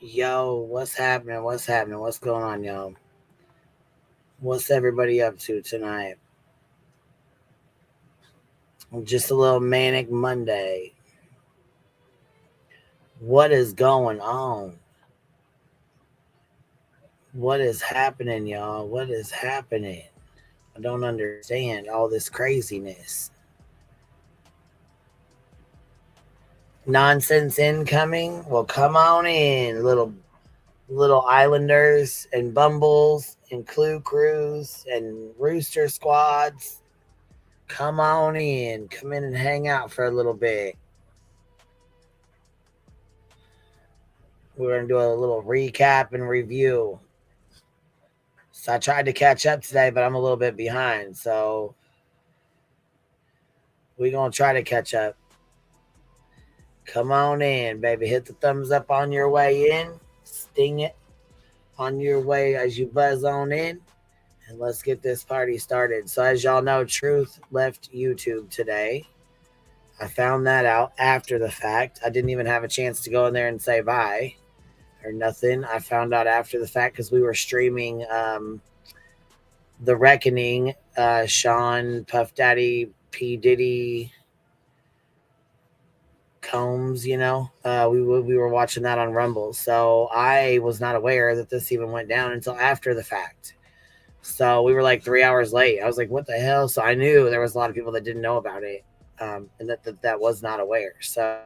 Yo, what's happening? What's happening? What's going on, y'all? What's everybody up to tonight? Just a little manic Monday. What is going on? What is happening, y'all? What is happening? I don't understand all this craziness. Nonsense incoming? Well, come on in, little islanders and bumbles and clue crews and rooster squads. Come on in. Come in and hang out for a little bit. We're going to do a little recap and review. So I tried to catch up today, but I'm a little bit behind. So we're going to try to catch up. Come on in, baby. Hit the thumbs up on your way in. Sting it on your way as you buzz on in. And let's get this party started. So as y'all know, Truth left YouTube today. I found that out after the fact. I didn't even have a chance to go in there and say bye or nothing. I found out after the fact because we were streaming The Reckoning, Sean, Puff Daddy, P. Diddy, Combs, we were watching that on Rumble. So I was not aware that this even went down until after the fact. So we were like 3 hours late. I was like, what the hell? So I knew there was a lot of people that didn't know about it, and that was not aware. So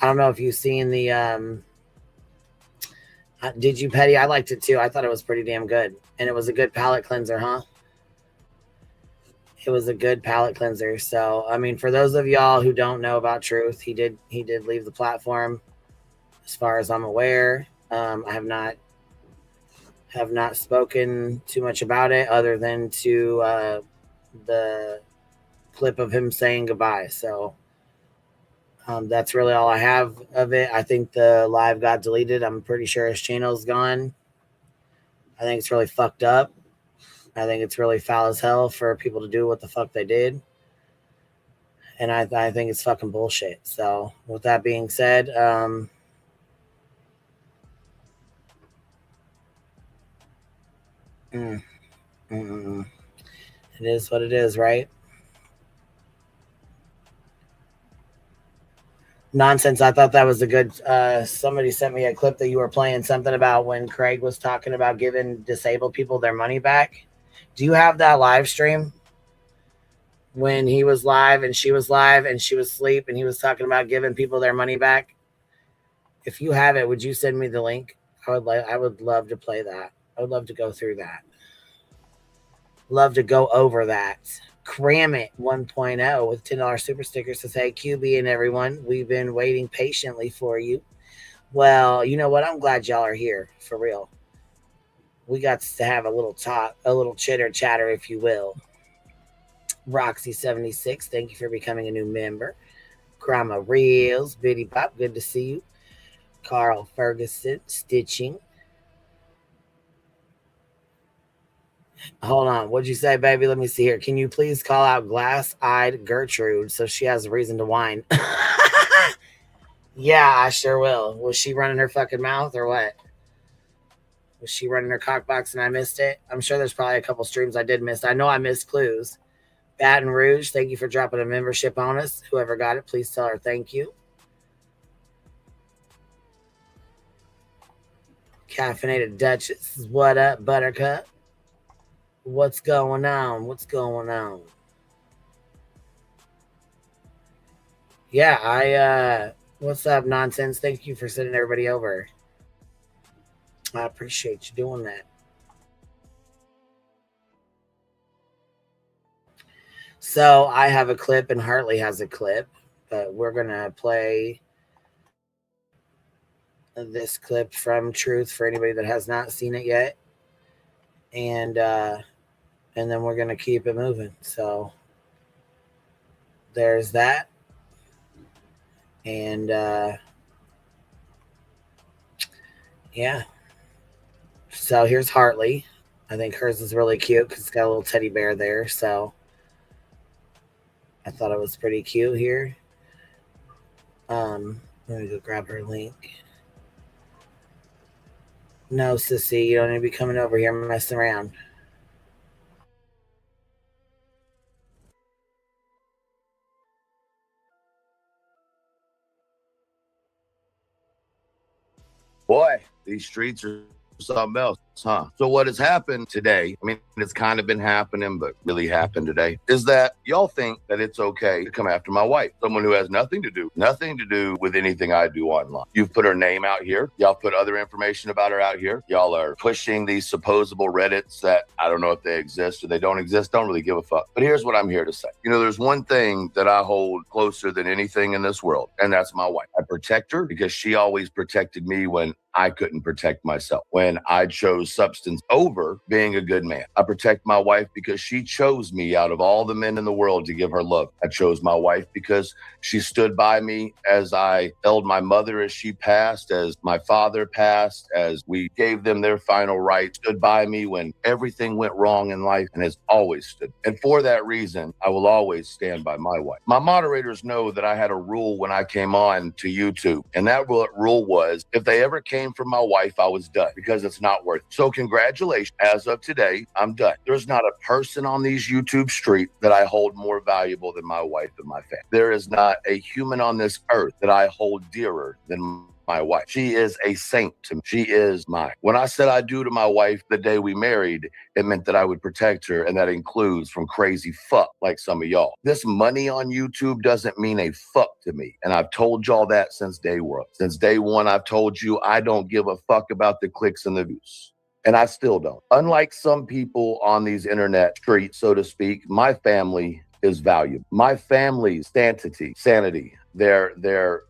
I don't know if you've seen the did you, Petty? I liked it too. I thought it was pretty damn good, and it was a good palate cleanser, huh? It was a good palate cleanser. So I mean, for those of y'all who don't know about Truth, he did leave the platform, as far as I'm aware. I have not spoken too much about it other than to the clip of him saying goodbye. So that's really all I have of it. I think the live got deleted. I'm pretty sure his channel's gone. I think it's really fucked up. I think it's really foul as hell for people to do what the fuck they did. And I think it's fucking bullshit. So, with that being said, mm, mm, it is what it is, right? Nonsense. I thought that was a good. Somebody sent me a clip that you were playing something about when Craig was talking about giving disabled people their money back. Do you have that live stream when he was live and she was asleep and he was talking about giving people their money back? If you have it, would you send me the link? I would love to play that. I would love to go through that. Love to go over that. Cram it 1.0 with $10 super stickers to say QB and everyone. We've been waiting patiently for you. Well, you know what? I'm glad y'all are here for real. We got to have a little talk, a little chitter chatter, if you will. Roxy76, thank you for becoming a new member. Grandma Reels, Biddy Bop, good to see you. Carl Ferguson, Stitching. Hold on. What'd you say, baby? Let me see here. Can you please call out glass eyed Gertrude so she has a reason to whine? Yeah, I sure will. Was she running her fucking mouth or what? Was she running her cock box and I missed it? I'm sure there's probably a couple streams I did miss. I know I missed clues. Baton Rouge, thank you for dropping a membership on us. Whoever got it, please tell her thank you. Caffeinated Duchess, what up, Buttercup? What's going on? What's going on? Yeah, what's up, Nonsense? Thank you for sending everybody over. I appreciate you doing that. So I have a clip and Hartley has a clip, but we're gonna play this clip from Truth for anybody that has not seen it yet, and then we're gonna keep it moving. So there's that, and yeah. So here's Hartley. I think hers is really cute because it's got a little teddy bear there. So I thought it was pretty cute here. Let me go grab her link. No, sissy, you don't need to be coming over here messing around. Boy, these streets are something else, huh? So what has happened today, I mean, it's kind of been happening, but really happened today, is that y'all think that it's okay to come after my wife, someone who has nothing to do with anything I do online. You've put her name out here. Y'all put other information about her out here. Y'all are pushing these supposable Reddits that I don't know if they exist or they don't exist. Don't really give a fuck. But here's what I'm here to say. You know, there's one thing that I hold closer than anything in this world, and that's my wife. I protect her because she always protected me when I couldn't protect myself, when I chose substance over being a good man. I protect my wife because she chose me out of all the men in the world to give her love. I chose my wife because she stood by me as I held my mother as she passed, as my father passed, as we gave them their final rites, stood by me when everything went wrong in life, and has always stood. And for that reason, I will always stand by my wife. My moderators know that I had a rule when I came on to YouTube, and that rule was if they ever came from my wife, I was done because it's not worth it. So congratulations. As of today, I'm done. There's not a person on these YouTube streets that I hold more valuable than my wife and my family. There is not a human on this earth that I hold dearer than my wife. She is a saint to me. She is mine. When I said I do to my wife the day we married, it meant that I would protect her, and that includes from crazy fuck like some of y'all. This money on YouTube doesn't mean a fuck to me, and I've told y'all that since day one. Since day one, I've told you I don't give a fuck about the clicks and the views. And I still don't. Unlike some people on these internet streets, so to speak, my family is valuable. My family's sanity, their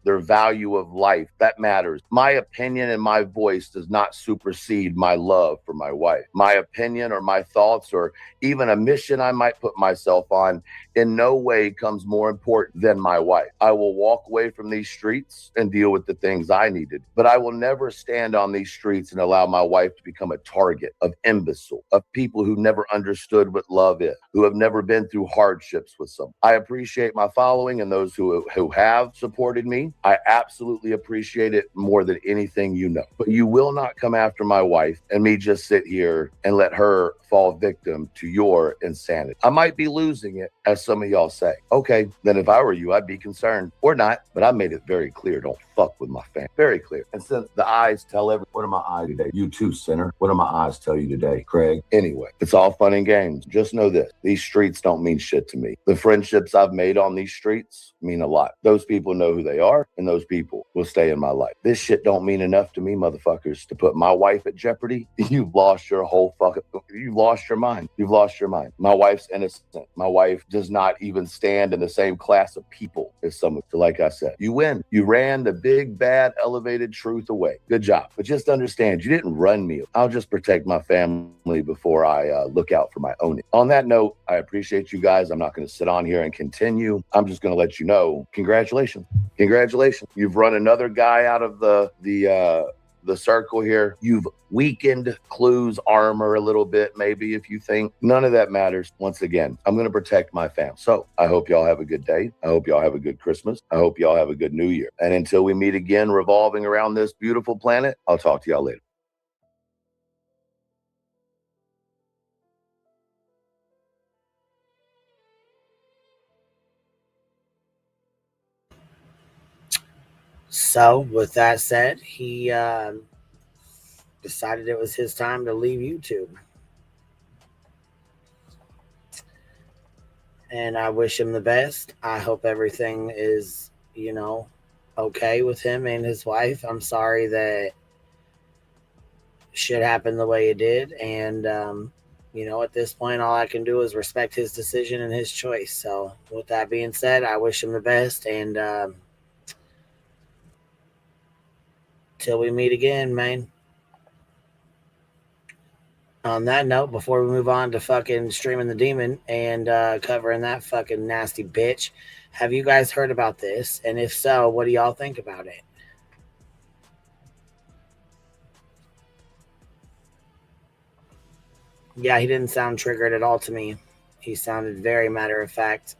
value of life, that matters. My opinion and my voice does not supersede my love for my wife. My opinion or my thoughts or even a mission I might put myself on in no way comes more important than my wife. I will walk away from these streets and deal with the things I needed, but I will never stand on these streets and allow my wife to become a target of imbecile, of people who never understood what love is, who have never been through hardships with someone. I appreciate my following and those who have supported me. I absolutely appreciate it more than anything you know. But you will not come after my wife and me just sit here and let her fall victim to your insanity. I might be losing it, as some of y'all say. Okay, then if I were you, I'd be concerned. Or not, but I made it very clear. Don't fuck with my family. Very clear. And since the eyes tell what do my eyes today? You too, sinner. What do my eyes tell you today, Craig? Anyway, it's all fun and games. Just know this. These streets don't mean shit to me. The friendships I've made on these streets mean a lot. Those people know who they are, and those people will stay in my life. This shit don't mean enough to me, motherfuckers, to put my wife at jeopardy. You've lost your whole fucking... You've lost your mind. You've lost your mind. My wife's innocent. My wife does not even stand in the same class of people as someone. So like I said, you win. You ran the big, bad, elevated truth away. Good job. But just understand, you didn't run me. I'll just protect my family before I look out for my own. On that note, I appreciate you guys. I'm not going to sit on here and continue. I'm just going to let you know, congratulations. Congratulations. You've run another guy out of the circle here. You've weakened Clue's armor a little bit, maybe, if you think. None of that matters. Once again, I'm going to protect my fam. So I hope y'all have a good day. I hope y'all have a good Christmas. I hope y'all have a good New Year. And until we meet again, revolving around this beautiful planet, I'll talk to y'all later. So, with that said, he decided it was his time to leave YouTube. And I wish him the best. I hope everything is, okay with him and his wife. I'm sorry that shit happened the way it did. And, at this point, all I can do is respect his decision and his choice. So, with that being said, I wish him the best. And till we meet again, man. On that note, before we move on to fucking streaming the demon and covering that fucking nasty bitch, have you guys heard about this? And if so, what do y'all think about it? Yeah, he didn't sound triggered at all to me. He sounded very matter of fact.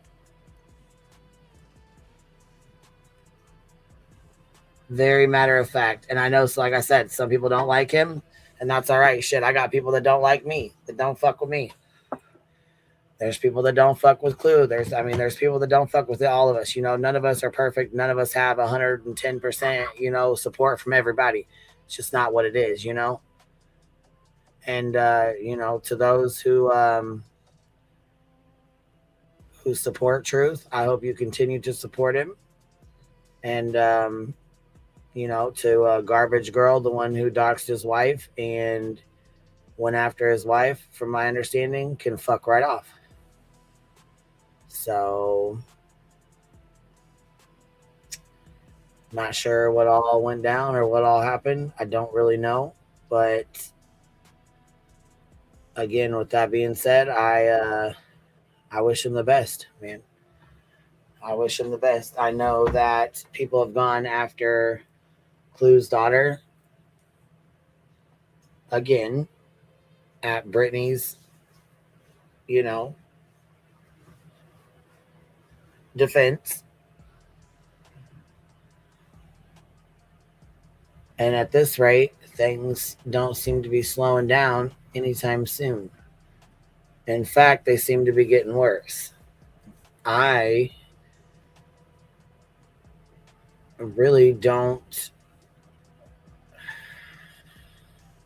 Very matter of fact. And I know, so like I said, some people don't like him. And that's all right. Shit, I got people that don't like me, that don't fuck with me. There's people that don't fuck with Clue. There's people that don't fuck with all of us. You know, none of us are perfect. None of us have 110%, you know, support from everybody. It's just not what it is, you know. And you know, to those who support Truth, I hope you continue to support him. And you know, to Garbage Girl, the one who doxed his wife and went after his wife, from my understanding, can fuck right off. So, not sure what all went down or what all happened. I don't really know. But again, with that being said, I wish him the best, man. I wish him the best. I know that people have gone after Clue's daughter again at Brittany's, you know, defense. And at this rate, things don't seem to be slowing down anytime soon. In fact, they seem to be getting worse. I really don't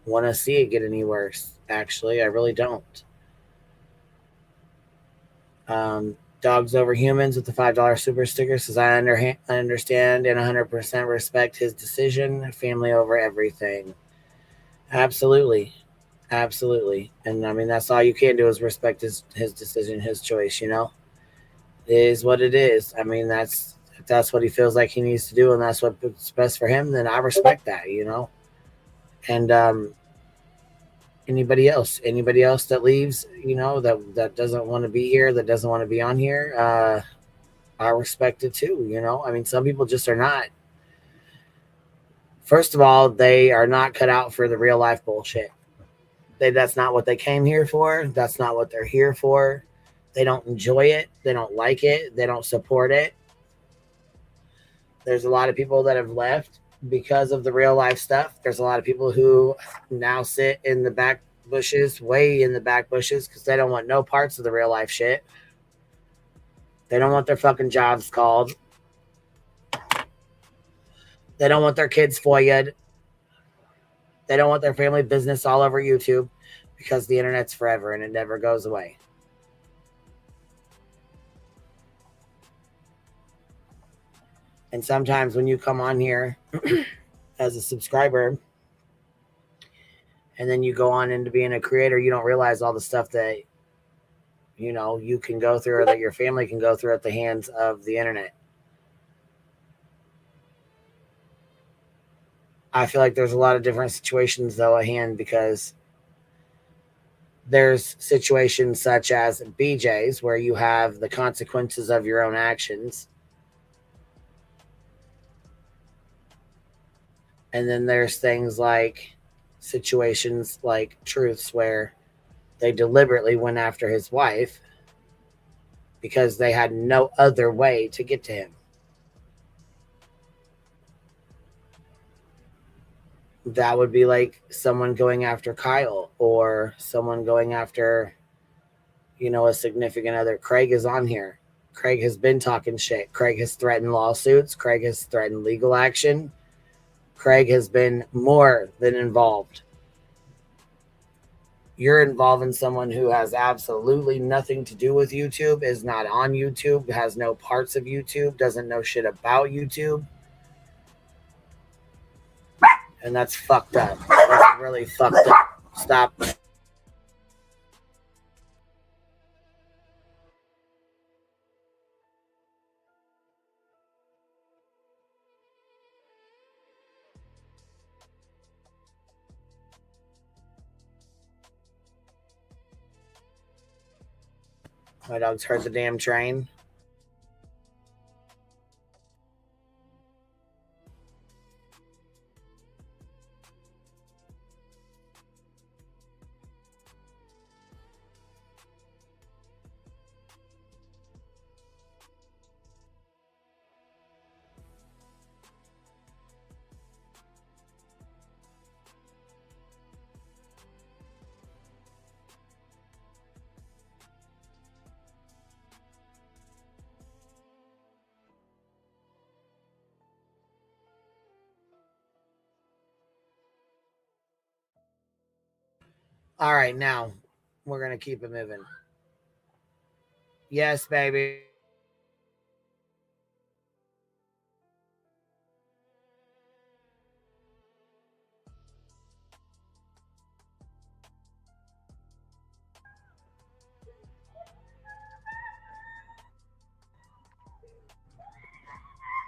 want to see it get any worse. Actually, I really don't. Dogs Over Humans with the $5 super sticker says, I understand and 100% respect his decision. Family over everything. Absolutely. Absolutely. And I mean, that's all you can do is respect his decision, his choice, you know? It is what it is. I mean, if that's what he feels like he needs to do and that's what's best for him, then I respect that, you know? And anybody else that leaves, you know, that doesn't want to be here, that doesn't want to be on here, I respect it too, you know. I mean, some people just are not. First of all, they are not cut out for the real life bullshit. That's not what they came here for. That's not what they're here for. They don't enjoy it. They don't like it. They don't support it. There's a lot of people that have left because of the real life stuff. There's a lot of people who now sit in the back bushes, way in the back bushes, because they don't want no parts of the real life shit. They don't want their fucking jobs called. They don't want their kids FOIA'd. They don't want their family business all over YouTube, because the internet's forever and it never goes away. And sometimes when you come on here as a subscriber and then you go on into being a creator, you don't realize all the stuff that, you know, you can go through or that your family can go through at the hands of the internet. I feel like there's a lot of different situations though at hand, because there's situations such as BJ's where you have the consequences of your own actions. And then there's things like situations like Truth's where they deliberately went after his wife because they had no other way to get to him. That would be like someone going after Kyle or someone going after, you know, a significant other. Craig is on here. Craig has been talking shit. Craig has threatened lawsuits. Craig has threatened legal action. Craig has been more than involved. You're involving someone who has absolutely nothing to do with YouTube, is not on YouTube, has no parts of YouTube, doesn't know shit about YouTube. And that's fucked up. That's really fucked up. Stop. My dog's heard the damn train. All right, now we're gonna keep it moving. Yes, baby.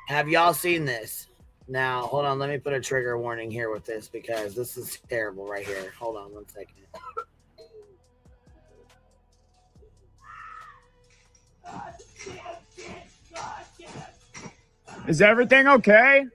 Have y'all seen this? Now, hold on. Let me put a trigger warning here with this because this is terrible right here. Hold on 1 second. Is everything okay?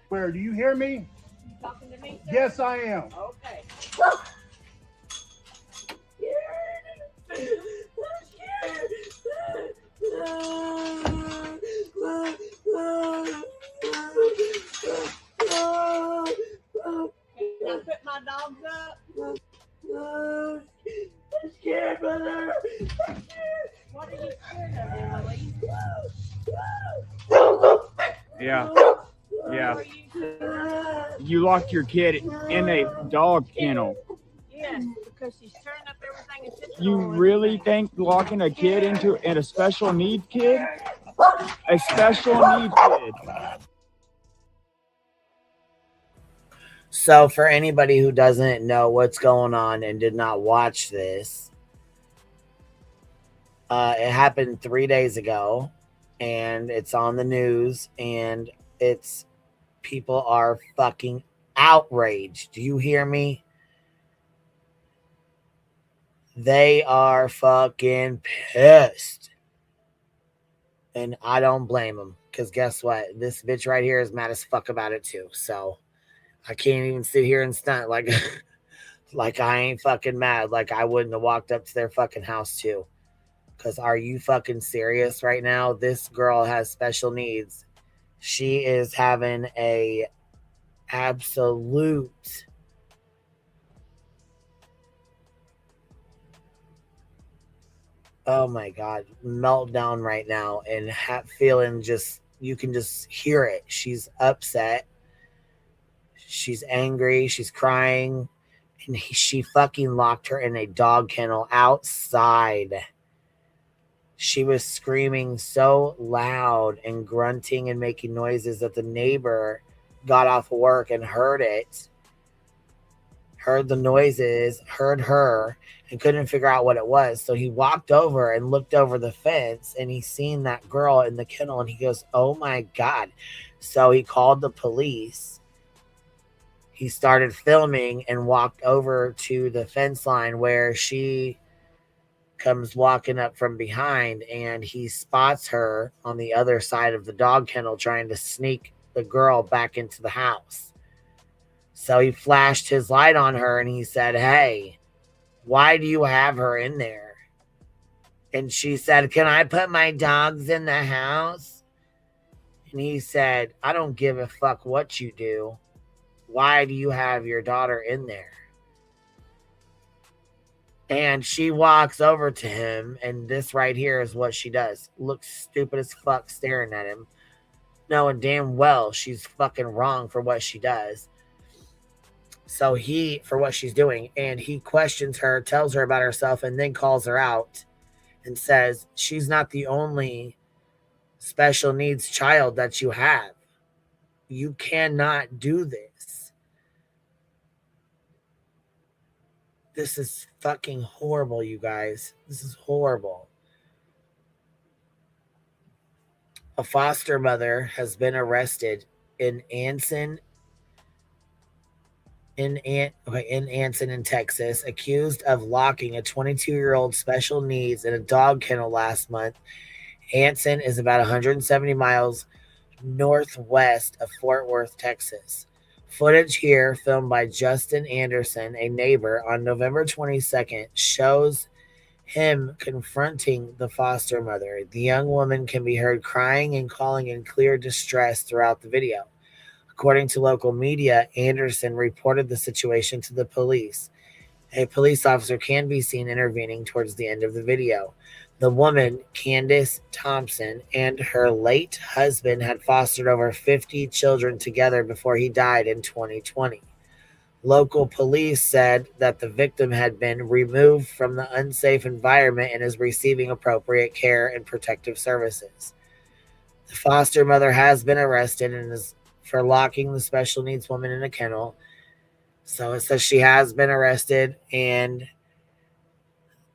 Where, do you hear me? You talking to me, sir? Yes, I am. Okay. Can I put my dogs up? I'm scared, brother. I'm scared. What are you scared of, Emily? Yeah. Yeah. What are you? You locked your kid in a dog kennel. Yes, because she's tearing up everything and sitting You on really everything. think locking a kid in a special need kid? A special need kid. So, for anybody who doesn't know what's going on and did not watch this, it happened 3 days ago, and it's on the news, and it's people are fucking outraged. Do you hear me? They are fucking pissed. And I don't blame them. Because guess what? This bitch right here is mad as fuck about it too. So I can't even sit here and stunt like like I ain't fucking mad. Like I wouldn't have walked up to their fucking house too. Because are you fucking serious right now? This girl has special needs. She is having a absolute oh my god meltdown right now and feeling just you can just hear it. She's upset, she's angry, she's crying, and she fucking locked her in a dog kennel outside. She was screaming so loud and grunting and making noises that the neighbor got off work and heard it, heard the noises, heard her, and couldn't figure out what it was. So he walked over and looked over the fence and he seen that girl in the kennel and he goes, "Oh my God." So he called the police. He started filming and walked over to the fence line where she comes walking up from behind, and he spots her on the other side of the dog kennel trying to sneak the girl back into the house. So he flashed his light on her and he said, "Hey, why do you have her in there?" And she said, "Can I put my dogs in the house?" And he said, "I don't give a fuck what you do. Why do you have your daughter in there?" And she walks over to him, and this right here is what she does. Looks stupid as fuck staring at him, knowing damn well she's fucking wrong for what she does. So for what she's doing, and he questions her, tells her about herself, and then calls her out and says, "She's not the only special needs child that you have. You cannot do this. This is fucking horrible, you guys. This is horrible." A foster mother has been arrested in Anson, in Texas, accused of locking a 22-year-old special needs in a dog kennel last month. Anson is about 170 miles northwest of Fort Worth, Texas. Footage here, filmed by Justin Anderson, a neighbor, on November 22nd, shows him confronting the foster mother. The young woman can be heard crying and calling in clear distress throughout the video. According to local media, Anderson reported the situation to the police. A police officer can be seen intervening towards the end of the video. The woman, Candace Thompson, and her late husband had fostered over 50 children together before he died in 2020. Local police said that the victim had been removed from the unsafe environment and is receiving appropriate care and protective services. The foster mother has been arrested and is for locking the special needs woman in a kennel. So it says she has been arrested and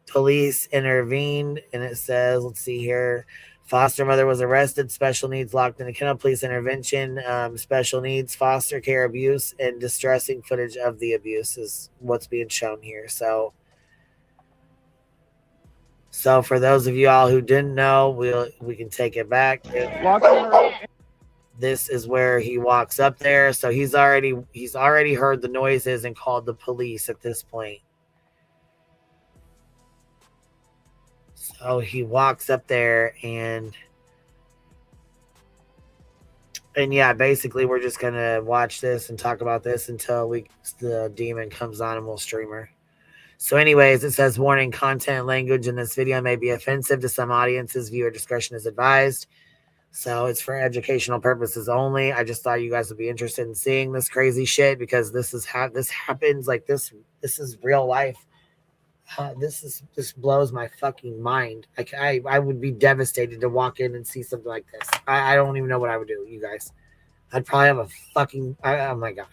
police intervened. And it says, let's see here, foster mother was arrested, special needs locked in a kennel, police intervention, special needs, foster care abuse, and distressing footage of the abuse is what's being shown here. So for those of y'all who didn't know, we can take it back. This is where he walks up there. So he's already heard the noises and called the police at this point. So he walks up there and yeah, basically we're just gonna watch this and talk about this until the demon comes on and we'll stream her. So anyways, it says, warning, content language in this video may be offensive to some audiences. Viewer discretion is advised. So it's for educational purposes only. I just thought you guys would be interested in seeing this crazy shit because this happens. Like this is real life. This blows my fucking mind. Like I would be devastated to walk in and see something like this. I don't even know what I would do, you guys. I'd probably have a fucking oh my god.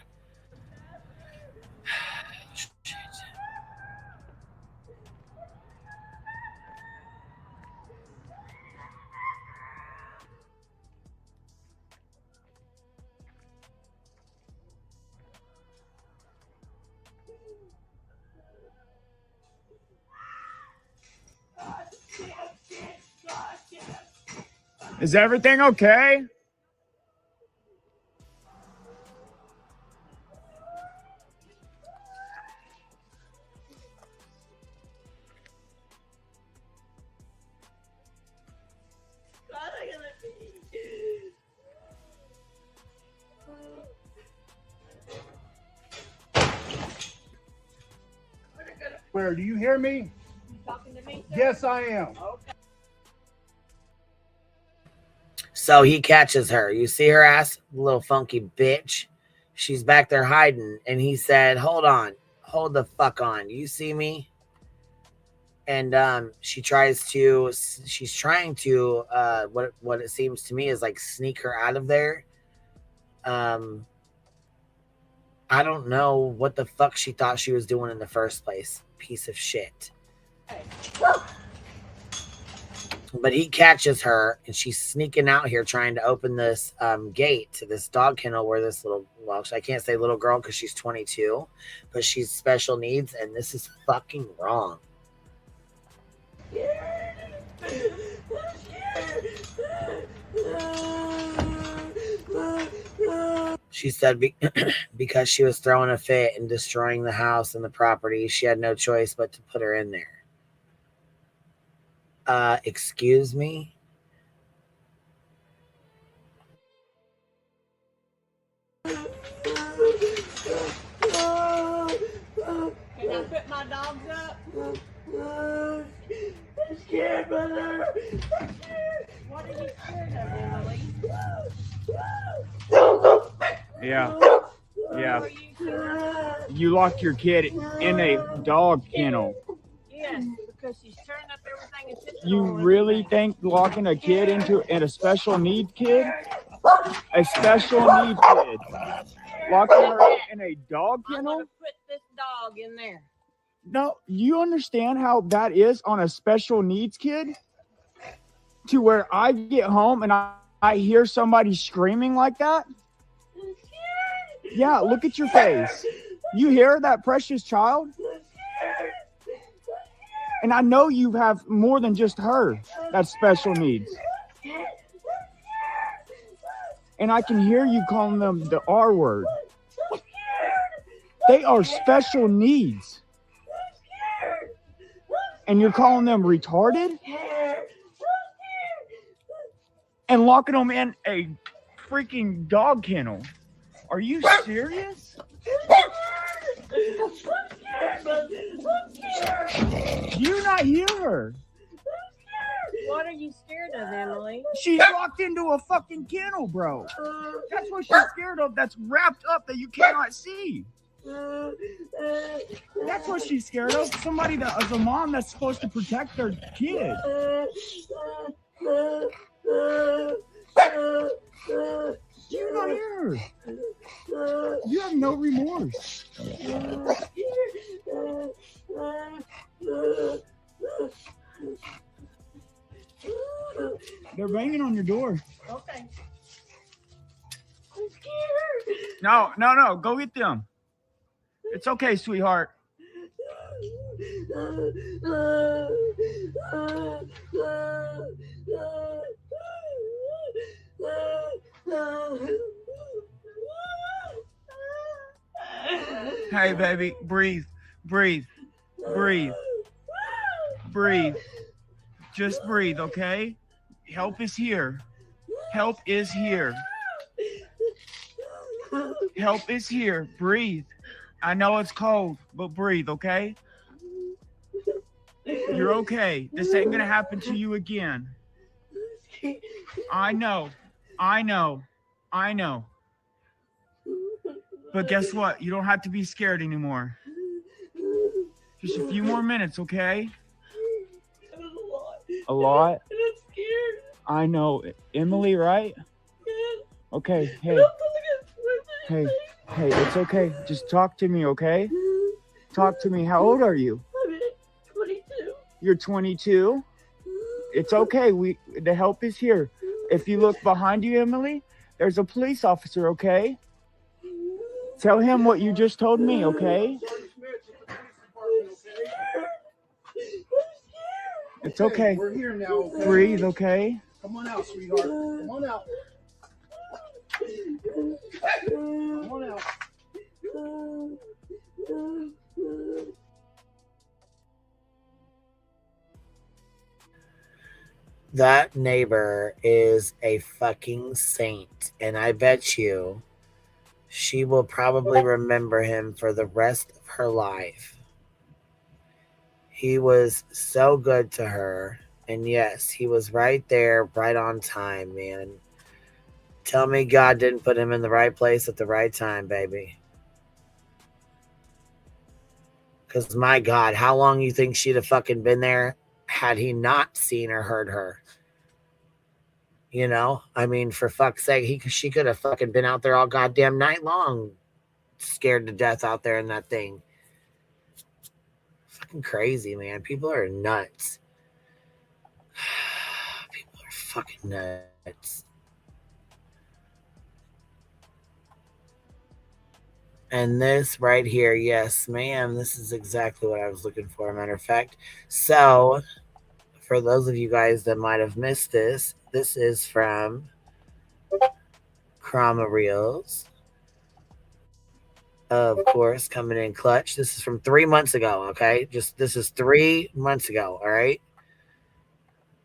Is everything okay? Where, do you hear me? You talking to me, sir? Yes, I am. Okay. So he catches her. You see her ass? Little funky bitch. She's back there hiding. And he said, hold on. Hold the fuck on. You see me? And she's trying to what it seems to me is like sneak her out of there. I don't know what the fuck she thought she was doing in the first place. Piece of shit. But he catches her and she's sneaking out here trying to open this gate to this dog kennel where this I can't say little girl because she's 22, but she's special needs, and this is fucking wrong. She said because she was throwing a fit and destroying the house and the property, she had no choice but to put her in there. Excuse me? Can I put my dogs up? I'm scared, brother. I'm scared. What are you scared of, Emily? Yeah. Yeah. Who are you scared of? You locked your kid in a dog kennel. Yes, because she's turning up everything and sitting You on really everything. think locking a kid in a special need kid? A special need kid. Locking her in a dog I'm kennel? gonna put this dog in there. No, you understand how that is on a special needs kid? To where I get home and I hear somebody screaming like that? I'm scared. Yeah, look at your face. You hear that precious child? I'm scared. And I know you have more than just her that's special needs. And I can hear you calling them the R word. They are special needs. And you're calling them retarded? And locking them in a freaking dog kennel. Are you serious? Do you not hear her? What are you scared of, Emily? She's locked into a fucking kennel, bro. That's what she's scared of. That's wrapped up that you cannot see. That's what she's scared of. Somebody that is a mom that's supposed to protect their kid. You not hear her. You have no remorse. They're banging on your door. Okay. I'm scared. No. Go get them. It's okay, sweetheart. Hey, baby, breathe. Just breathe, okay? Help is here. Help is here. Breathe. I know it's cold, but breathe, okay? You're okay. This ain't gonna happen to you again. I know. But guess what? You don't have to be scared anymore. Just a few more minutes, okay? That was a lot. A lot? And I'm scared. I know. Emily, right? Yes. Okay, And I'm pulling it. hey, it's okay. Just talk to me, okay? Talk to me. How old are you? I'm 22. You're 22? It's okay. The help is here. If you look behind you, Emily, there's a police officer, okay? Tell him what you just told me, okay? It's okay. We're here now. Okay? Breathe, okay? Come on out, sweetheart. Come on out. Come on out. That neighbor is a fucking saint, and I bet you she will probably remember him for the rest of her life. He was so good to her, and yes, he was right there, right on time, man. Tell me God didn't put him in the right place at the right time, baby. Because my God, how long you think she'd have fucking been there had he not seen or heard her? You know, I mean, for fuck's sake, she could have fucking been out there all goddamn night long, scared to death out there in that thing. Fucking crazy, man. People are nuts. People are fucking nuts. And this right here, yes, ma'am, this is exactly what I was looking for, matter of fact. So, for those of you guys that might have missed this, this is from Chroma Reels. Of course, coming in clutch. This is from 3 months ago, okay? This is 3 months ago, all right?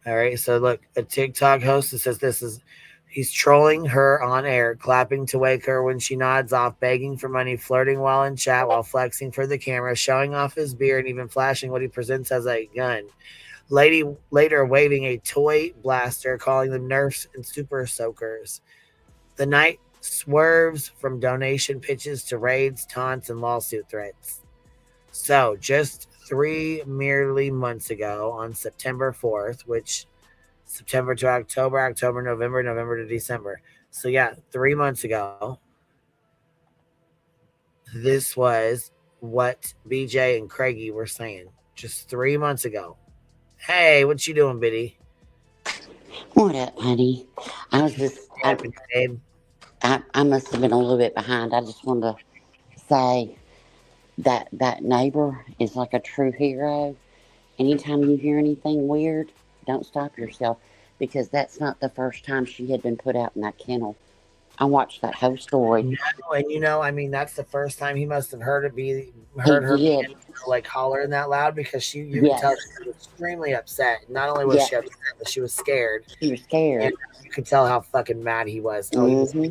All right, so look, a TikTok host that says he's trolling her on air, clapping to wake her when she nods off, begging for money, flirting while in chat, while flexing for the camera, showing off his beard, and even flashing what he presents as a gun. Later waving a toy blaster, calling them Nerfs and Super Soakers. The night swerves from donation pitches to raids, taunts, and lawsuit threats. So, just 3 merely months ago, on September 4th, which September to October, November, November to December. So, yeah, 3 months ago, this was what BJ and Craigie were saying. Just 3 months ago. Hey, what you doing, Biddy? What up, honey? I was just, Babe. I must have been a little bit behind. I just wanted to say that neighbor is like a true hero. Anytime you hear anything weird, don't stop yourself, because that's not the first time she had been put out in that kennel. I watched that whole story. No, and I mean, that's the first time he must have He heard her did. being like hollering that loud because you could tell Yes. she was extremely upset. Not only was Yes. she upset, but she was scared, She was and scared. you could tell how fucking mad he was. Oh, he was. Hmm.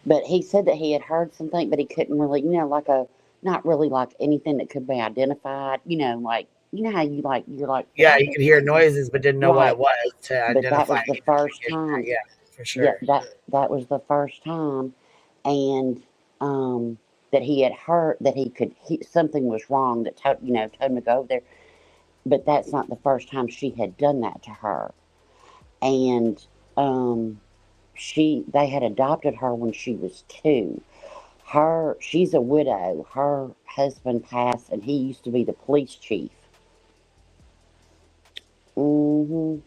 But he said that he had heard something, but he couldn't really, not really like anything that could be identified. Like, how you're like, Yeah, I you think could hear noises, but didn't know what right. it was to But that identify was the anything. first time. Yeah, for Yeah, sure. that was the first time, and that he had heard that something was wrong. That told him to go over there. But that's not the first time she had done that to her, and um, they had adopted her when she was 2. She's a widow. Her husband passed, and he used to be the police chief. Hmm.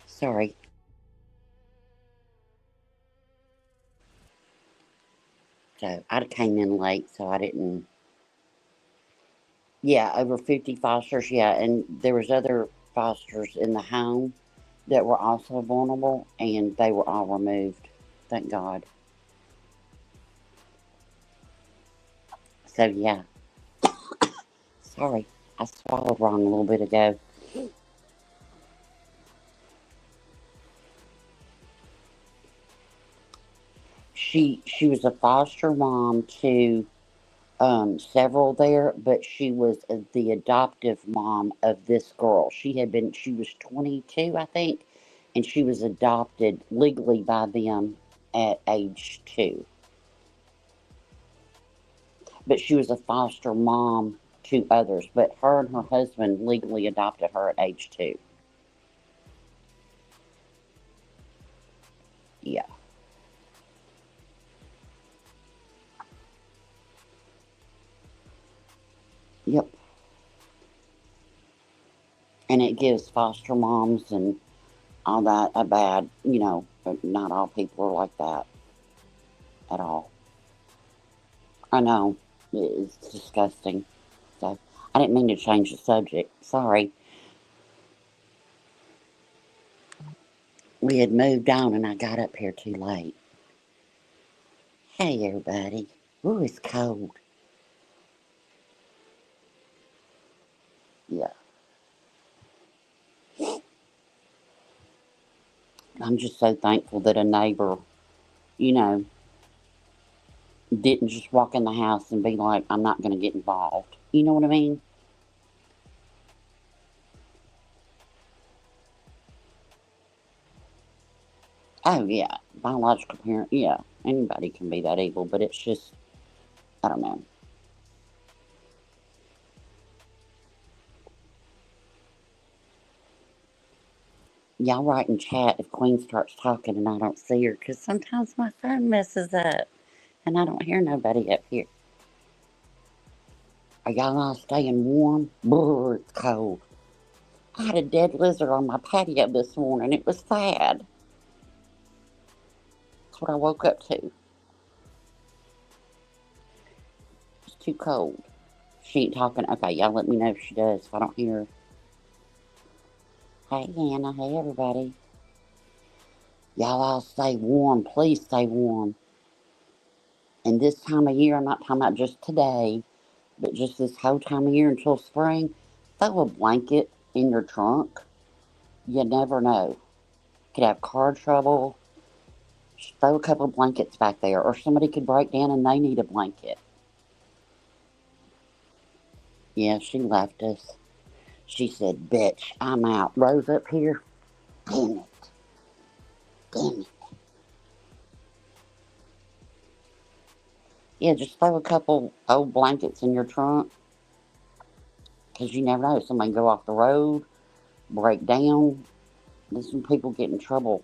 Sorry. So I came in late, so I didn't. Yeah, over 50 fosters. Yeah, and there was other fosters in the home that were also vulnerable, and they were all removed. Thank God. So yeah, sorry, I swallowed wrong a little bit ago. She was a foster mom to several there, but she was the adoptive mom of this girl. She was 22, I think, and she was adopted legally by them at age 2. But she was a foster mom to others. But her and her husband legally adopted her at age 2. Yeah. Yep. And it gives foster moms and all that a bad, but not all people are like that at all. I know. It's disgusting. So I didn't mean to change the subject. Sorry. We had moved on and I got up here too late. Hey, everybody. Ooh, it's cold. Yeah. I'm just so thankful that a neighbor, you know, didn't just walk in the house and be like, I'm not going to get involved. You know what I mean? Oh, yeah. Biological parent. Yeah. Anybody can be that evil, but it's just, I don't know. Y'all write in chat if Queen starts talking and I don't see her, because sometimes my phone messes up and I don't hear nobody up here. Are y'all all staying warm? Brr, it's cold. I had a dead lizard on my patio this morning. It was sad. That's what I woke up to. It's too cold. She ain't talking. Okay, y'all let me know if she does, if I don't hear her. Hey, Hannah. Hey, everybody. Y'all all stay warm. Please stay warm. And this time of year, I'm not talking about just today, but just this whole time of year until spring, throw a blanket in your trunk. You never know. Could have car trouble. Just throw a couple of blankets back there, or somebody could break down and they need a blanket. Yeah, she left us. She said, "Bitch, I'm out." Rose up here. Damn it. Damn it. Yeah, just throw a couple old blankets in your trunk, because you never know. Somebody go off the road, break down. There's some people get in trouble.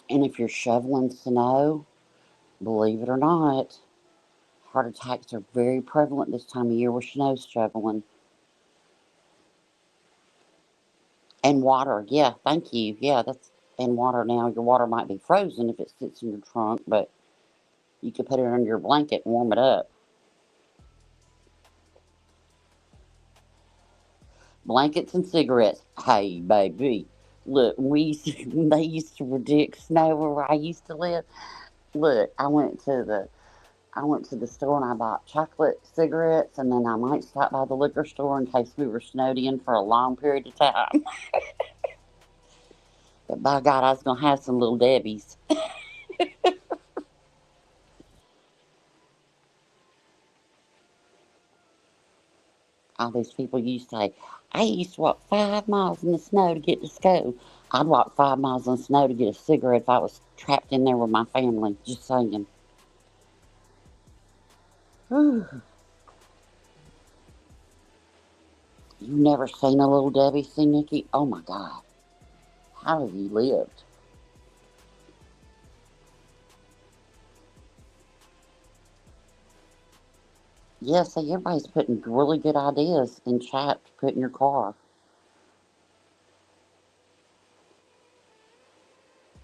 And if you're shoveling snow, believe it or not, heart attacks are very prevalent this time of year with snow shoveling. And water, yeah, thank you. Yeah, that's and water now. Your water might be frozen if it sits in your trunk, but you could put it under your blanket and warm it up. Blankets and cigarettes. Hey, baby. Look, when they used to predict snow where I used to live. Look, I went to the store and I bought chocolate cigarettes, and then I might stop by the liquor store in case we were snowed in for a long period of time. But by God, I was gonna have some little Debbie's. All these people used to say, I used to walk 5 miles in the snow to get to school. I'd walk 5 miles in the snow to get a cigarette if I was trapped in there with my family. Just saying. Whew. You never seen a little Debbie, see, Nikki? Oh my God. How have you lived? Yeah, see, everybody's putting really good ideas in chat to put in your car.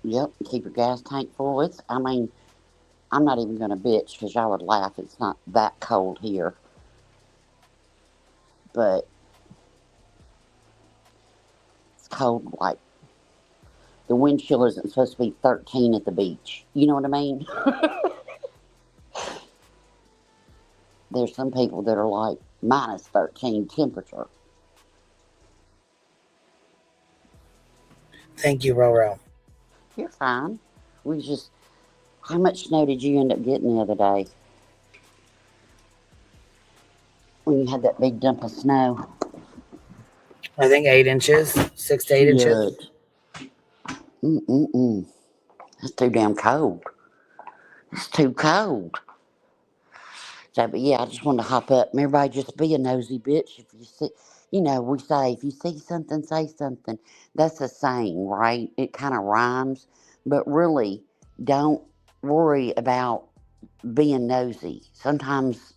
Yep, keep your gas tank full. I mean, I'm not even going to bitch because y'all would laugh. It's not that cold here. But it's cold like the wind chill isn't supposed to be 13 at the beach. You know what I mean? There's some people that are like minus 13 temperature. Thank you, Roro. You're fine. How much snow did you end up getting the other day when you had that big dump of snow? I think 8 inches, 6 to 8 inches. Shit. Mm-mm-mm. That's too damn cold. It's too cold. So, but yeah, I just wanted to hop up and everybody just be a nosy bitch. If you see, we say, if you see something, say something. That's a saying, right? It kind of rhymes. But really, don't worry about being nosy. Sometimes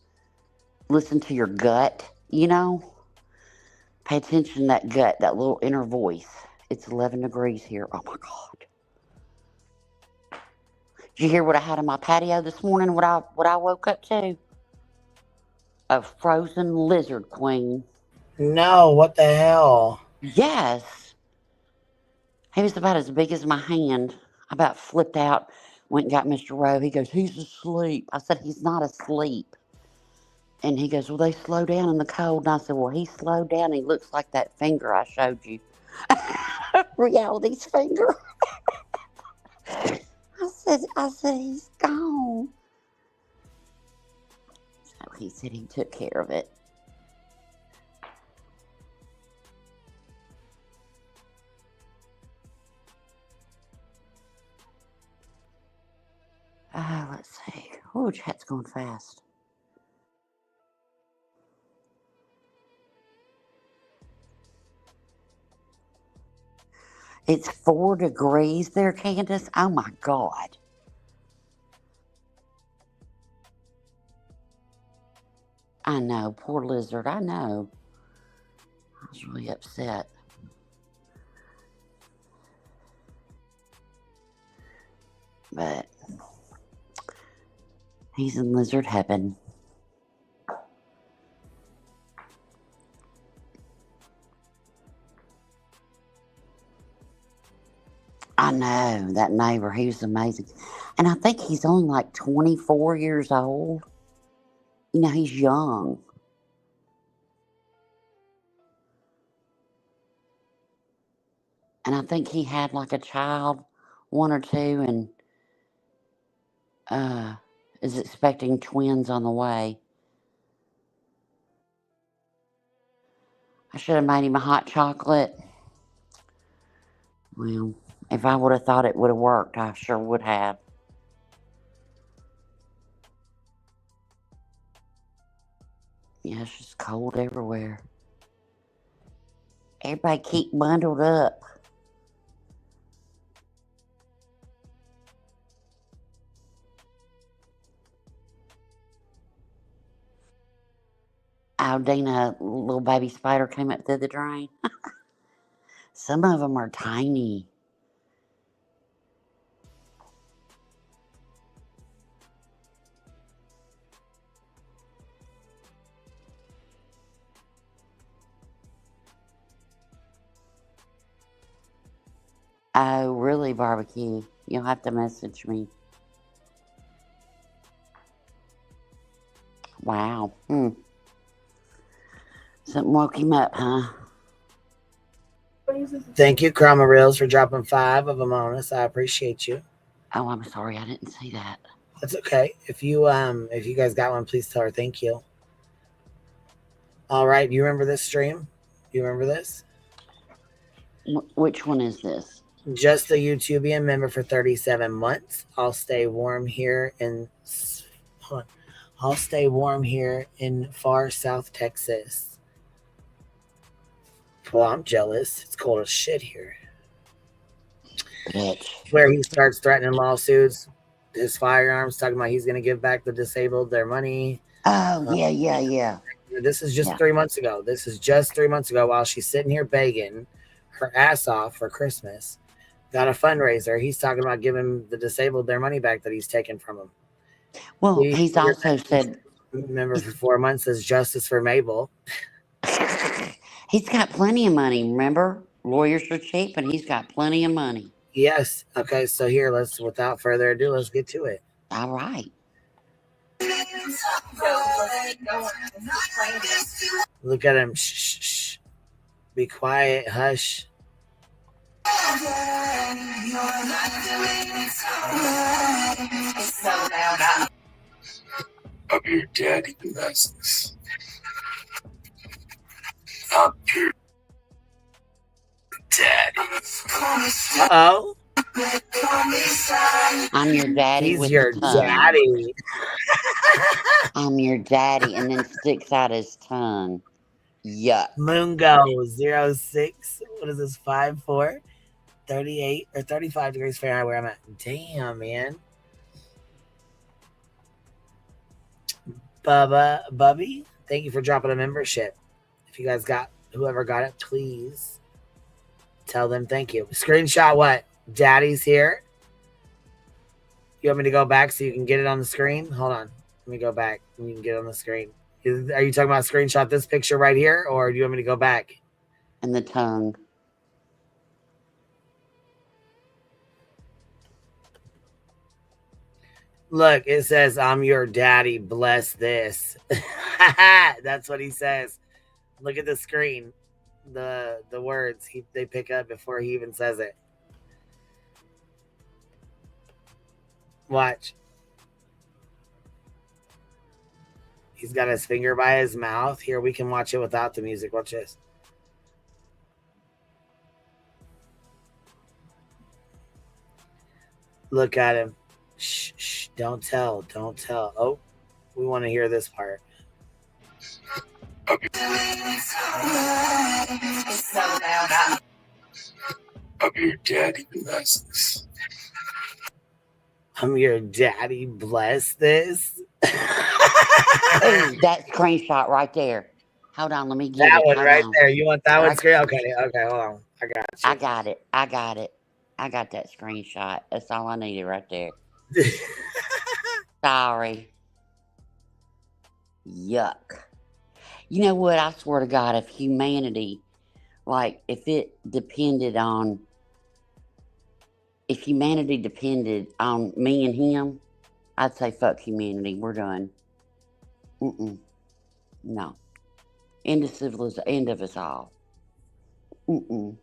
listen to your gut, Pay attention to that gut, that little inner voice. It's 11 degrees here. Oh my God. Did you hear what I had on my patio this morning? What I woke up to? A frozen lizard queen. No, what the hell? Yes. He was about as big as my hand. I about flipped out, went and got Mr. Rowe. He goes, he's asleep. I said, he's not asleep. And he goes, well, they slow down in the cold. And I said, well, he slowed down. He looks like that finger I showed you. Reality's finger. I said, he's gone. So he said he took care of it. Let's see. Oh, chat's going fast. It's 4 degrees there, Candace. Oh my God. I know, poor lizard. I know. I was really upset. But he's in lizard heaven. I know, that neighbor, he was amazing. And I think he's only like 24 years old. He's young. And I think he had like a child, one or two, and is expecting twins on the way. I should have made him a hot chocolate. Well, if I would have thought it would have worked, I sure would have. Yeah, it's just cold everywhere. Everybody keep bundled up. Aldina, little baby spider came up through the drain. Some of them are tiny. Oh, really, barbecue? You'll have to message me. Wow. Something woke him up, huh? Thank you, Chroma Reels, for dropping 5 of them on us. I appreciate you. Oh, I'm sorry, I didn't see that. That's okay. If you guys got one, please tell her thank you. All right. Do you remember this stream? Do you remember this? Which one is this? Just a YouTubian member for 37 months. I'll stay warm here in far South Texas. Well, I'm jealous. It's cold as shit here. Bitch. Where he starts threatening lawsuits, his firearms, talking about he's going to give back the disabled their money. Oh, yeah. This is just 3 months ago. This is just 3 months ago while she's sitting here begging her ass off for Christmas. Got a fundraiser. He's talking about giving the disabled their money back that he's taken from them. Well, he's also said... Member for 4 months says justice for Mabel. He's got plenty of money, remember? Lawyers are cheap, and he's got plenty of money. Yes. Okay, so here, without further ado, let's get to it. All right. Look at him. Shh. Be quiet. Hush. I'm your daddy, business. I'm your daddy. Uh-oh. I'm your daddy. He's with your the tongue. daddy. I'm your daddy, and then sticks out his tongue. Yuck. Mungo 06. What is this? 54, 38 or 35 degrees Fahrenheit where I'm at. Damn, man. Bubby, thank you for dropping a membership. If you guys whoever got it, please tell them thank you. Screenshot what? Daddy's here. You want me to go back so you can get it on the screen? Hold on. Let me go back and you can get it on the screen. Are you talking about screenshot this picture right here, or do you want me to go back? And the tongue. Look, it says, I'm your daddy, bless this. That's what he says. Look at the screen. The words they pick up before he even says it. Watch. He's got his finger by his mouth. Here, we can watch it without the music. Watch this. Look at him. Shh, don't tell. Oh, we want to hear this part. I'm your daddy, business. I'm your daddy, bless this. Oh, that screenshot right there. Hold on, let me get that it. one Hold right on. there. You want that one screen? Okay, hold on. I got you. I got it. I got that screenshot. That's all I needed right there. Sorry. Yuck. You know what? I swear to God, if humanity, if humanity depended on me and him, I'd say fuck humanity. We're done. No. End of civilization. End of us all. But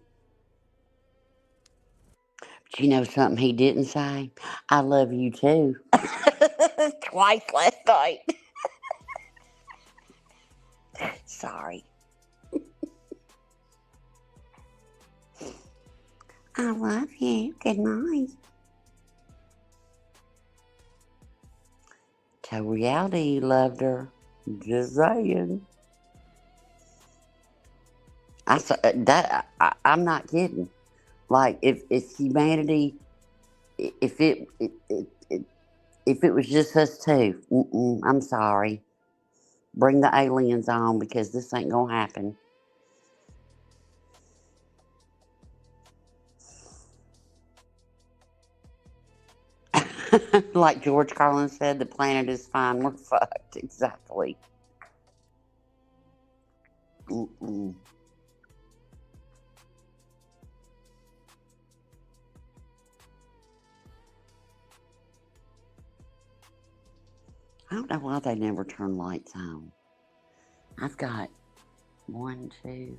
you know something he didn't say? I love you too. Twice last night. Sorry. I love you. Good night. Tell reality you loved her. Just saying. I'm not kidding. If humanity, if it was just us two, I'm sorry. Bring the aliens on because this ain't gonna happen. Like George Carlin said, the planet is fine. We're fucked. Exactly. don't know why they never turn lights on. I've got 1, 2,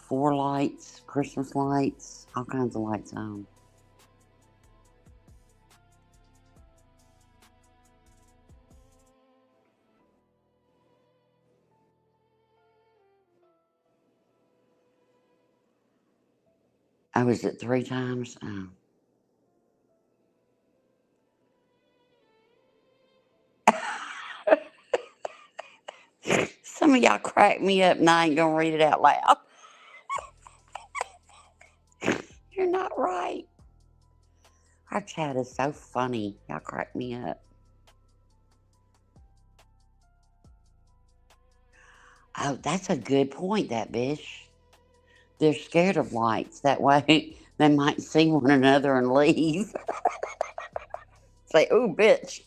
4 lights, Christmas lights, all kinds of lights on. Oh, is it 3 times? Oh. Some of y'all crack me up and I ain't gonna read it out loud. You're not right. Our chat is so funny. Y'all crack me up. Oh, that's a good point, that bish. They're scared of lights. That way they might see one another and leave. Say, ooh, bitch.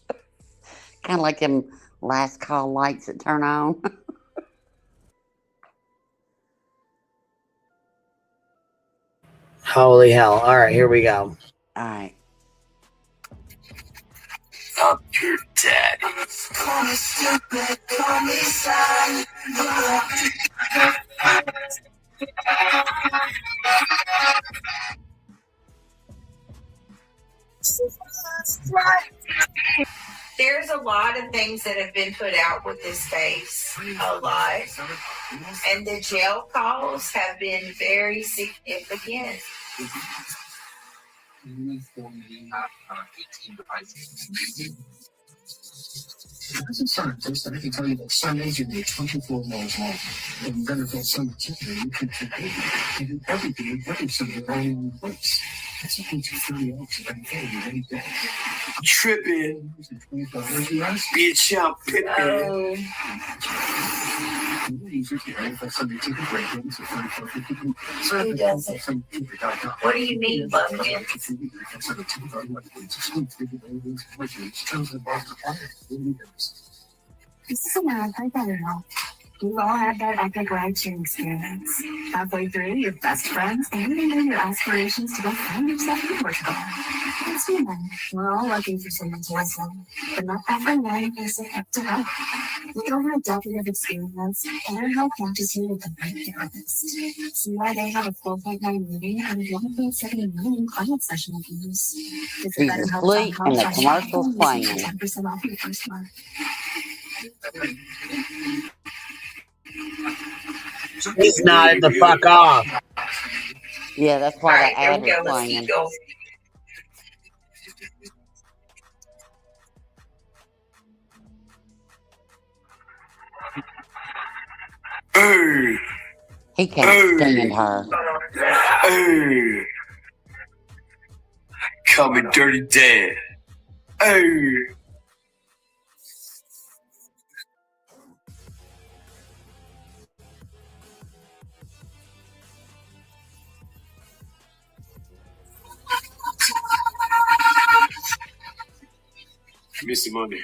Kind of like them last call lights that turn on. Holy hell. All right, here we go. All right. I'm your daddy. Call me stupid, call me sad. There's a lot of things that have been put out with this case. A lot. And the jail calls have been very significant. As a scientist, I can tell you that sun is only 24 miles long. And you better get some particular you can take and everything and everything in all in one place. That's equal to 30 ounces of anything any day. Tripping. Bitch, I'm pippin'. What do you mean, Bucket? This is a marathon better now. We've all had that epic ride-sharing experience. Halfway through, your best friends abandoning your aspirations to go find yourself in Portugal. It's human. We're all looking for someone to listen, but not everyone is up to help. With over a decade of experience, BetterHelp matches you with the right therapist. See why they have a 4.9 rating and a 1.7 million client session reviews. Visit She's asleep and the commercial's playing. 10% off your first month. He's nodded the fuck off. Yeah, that's why Alright, the here ad we is go. Let's playing. keep going. Hey, He can't stand her. hey, call me Dirty Dad. Hey. Give me some money.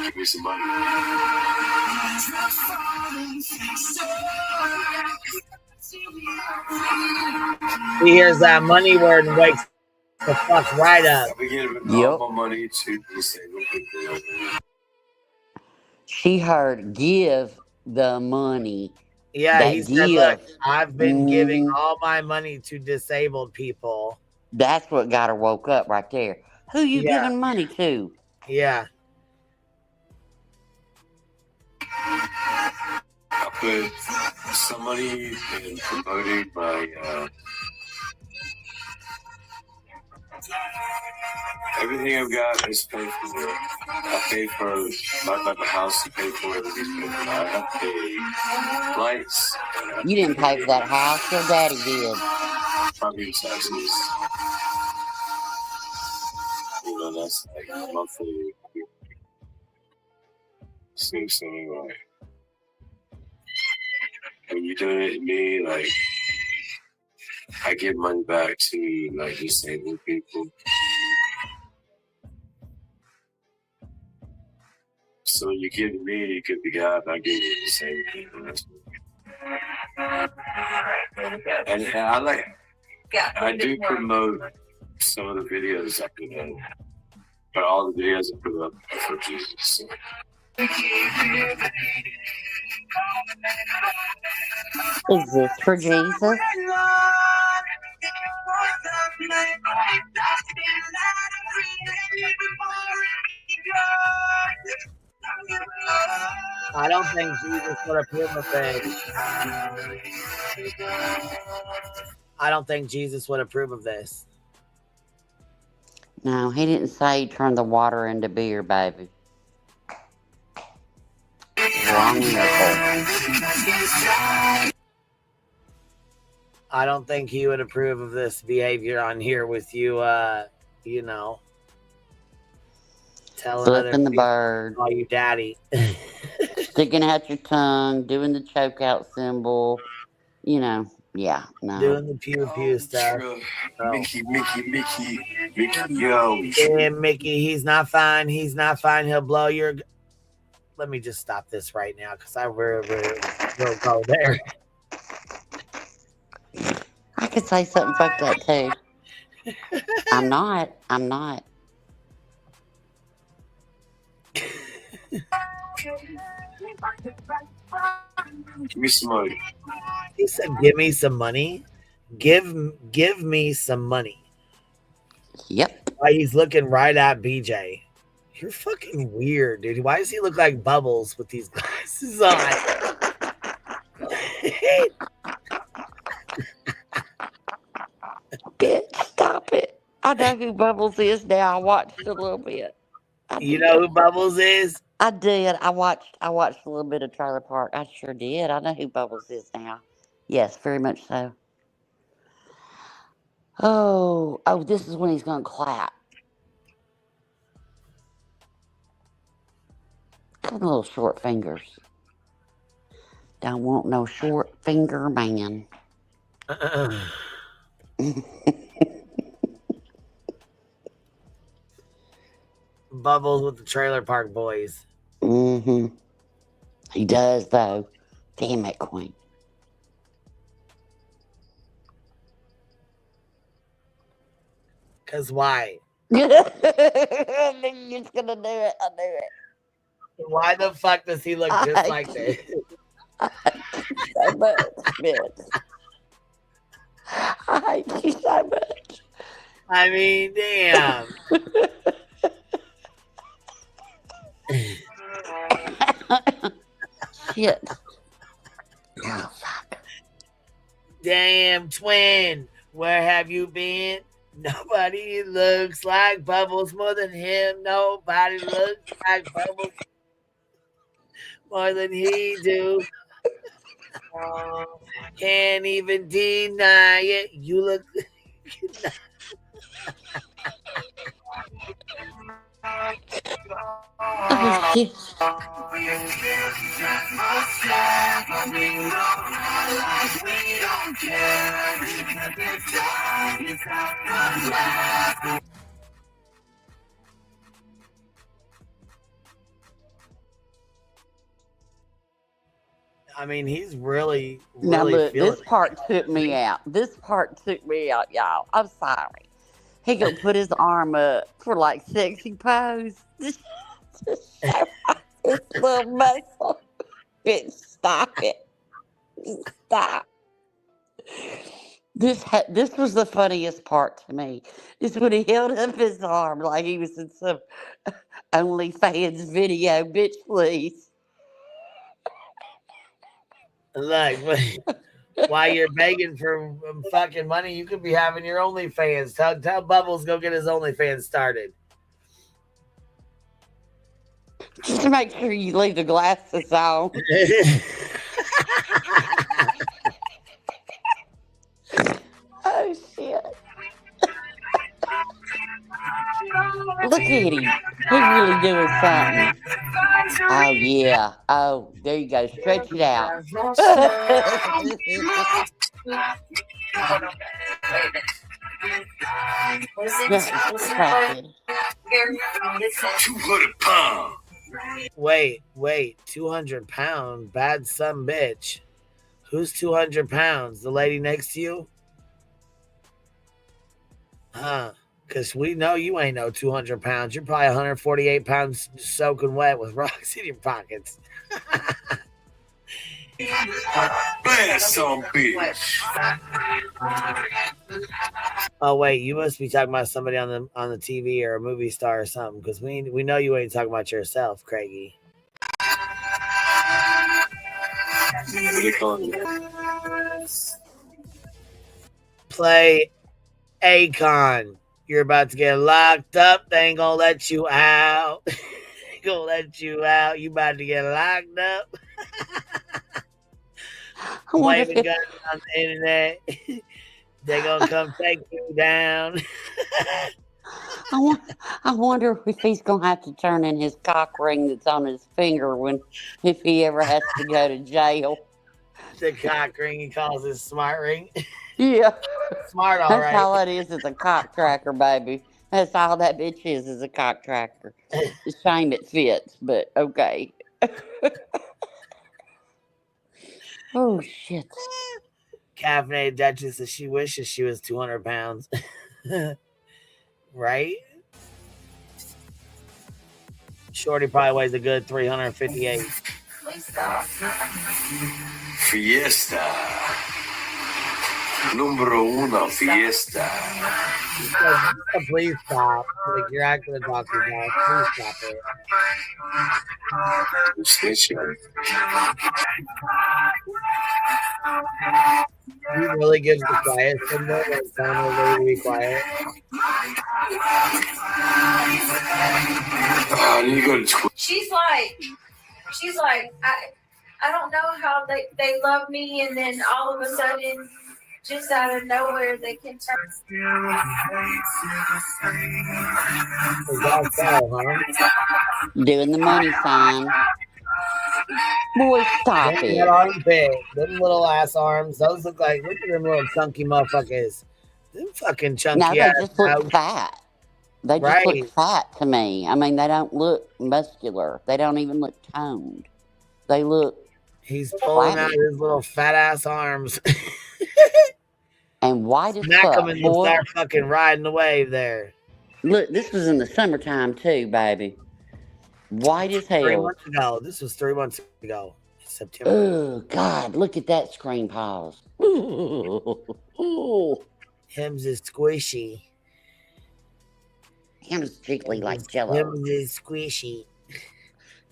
Give me some money. He hears that money word and wakes the fuck right up. I've been giving Yep. all my money to disabled people. She heard give the money. Yeah, That he said, look, give. I've been giving Mhm. all my money to disabled people. That's what got her woke up right there. Who you Yeah. giving money to? Yeah. I put some money in promoting my everything I've got is paid for. I pay for my house. I pay for everything. I have to pay lights. You didn't pay for that house. Your daddy did. Property taxes. You know, that's like monthly. Seems to me like when you donate me, like I give money back to like disabled people. So when you give to me, you give to God. I give you the same people. That's And I do promote some of the videos I put in, but all the videos I put up are for Jesus. Is this for Jesus? I don't think Jesus would approve of this. I don't think Jesus would approve of this. No, he didn't say turn the water into beer, baby. Wrong miracle. I don't think he would approve of this behavior on here with you, you know, telling other Flipping the people, bird. call you daddy. Sticking out your tongue, doing the choke out symbol. You know, yeah, no. Doing the pew pew stuff. Oh. Mickey, yo. Yeah, Mickey, he's not fine. He's not fine. He'll blow your... Let me just stop this right now because I really will go there. I could say something fucked up too. I'm not. Give me some money. He said, give me some money. Give me some money. Yep. Why he's looking right at BJ. You're fucking weird, dude. Why does he look like Bubbles with these glasses on? Bitch, stop it. I know who Bubbles is now. I watched a little bit. You know who Bubbles is? I did. I watched a little bit of Trailer Park. I sure did. I know who Bubbles is now. Yes, very much so. Oh, this is when he's gonna clap. Got little short fingers. Don't want no short finger man. Bubbles with the Trailer Park Boys. Mm-hmm. He does though. Damn it, Queen. Cause why? I knew you was gonna do it. I knew it. Why the fuck does he look just like this? So much, bitch. I hate you so much. I mean, damn. Shit. Oh, fuck. Damn, twin. Where have you been? Nobody looks like Bubbles more than him. Nobody looks like Bubbles more than he do. Can't even deny it. You look... Oh, shit. I mean, he's really Now look, feeling this part took me out. This part took me out, y'all. I'm sorry. He gonna put his arm up for like sexy pose. Just show off his little muscle. Bitch, stop it. Stop. This was the funniest part to me. Is when he held up his arm like he was in some OnlyFans video. Bitch, please. Look, while you're begging for fucking money, you could be having your OnlyFans. Tell Bubbles go get his OnlyFans started. Just to make sure you leave the glasses on. Oh, shit. Look at him. He's really doing something. Oh, yeah. Oh, there you go. Stretch it out. That's cracking. 200 pounds. Wait, 200 pound bad son bitch. Who's 200 pounds? The lady next to you? Huh? Because we know you ain't no 200 pounds. You're probably 148 pounds soaking wet with rocks in your pockets. Blast some bitch. Oh wait, you must be talking about somebody on the TV or a movie star or something. Because we know you ain't talking about yourself, Craigie. Play Akon. You're about to get locked up. They ain't gonna let you out. They gonna let you out. You about to get locked up. I wonder if Waving guns on the internet. They gonna come take you down. I wonder if he's gonna have to turn in his cock ring that's on his finger if he ever has to go to jail. The cock ring he calls his smart ring. Yeah, Smart, all that's right. all it is. It's a cock tracker, baby. That's all that bitch is a cock tracker. It's a shame it fits, but okay. Oh shit. Caffeinated Duchess says she wishes she was 200 pounds. Right? Shorty probably weighs a good 358. Please stop. Fiesta. Numero uno, fiesta. Please stop. Like, you're acting the dog too much. Please stop it. Snitching. He really gives the quiet symbol when telling everybody to be quiet. She's like, I don't know how they love me, and then all of a sudden, just out of nowhere, they can turn. Doing the money sign. Boy, stop That it. armpit, them little ass arms, those look at them little chunky motherfuckers. Them fucking chunky No, they ass. just look fat. They just look fat to me. I mean, they don't look muscular. They don't even look toned. They look. He's pulling out his little fat ass arms. And white as Smack fuck, him and he'll boy. start fucking riding the wave there. Look, this was in the summertime too, baby. White as hell. 3 months ago. This was 3 months ago. September. Oh God, look at that screen pause. Ooh. Him's is squishy. Him's jiggly like jello. Him's is squishy.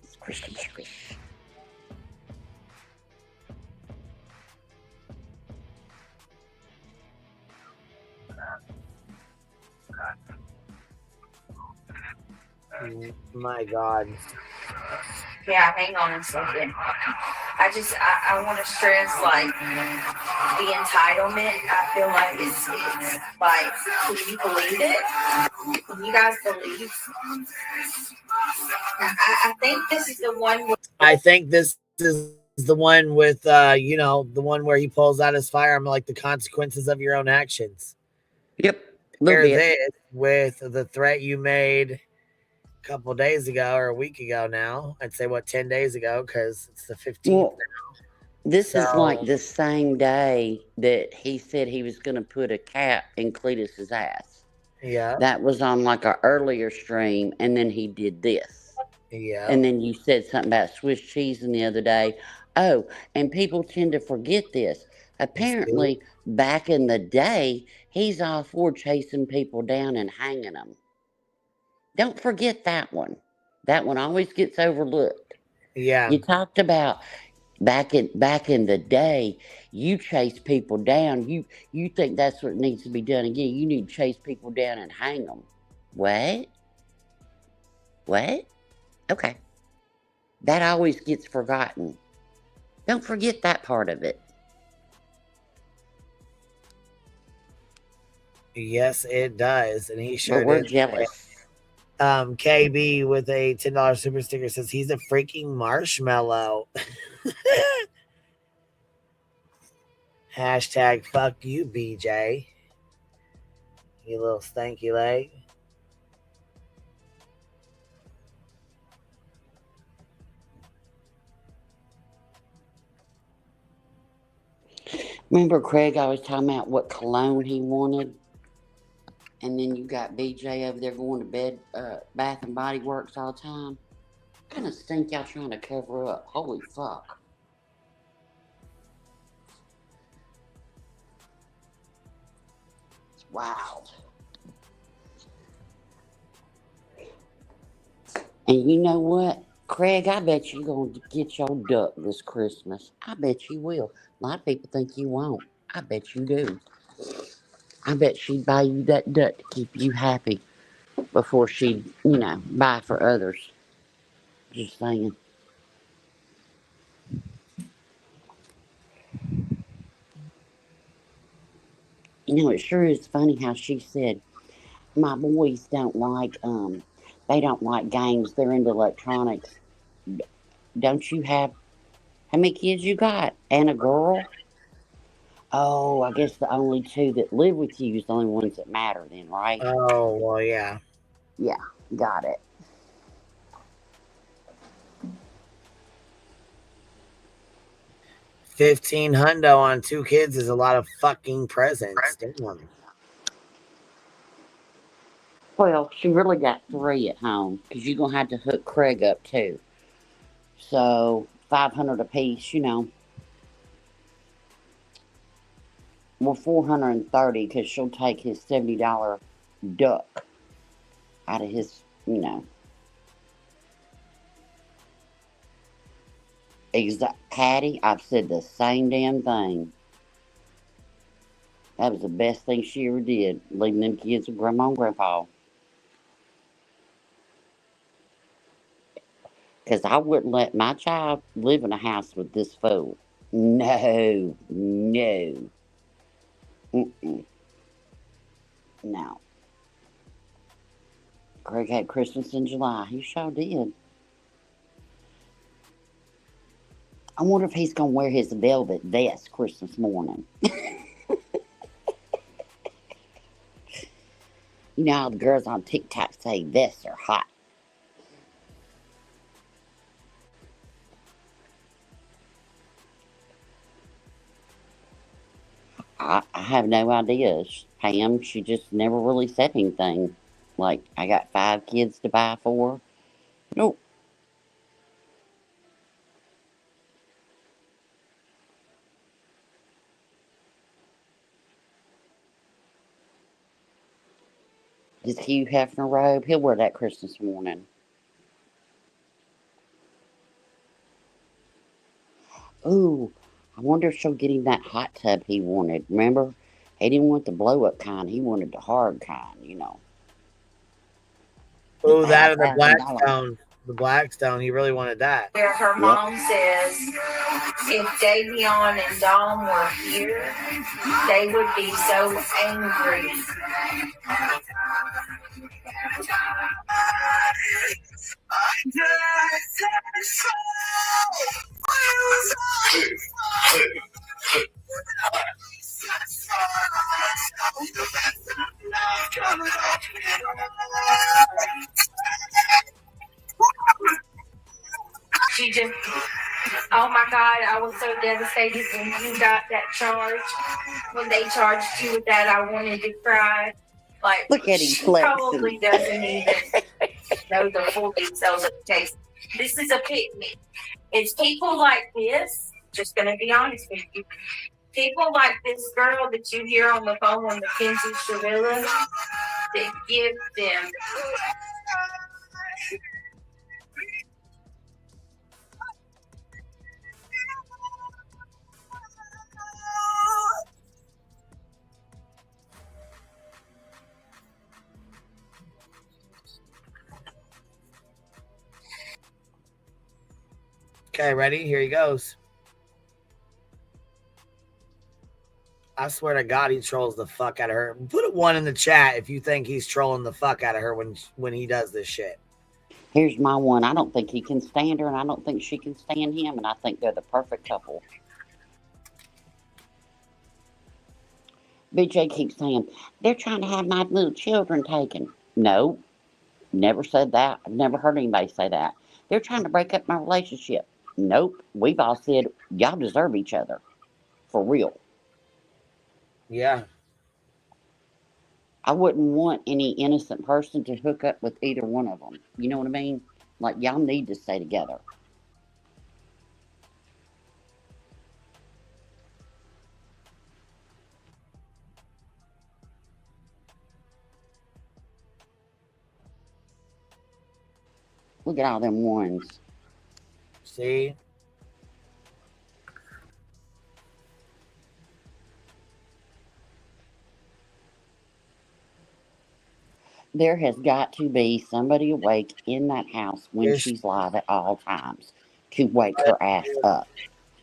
Squishy, squish. My God. Yeah, hang on a second. I want to stress, like, the entitlement. I feel like it's like, can you believe it? Can you guys believe? I think this is the one. I think this is the one with, the one where he pulls out his firearm, like the consequences of your own actions. Yep. Here's this with the threat you made couple days ago or a week ago now. I'd say 10 days ago, because it's the 15th now. This is like the same day that he said he was going to put a cap in Cletus's ass. Yeah. That was on like an earlier stream, and then he did this. Yeah. And then you said something about Swiss cheesing the other day. Oh, and people tend to forget this. Apparently, back in the day, he's all for chasing people down and hanging them. Don't forget that one. That one always gets overlooked. Yeah. You talked about back in the day, you chase people down. You think that's what needs to be done again. You need to chase people down and hang them. What? Okay. That always gets forgotten. Don't forget that part of it. Yes, it does. And he sure But we're did. jealous. KB with a $10 super sticker says he's a freaking marshmallow. Hashtag fuck you, BJ. You little stanky leg. Remember Craig always talking about what cologne he wanted? And then you got BJ over there going to bed, Bath and Body Works all the time. What kind of stink y'all trying to cover up? Holy fuck. It's wild. And you know what? Craig, I bet you're going to get your duck this Christmas. I bet you will. A lot of people think you won't. I bet you do. I bet she'd buy you that duck to keep you happy before she'd, buy for others. Just saying. It sure is funny how she said, my boys they don't like games. They're into electronics. Don't you have, how many kids you got? And a girl? Oh, I guess the only two that live with you is the only ones that matter then, right? Oh, well, yeah. Yeah, got it. $1,500 on 2 kids is a lot of fucking presents. Damn. Well, she really got 3 at home because you're going to have to hook Craig up too. So, 500 apiece, Well, 430 because she'll take his $70 duck out of his, Patty, I've said the same damn thing. That was the best thing she ever did, leaving them kids with Grandma and Grandpa. Because I wouldn't let my child live in a house with this fool. No, no. Mm-mm. No. Craig had Christmas in July. He sure did. I wonder if he's going to wear his velvet vest Christmas morning. You know how the girls on TikTok say vests are hot. I have no idea. Pam, she just never really said anything. Like, I got 5 kids to buy for. Nope. His Hugh Hefner robe, he'll wear that Christmas morning. Ooh, I wonder if she'll get him that hot tub he wanted. Remember? He didn't want the blow-up kind. He wanted the hard kind, Oh, that or the $1,000. Blackstone. The Blackstone. He really wanted that. Where her mom says if Davion and Dom were here, they would be so angry. She just, oh my God, I was so devastated when you got that charge. When they charged you with that, I wanted to cry. Like, look at him she flexing. probably doesn't even know the full details of the case. This is a picnic. It's people like this, just going to be honest with you, people like this girl that you hear on the phone on Mackenzie Shavilla that give them. Okay, ready? Here he goes. I swear to God, he trolls the fuck out of her. Put a 1 in the chat if you think he's trolling the fuck out of her when he does this shit. Here's my one. I don't think he can stand her, and I don't think she can stand him, and I think they're the perfect couple. BJ keeps saying, they're trying to have my little children taken. No, never said that. I've never heard anybody say that. They're trying to break up my relationship. Nope. We've all said, y'all deserve each other. For real. Yeah. I wouldn't want any innocent person to hook up with either one of them. You know what I mean? Like, y'all need to stay together. Look at all them ones. See? There has got to be somebody awake in that house when Here's- she's live at all times to wake her ass up.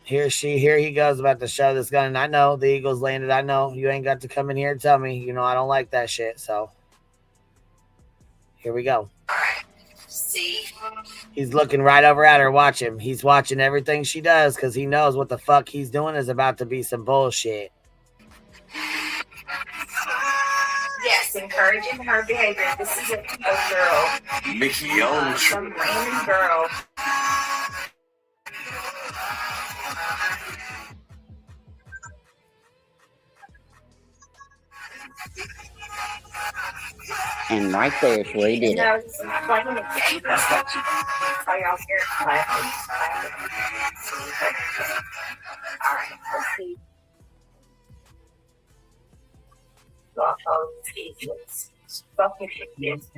Here he goes about to show this gun. And I know the Eagles landed. I know you ain't got to come in here and tell me. You know I don't like that shit. So here we go. See? He's looking right over at her. Watch him. He's watching everything she does because he knows what the fuck he's doing is about to be some bullshit. Yes, encouraging her behavior. This is a girl. Mickey O. Some random girl. And right there is where he did it. No, it's playing a game. That's what you are y'all here laughing. All right, let's see. Fucking kids.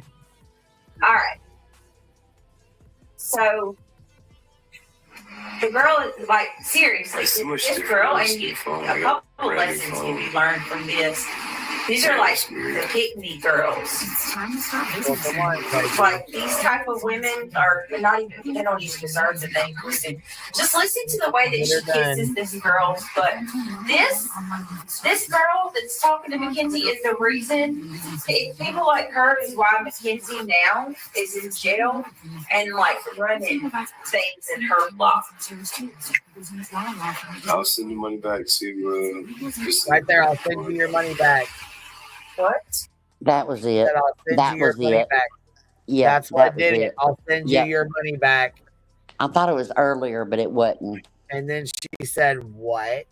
All right. So the girl is like, seriously, this girl, and a couple lessons can be learned from this. These are like the pick-me girls. Like these type of women are not even, they don't even deserve the name. Just listen to the way that she kisses this girl. But this girl that's talking to Mackenzie is the reason people like her is why Mackenzie now is in jail and like running things in her block. I'll send you money back to Right there, I'll send you your money back. What? That was it. That was it. Back. Yeah, that's what that did was it. it. I'll send you your money back. I thought it was earlier, but it wasn't. And then she said, "What?"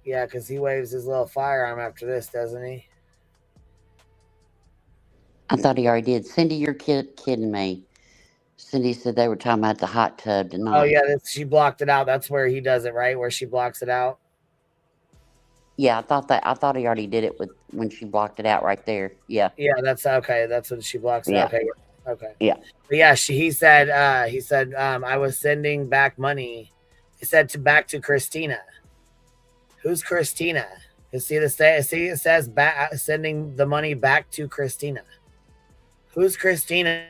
Yeah, because he waves his little firearm after this, doesn't he? I thought he already did. Cindy, you're kidding me. Cindy said they were talking about the hot tub tonight. Oh, yeah, she blocked it out. That's where he does it, right? Where she blocks it out? Yeah, I thought he already did it when she blocked it out right there. Yeah. Yeah, that's okay. That's when she blocks it. Yeah. Okay. Okay. Yeah. But yeah, he said, I was sending back money. He said back to Christina. Who's Christina? You see it says sending the money back to Christina. Who's Christina?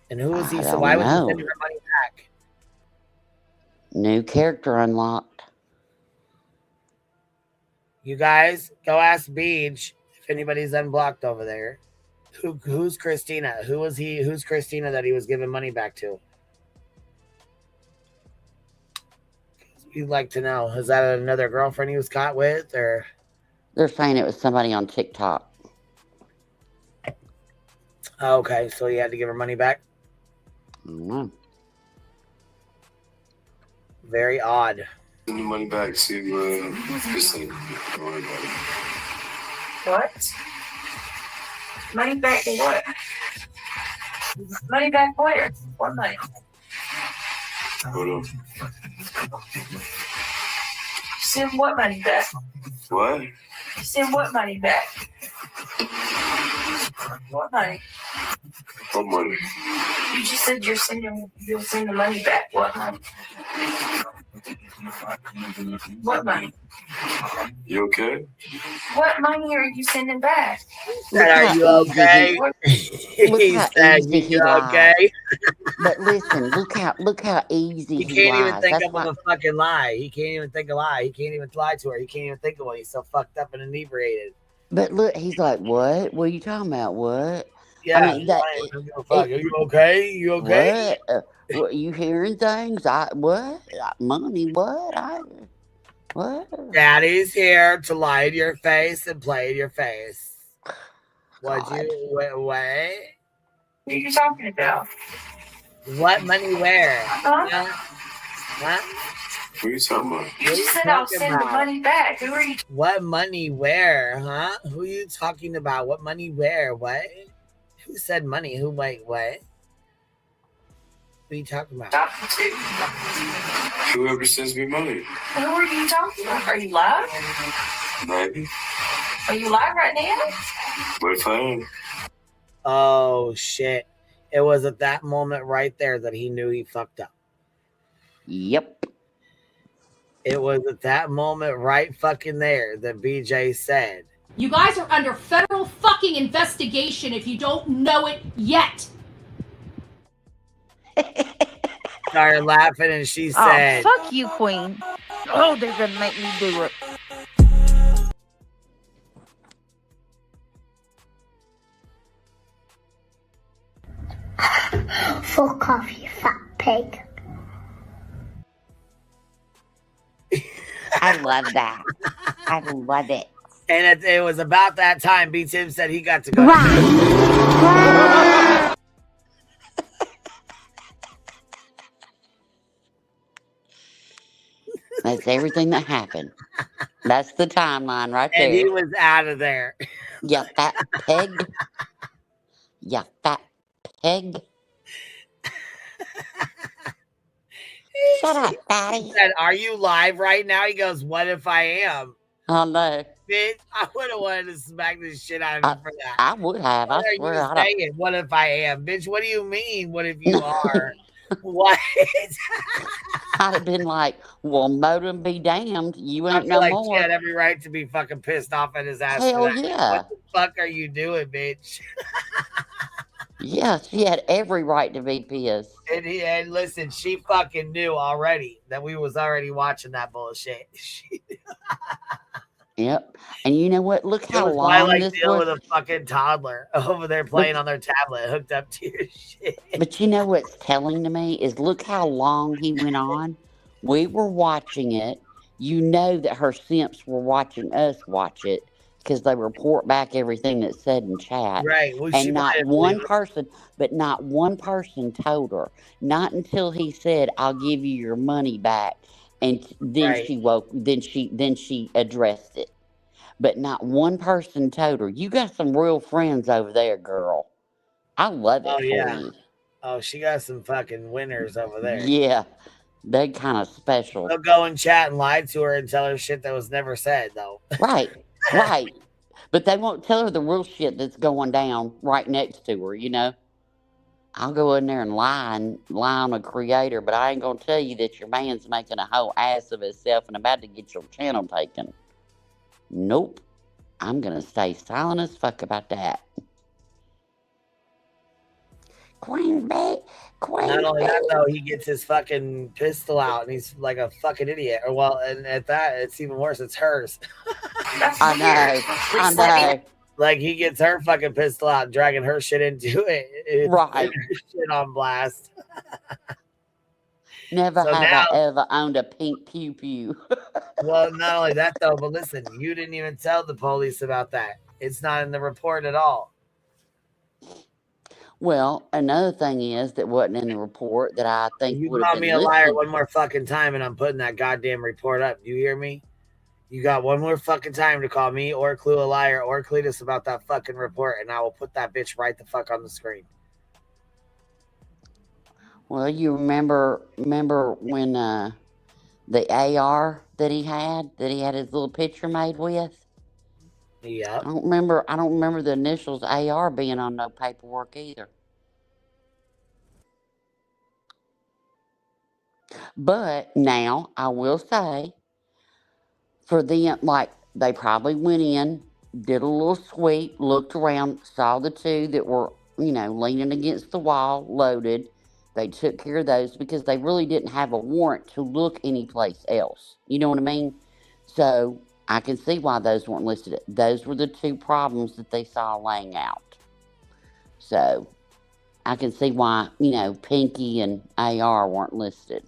And who is he? So why was he sending her money back? New character unlocked. You guys, go ask Beach if anybody's unblocked over there. Who's Christina? Who was he? Who's Christina that he was giving money back to? We'd like to know. Is that another girlfriend he was caught with, or? They're saying it was somebody on TikTok. Okay, so he had to give her money back? Mm-hmm. Very odd. Send the money back to Christine. What? Money back to what? Money back where? What money? Hold on. Send what money back? What? Send what money back? What money? What money? You just said you'll send the money back. What money? What money? You okay? What money are you sending back? Are you okay? He said, "You okay?" But listen, look how easy he can't even think of a fucking lie. He can't even think a lie. He can't even lie to her. He can't even think of one. He's so fucked up and inebriated. But look, he's like, "What? What are you talking about? What?" Yeah, I mean, are you okay? You okay? What? You hearing things? What? Money? What? What? Daddy's here to lie in your face and play in your face. What? What are you talking about? What money where? Huh? Huh? What are you talking about? You just said I'll send the money back. Who are you? What money where? Huh? Who are you talking about? What money where? What? Who said money? Who? Wait, what? What are you talking about? Talking to? Whoever sends me money. Who are you talking about? Are you live? Maybe. Are you live right now? What if I am? Oh shit! It was at that moment right there that he knew he fucked up. Yep. It was at that moment right fucking there that BJ said, "You guys are under federal fucking investigation if you don't know it yet." Started laughing and she said, "Oh, fuck you, Queen." Oh, they're gonna make me do it. Fuck off, you fat pig. I love that. I love it. And it was about that time B. Tim said he got to go. That's everything that happened. That's the timeline right there. And he was out of there. You fat pig. You fat pig. Shut up, fatty. He said, "Are you live right now?" He goes, "What if I am?" Oh no. Bitch, I would have wanted to smack the shit out of you for that. I would have. What I are swear. you saying? What if I am? Bitch, what do you mean? What if you are? What? I'd have been like, well, modem be damned. You I ain't feel no like more. she had every right to be fucking pissed off at his ass. Hell for that. yeah. What the fuck are you doing, bitch? Yeah, she had every right to be pissed. And listen, she fucking knew already that we was already watching that bullshit. Yep. And you know what? Look how It was long like this dealing was. with a fucking toddler over there playing on their tablet hooked up to your shit. But you know what's telling to me is look how long he went on. We were watching it. You know that her simps were watching us watch it because they report back everything that's said in chat. Right. Well, and not one person, but not one person told her. Not until he said, "I'll give you your money back," and then Right. she woke. Then she addressed it. But not one person told her. You got some real friends over there, girl. I love it for you. Oh, she got some fucking winners over there. Yeah, they kind of special. They'll go and chat and lie to her and tell her shit that was never said, though. Right. But they won't tell her the real shit that's going down right next to her, you know? I'll go in there and lie on a creator, but I ain't going to tell you that your man's making a whole ass of himself and about to get your channel taken. Nope. I'm going to stay silent as fuck about that. Queen Bee. Not only that, though, he gets his fucking pistol out and he's like a fucking idiot. Or, well, and at that, it's even worse. It's hers. I know. Like, he gets her fucking pistol out and dragging her shit into it. It's right. Her shit on blast. Never have I ever owned a pink pew pew. Well, not only that, though, but listen, you didn't even tell the police about that. It's not in the report at all. Well, another thing is that wasn't in the report that I think you would have been me a liar one more fucking time and I'm putting that goddamn report up. You hear me? You got one more fucking time to call me or Clue a liar or Cletus about that fucking report and I will put that bitch right the fuck on the screen. Well, you remember when the AR that he had his little picture made with? Yeah. I don't remember the initials AR being on no paperwork either. But now I will say, for them, like they probably went in, did a little sweep, looked around, saw the two that were, leaning against the wall, loaded. They took care of those because they really didn't have a warrant to look anyplace else. You know what I mean? So I can see why those weren't listed. Those were the two problems that they saw laying out. So I can see why, Pinky and AR weren't listed.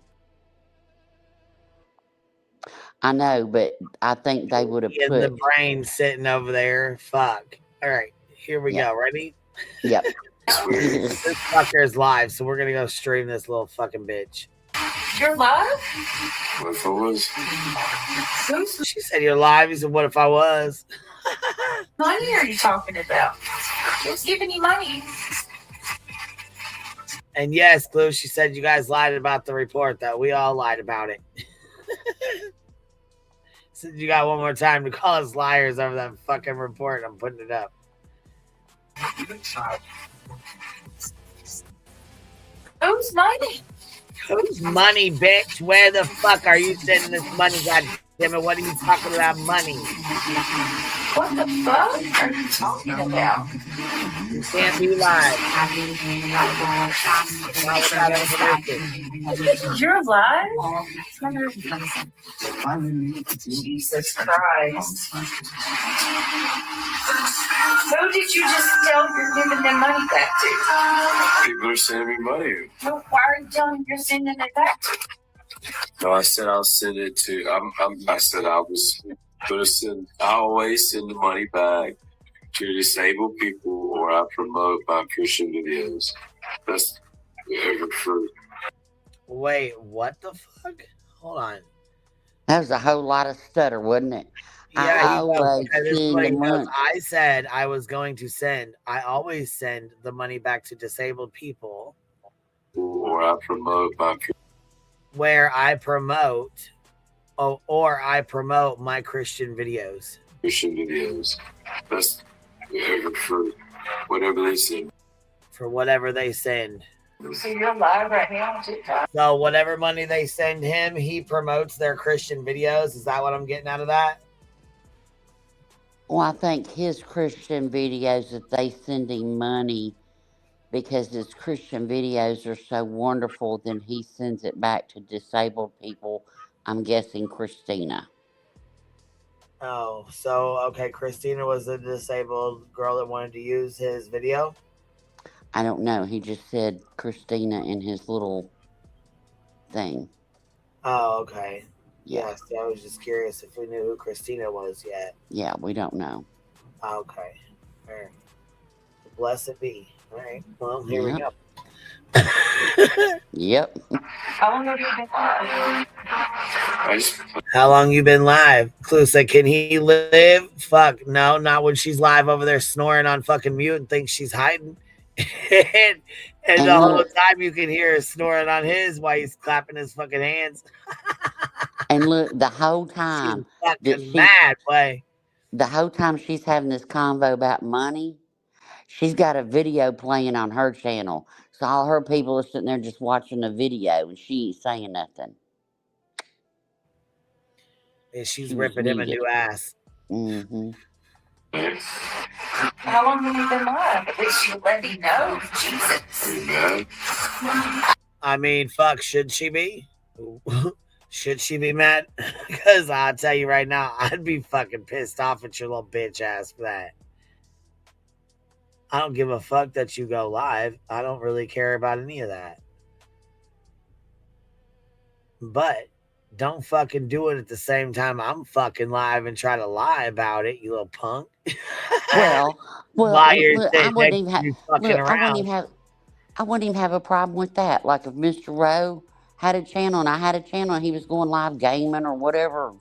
I know, but I think they would have put... the brain sitting over there. Fuck. All right, here we go. Ready? Yep. This fucker's live, so we're gonna go stream this little fucking bitch. You're live? What if I was? She said you're live. He said, what if I was? Money are you talking about? Who's giving you money? And yes, Glue, she said you guys lied about the report, though. We all lied about it. Said you got one more time to call us liars over that fucking report. I'm putting it up. Who's money? Whose money, bitch? Where the fuck are you sending this money, goddammit? What are you talking about money? What the fuck are you talking about? You can't be live. Not without information. You're live? Jesus Christ. Who did you just tell you're giving them money back to? People are sending me money. Well, why are you telling them you're sending it back to? No, I said I'll send it to. I said I was gonna send. I always send the money back to disabled people, or I promote my Christian videos. That's ever true. Wait, what the fuck? Hold on. That was a whole lot of stutter, wasn't it? Yeah, I always send the money. I said I was going to send. I always send the money back to disabled people. Or I promote my Where I promote, or I promote my Christian videos. Christian videos. That's ever true. Whatever they send. For whatever they send. So you're live right now on TikTok? So whatever money they send him, he promotes their Christian videos. Is that what I'm getting out of that? Well, I think his Christian videos, that they send him money because his Christian videos are so wonderful, then he sends it back to disabled people. I'm guessing Christina. Oh, so, okay, Christina was the disabled girl that wanted to use his video? I don't know. He just said Christina in his little thing. Oh, okay. Yeah. Yes, I was just curious if we knew who Christina was yet. Yeah, we don't know. Okay. All right. Blessed be. All right. Well, here we go. Yep. How long have you been live? How long you been live? Clue said, can he live? Fuck, no, not when she's live over there snoring on fucking mute and thinks she's hiding. and the whole time you can hear her snoring on his while he's clapping his fucking hands. And look, the whole time fucking mad way. The whole time she's having this convo about money, she's got a video playing on her channel. So all her people are sitting there just watching the video, and she ain't saying nothing. And she's ripping him a new ass. Mm-hmm. How long have you been live? At least you let me know. Jesus. I mean, fuck, should she be? Should she be mad? Because I'll tell you right now, I'd be fucking pissed off at your little bitch ass for that. I don't give a fuck that you go live. I don't really care about any of that. But don't fucking do it at the same time I'm fucking live and try to lie about it, you little punk. Well, Liars, look, I wouldn't even have a problem with that. Like if Mr. Rowe had a channel and I had a channel and he was going live gaming or whatever,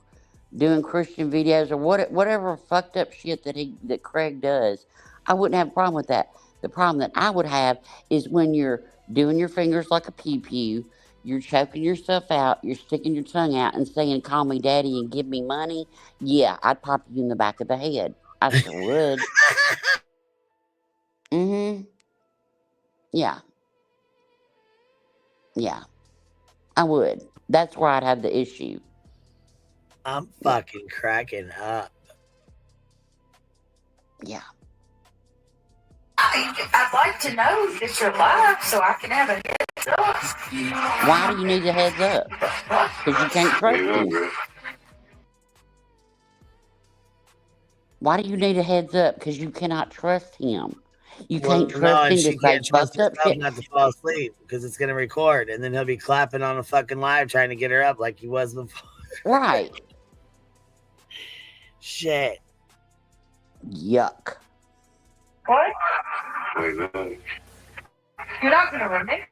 doing Christian videos or whatever fucked up shit that Craig does, I wouldn't have a problem with that. The problem that I would have is when you're doing your fingers like a pew-pew, you're choking yourself out, you're sticking your tongue out and saying, call me daddy and give me money. Yeah, I'd pop you in the back of the head. I sure would. Mm-hmm. Yeah. Yeah. I would. That's where I'd have the issue. I'm fucking cracking up. Yeah. I'd like to know that you're live so I can have a heads up. Why do you need a heads up? Because you can't trust him. Why do you need a heads up? Because you cannot trust him. You can't trust him to say fucked up shit. Not to fall asleep because it's gonna record, and then he'll be clapping on a fucking live trying to get her up like he was before. Right. Shit. Yuck. What? You're not going to remember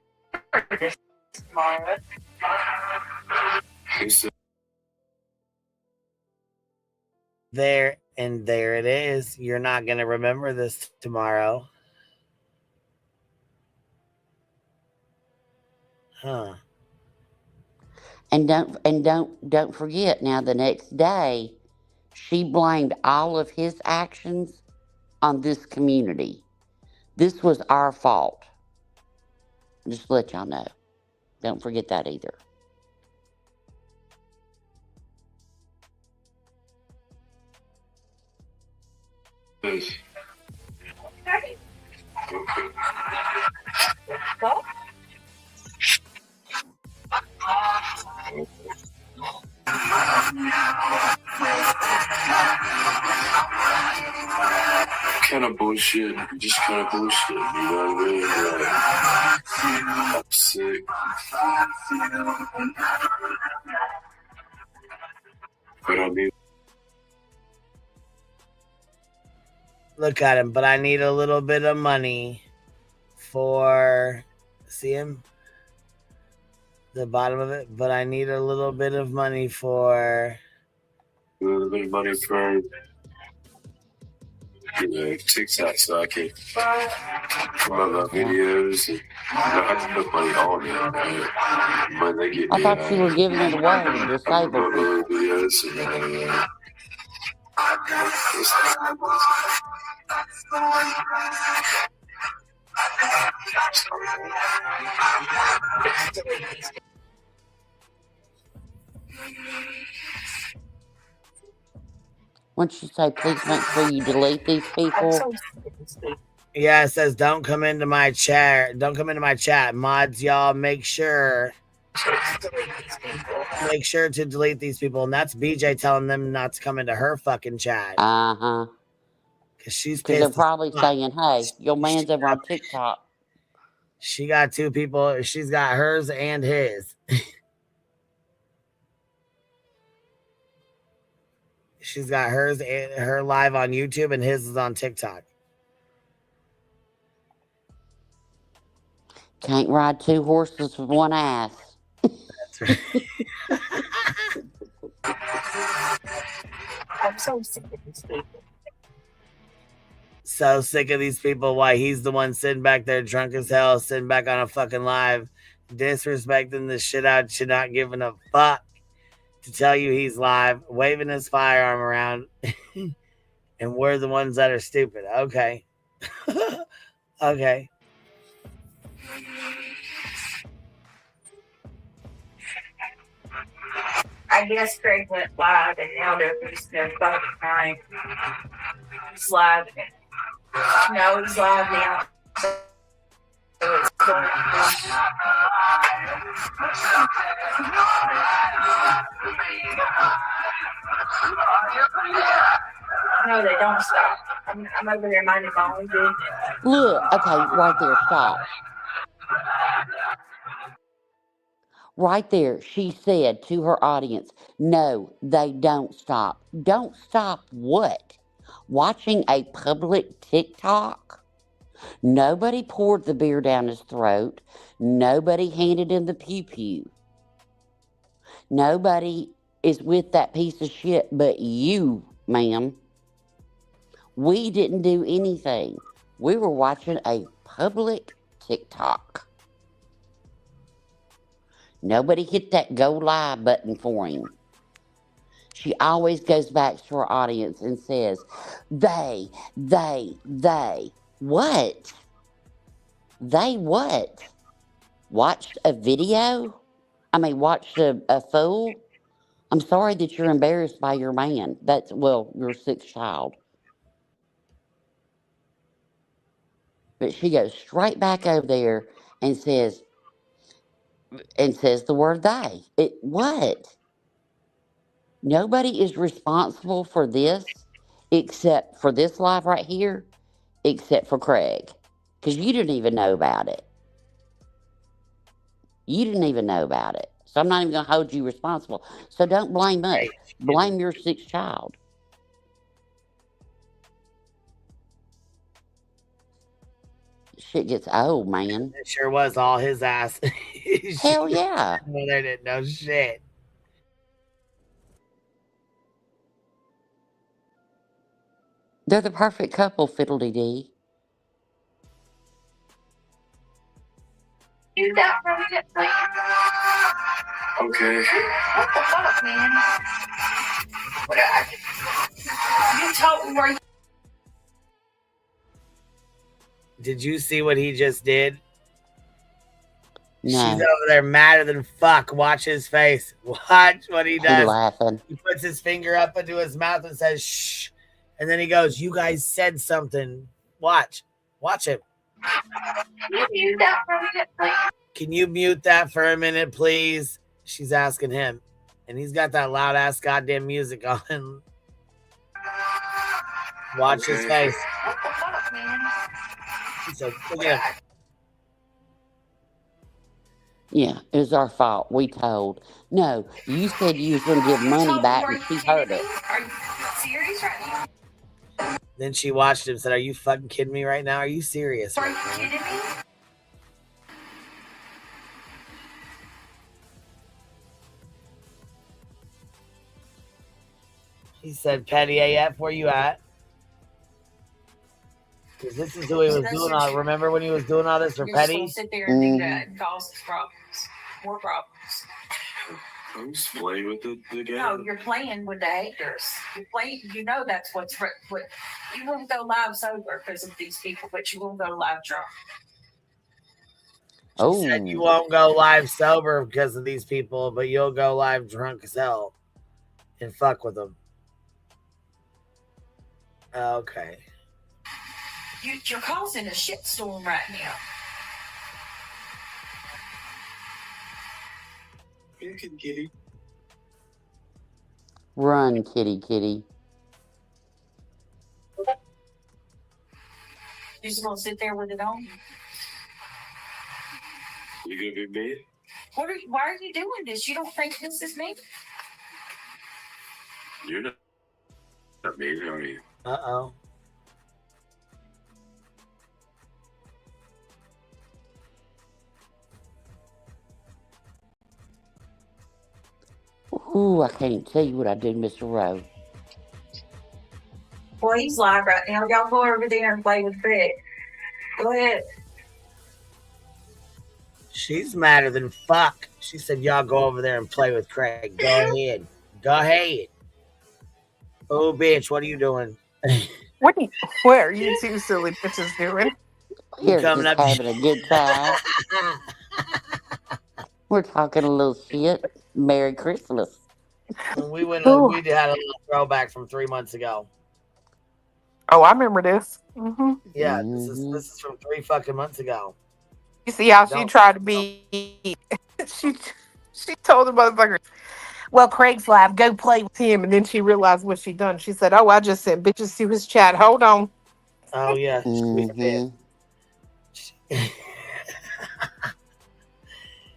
this tomorrow. There it is. You're not going to remember this tomorrow. Huh. And don't forget now, the next day she blamed all of his actions on this community. This was our fault. Just to let y'all know. Don't forget that either. Kind of bullshit, just kind of bullshit, you know what I mean? Like, I'm sick. But I mean, look at him, but I need a little bit of money for, see him? The bottom of it, but I need a little bit of money for, a little bit of money for, you know, TikTok so I can promote my videos. And I have to put money on it. When they get I me, thought you were giving it away to disabled promote people. my videos Once you say, please make sure you delete these people. yeah, it says don't come into my chat. Don't come into my chat. Mods, y'all, make sure to delete these people. And that's BJ telling them not to come into her fucking chat. Uh-huh. Because she's Because they're pissed. probably saying, hey, your man's over on TikTok. She got two people. She's got hers and his. She's got hers and her live on YouTube, and his is on TikTok. Can't ride two horses with one ass. That's right. I'm so sick of these people. So sick of these people. Why he's the one sitting back there drunk as hell, sitting back on a fucking live, disrespecting the shit out you, not giving a fuck to tell you he's live, waving his firearm around. And we're the ones that are stupid. Okay. Okay. I guess Craig went live and now they're just no fucking time. He's live. No, he's live now. So it's going No, they don't stop. I'm over there minding my own business. Look, okay, right there, stop. Right there, she said to her audience, no, they don't stop. Don't stop what? Watching a public TikTok? Nobody poured the beer down his throat. Nobody handed him the pew-pew. Nobody is with that piece of shit but you, ma'am. We didn't do anything. We were watching a public TikTok. Nobody hit that go live button for him. She always goes back to her audience and says, they. What? They what? Watched a video? Watched a fool? I'm sorry that you're embarrassed by your man. That's, well, your sixth child. But she goes straight back over there and says the word they. What? Nobody is responsible for this except for this live right here, except for Craig. Because you didn't even know about it. You didn't even know about it. So I'm not even going to hold you responsible. So don't blame us. Blame your sixth child. shit gets old, man. It sure was all his ass. Hell yeah. Mother didn't know shit. They're the perfect couple, Fiddly Dee. You that from it, please. Okay. What the fuck, man? What you told me where you Did you see what he just did? No. She's over there madder than fuck. Watch his face. Watch what he does. He laughing. He puts his finger up into his mouth and says, shh. And then he goes, you guys said something. Watch. Watch him. mute that from it, please? Can you mute that for a minute, please? She's asking him. And he's got that loud ass goddamn music on. Watch his face. What the fuck, man? He said, look at him. Yeah, it was our fault. We told. No, you said you was going to give money back and she heard it. Are you serious right now? Then she watched him and said, are you fucking kidding me right now? Are you serious? Are Right you now? kidding me? He said, Petty AF, where you at? Because this is who he was doing all. Remember when he was doing all this for You're just Petty? gonna sit there and do that and cause problems. More problems. I'm just playing with the game. No, you're playing with the haters. You're playing. You know that's what you won't go live sober because of these people, but you won't go live drunk. She said you won't go live sober because of these people, but you'll go live drunk as hell and fuck with them. Okay. You're causing a shitstorm right now. You can kitty. Run, kitty, kitty. You're just gonna sit there with it on. You gonna be mad? Why are you doing this? You don't think this is me? You're not mad, are you? Uh-oh. Ooh, I can't tell you what I did, Mr. Rowe. Well, he's live right now. Y'all go over there and play with Greg. Go ahead. She's madder than fuck. She said, y'all go over there and play with Craig. Go ahead. Go ahead. Oh, bitch, what are you doing? What are you two silly bitches doing? We're coming just up- having a good time. We're talking a little shit. Merry Christmas. We had Ooh. a little throwback from 3 months ago. Oh, I remember this. Mm-hmm. Yeah, this is from 3 fucking months ago. You see how she Don't- tried to be? she told the motherfuckers, "Well, Craig's live. Go play with him." And then she realized what she done. She said, "Oh, I just sent bitches to his chat. Hold on." Oh yeah.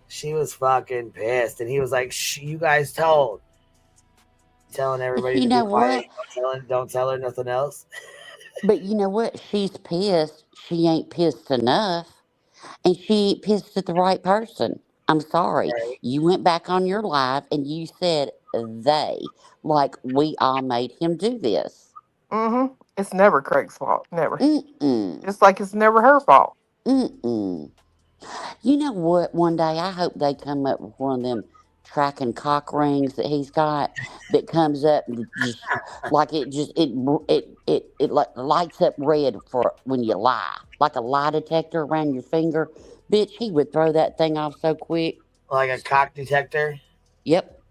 She was fucking pissed, and he was like, "Shh, you guys telling everybody You to know be quiet. Don't tell her nothing else." But you know what? She's pissed. She ain't pissed enough. And she ain't pissed at the right person. I'm sorry. Right. You went back on your live and you said they. Like we all made him do this. Mm-hmm. It's never Craig's fault. Never. Mm-mm. Just like it's never her fault. Mm-mm. You know what? One day I hope they come up with one of them tracking cock rings that he's got that comes up and just like it like lights up red for when you lie, like a lie detector around your finger. Bitch, he would throw that thing off so quick. Like a cock detector. Yep.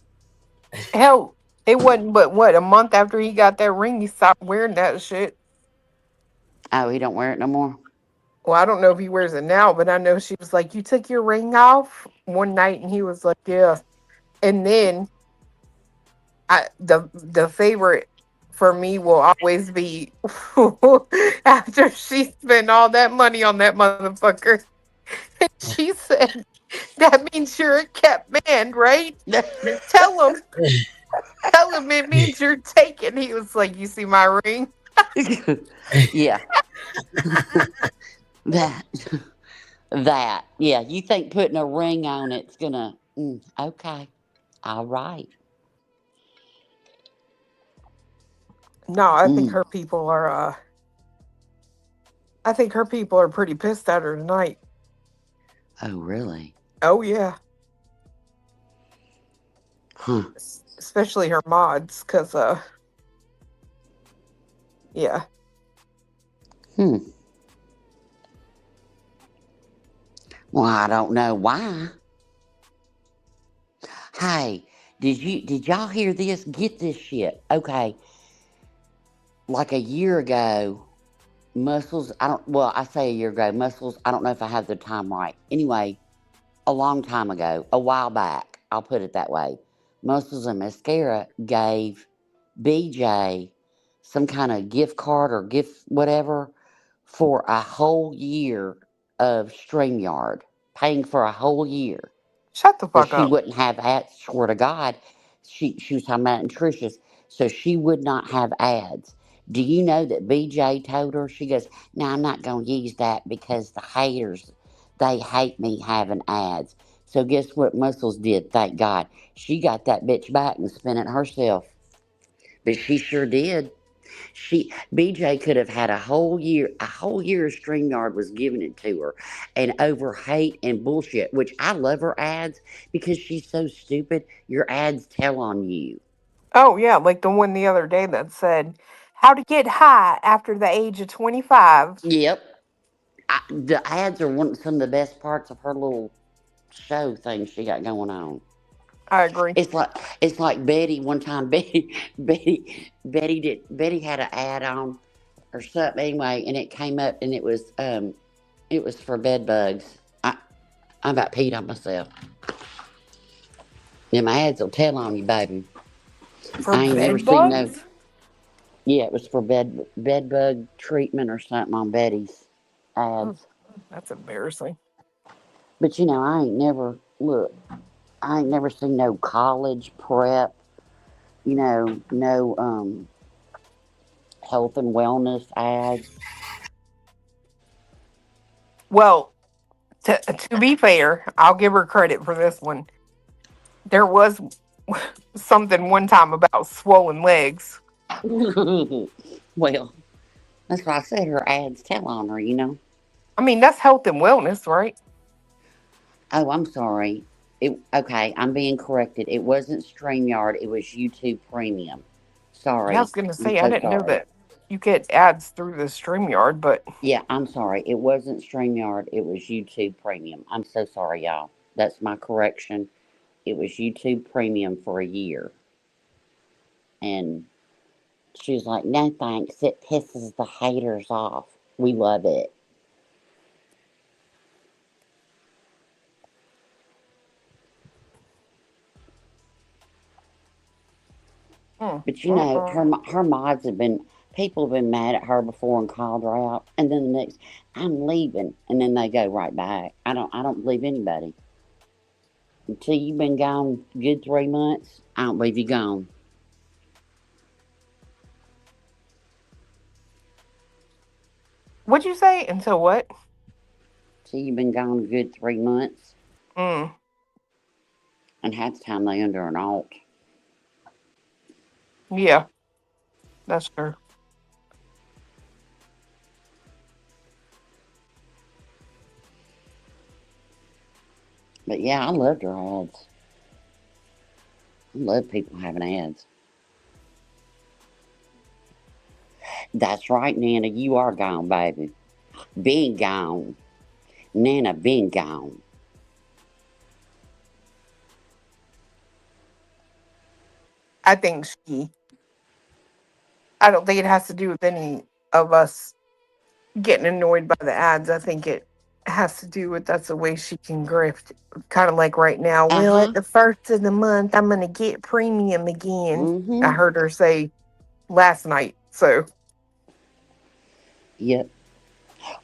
Hell, it wasn't but what, a month after he got that ring, he stopped wearing that shit. Oh, he don't wear it no more. Well, I don't know if he wears it now, but I know she was like, "You took your ring off one night," and he was like, "Yeah." And then the favorite for me will always be after she spent all that money on that motherfucker. She said, "That means you're a kept man, right? Tell him it means you're taken." He was like, "You see my ring?" Yeah. Yeah. That. Yeah, you think putting a ring on it's gonna. Okay. All right. No, I think Mm. her people are. I think her people are pretty pissed at her tonight. Oh, really? Oh yeah, Huh. especially her mods, cause yeah. Hmm. Well, I don't know why. Hey, did y'all hear this? Get this shit. Okay, like a year ago, Muscles. I don't. Well, I say a year ago, Muscles. I don't know if I have the time right. Anyway, a long time ago, a while back. I'll put it that way. Muscles and Mascara gave BJ some kind of gift card or gift whatever for a whole year of StreamYard, paying for a whole year. Shut the So fuck she up. wouldn't have ads. Swear to God, she was talking about nutritious, so she would not have ads. Do you know that BJ told her? She goes, "No, I'm not going to use that because the haters, they hate me having ads." So guess what Muscles did? Thank God, she got that bitch back and spent it herself. But she sure did. She BJ could have had a whole year of StreamYard was giving it to her, and over hate and bullshit. Which I love her ads because she's so stupid. Your ads tell on you. Oh yeah, like the one the other day that said how to get high after the age of 25. Yep, the ads are some of the best parts of her little show thing she got going on. I agree. It's like Betty one time. Betty had an ad on or something anyway, and it came up and it was for bed bugs. I about peed on myself. Them ads will tell on you, baby. For I ain't never bed seen no. bugs? Yeah, it was for bed bug treatment or something on Betty's Mm, ads. that's embarrassing. But I ain't never look. I ain't never seen no college prep. No health and wellness ads. Well, to be fair, I'll give her credit for this one. There was something one time about swollen legs. Well, that's why I said her ads tell on her. I mean, that's health and wellness, right? Oh, I'm sorry. Okay, I'm being corrected. It wasn't StreamYard, it was YouTube Premium. Yeah, I was Sorry. gonna I'm say I so didn't know sorry. that you get ads through the StreamYard, but Yeah, I'm sorry. It wasn't StreamYard, it was YouTube Premium. I'm so sorry, y'all. That's my correction. It was YouTube Premium for a year. And she was like, no thanks. It pisses the haters off. We love it. mm, But mm-mm. her mods have been, people have been mad at her before and called her out. And then the next, I'm leaving. And then they go right back. I don't believe anybody. Until you've been gone a good 3 months, I don't believe you gone. What'd you say? Until what? Till you've been gone a good 3 months. Mm, And half the time they under an alt. yeah, that's true. But yeah, I loved her ads. I love people having ads. That's right, Nana. You are gone, baby. Been gone. Nana been gone. I think I don't think it has to do with any of us getting annoyed by the ads. I think it has to do with that's the way she can grift. Kind of like right now. Uh Well, at huh. the first of the month, I'm gonna get premium again. Mm I hmm. heard her say last night. So Yep.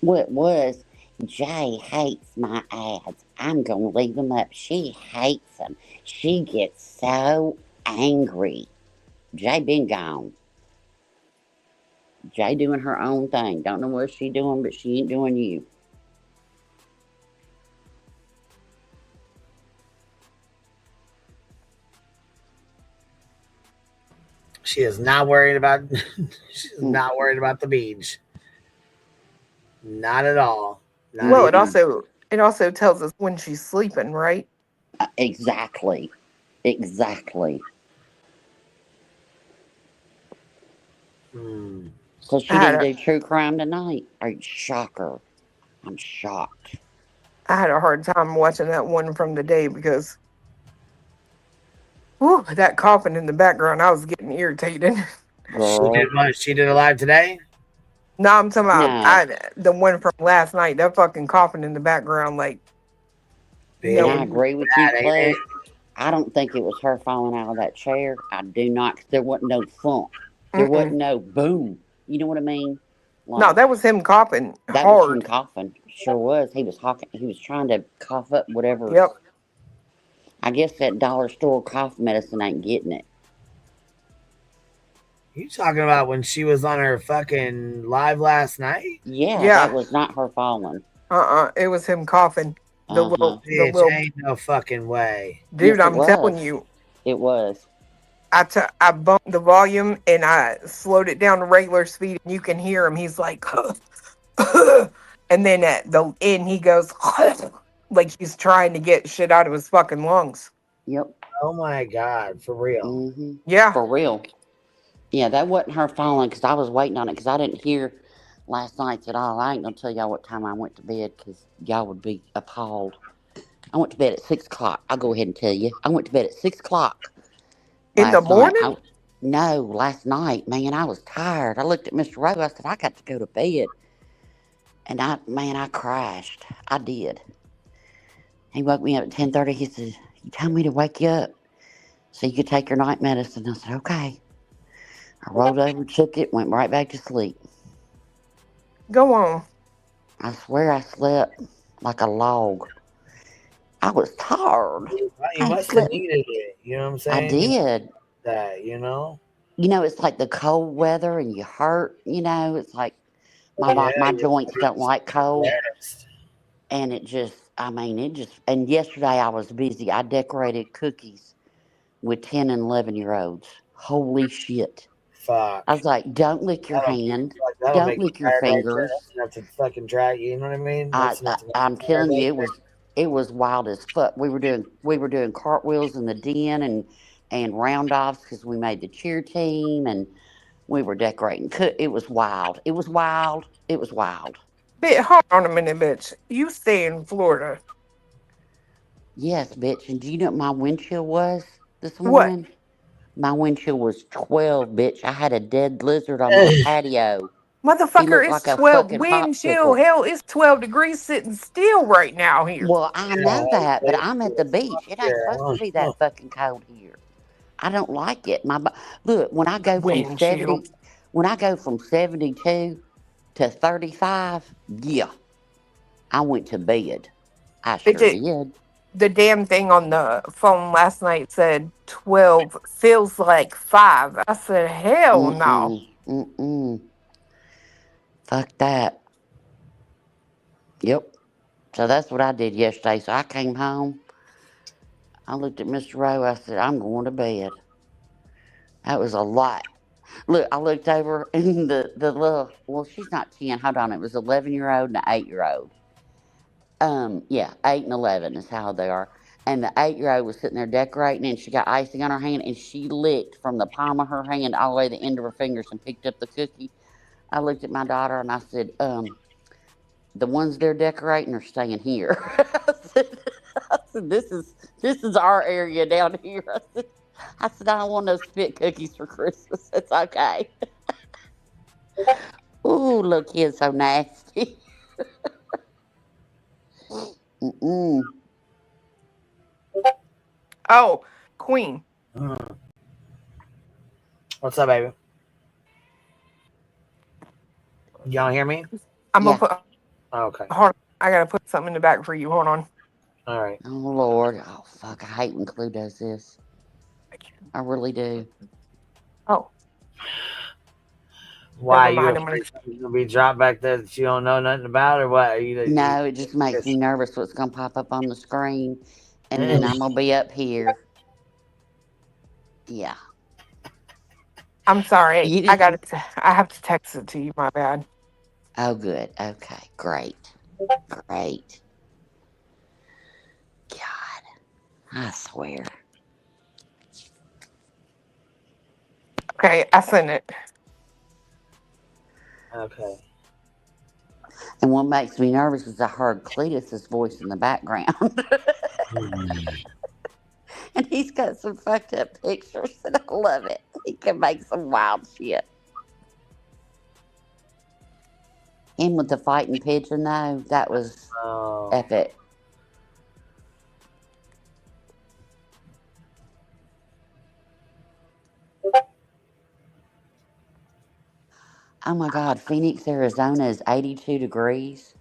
What was, Jay hates my ads. I'm going to leave them up. She hates them. She gets so angry. Jay been gone. Jay doing her own thing. Don't know what she doing, but she ain't doing you. She is not worried about. She's not worried about the beach. Not at all. Not Well, even. it also tells us when she's sleeping, right? Exactly. Exactly. Hmm. So she I had didn't a do true crime tonight. Shocker. I'm shocked. I had a hard time watching that one from the day because whew, that coughing in the background, I was getting irritated. She did Girl. what? She did it live today. No, I'm talking about No. the one from last night. That fucking coughing in the background, like And Big I no, agree with you, bad, ain't it? Clay. I don't think it was her falling out of that chair. I do not. There wasn't no thump. There wasn't mm-mm. no boom. You know what I mean? No, Like, that was him coughing that was him hard. coughing. Sure was. He was hawking. He was trying to cough up whatever. Yep. I guess that dollar store cough medicine ain't getting it. You talking about when she was on her fucking live last night? Yeah, that Yeah. was not her falling. It was him coughing. The Uh-huh. Bitch, little ain't no fucking way. dude. Yes, it I'm telling was. you, It was. I bumped the volume and I slowed it down to regular speed, and you can hear him. He's like, and then at the end he goes like he's trying to get shit out of his fucking lungs. Yep. Oh my god, for real. Mm-hmm. Yeah. For real. Yeah, that wasn't her falling because I was waiting on it because I didn't hear last night's at all. I ain't going to tell y'all what time I went to bed because y'all would be appalled. I went to bed at 6 o'clock. I'll go ahead and tell you. I went to bed at 6 o'clock In the last night. morning? No, last night, man, I was tired. I looked at Mr. Rowe. I said, I got to go to bed. And I crashed. I did. He woke me up at 10:30. He said, you told me to wake you up so you could take your night medicine. I said, okay. I rolled over, took it, went right back to sleep. Go on. I swear I slept like a log. I was tired. You I ain't must have slept. needed it. You know what I'm I saying? did. That, you know? It's like the cold weather and you hurt. It's like Yeah, my your joints don't like cold. rest. And and yesterday I was busy. I decorated cookies with 10 and 11-year-olds. Holy shit. Fuck. I was like, don't lick your hand. That'll Don't make you lick your tired right there. fingers. That's enough to fucking drag you know what I mean? That's enough to make I'm you tired telling right you, there. it was wild as fuck. We were doing cartwheels in the den and round offs because we made the cheer team and we were decorating. It was wild. It was wild. It was wild. Hold on a minute, bitch. You stay in Florida. Yes, bitch. And do you know what my wind chill was this What? morning? My wind chill was 12, bitch. I had a dead lizard on my patio. He Motherfucker, looked it's like a 12 fucking wind chill. popsicle. Hell, it's 12 degrees sitting still right now here. Well, I know that, but I'm at the beach. It ain't supposed to be Yeah. that fucking cold here. I don't like it. Look, when I go from Wind chill. 72 to 35, yeah, I went to bed. I They sure did. did. The damn thing on the phone last night said 12 feels like 5. I said, hell no. Mm-mm. Fuck that. Yep. So that's what I did yesterday. So I came home. I looked at Mr. Rowe. I said, I'm going to bed. That was a lot. Look, I looked over and the little, well, she's not 10. Hold on. It was 11-year-old and an 8-year-old. Yeah, 8 and 11 is how they are. And the 8-year-old was sitting there decorating and she got icing on her hand and she licked from the palm of her hand all the way to the end of her fingers and picked up the cookie. I looked at my daughter and I said, the ones they're decorating are staying here. I said, this is our area down here. I said, I don't want no spit cookies for Christmas. It's okay. Ooh, little kid's so nasty. Mm-mm. Oh, Queen. What's up, baby? Y'all hear me? I'm Yeah. going to put. Oh, okay. Hold on. I got to put something in the back for you. Hold on. All right. Oh, Lord. Oh, fuck. I hate when Clue does this. I really do. Oh. Why? Never You mind. gonna be dropped back there that you don't know nothing about, or what? No, it just makes me nervous what's going to pop up on the screen. And then I'm going to be up here. Yeah. I'm sorry. You I didn't. I have to text it to you. My bad. Oh, good. Okay, great. Great. God, I swear. Okay, I sent it. Okay. And what makes me nervous is I heard Cletus's voice in the background. And he's got some fucked up pictures, and I love it. He can make some wild shit. Him with the fighting pigeon, though, that was Oh. epic. Oh my God, Phoenix, Arizona is 82 degrees.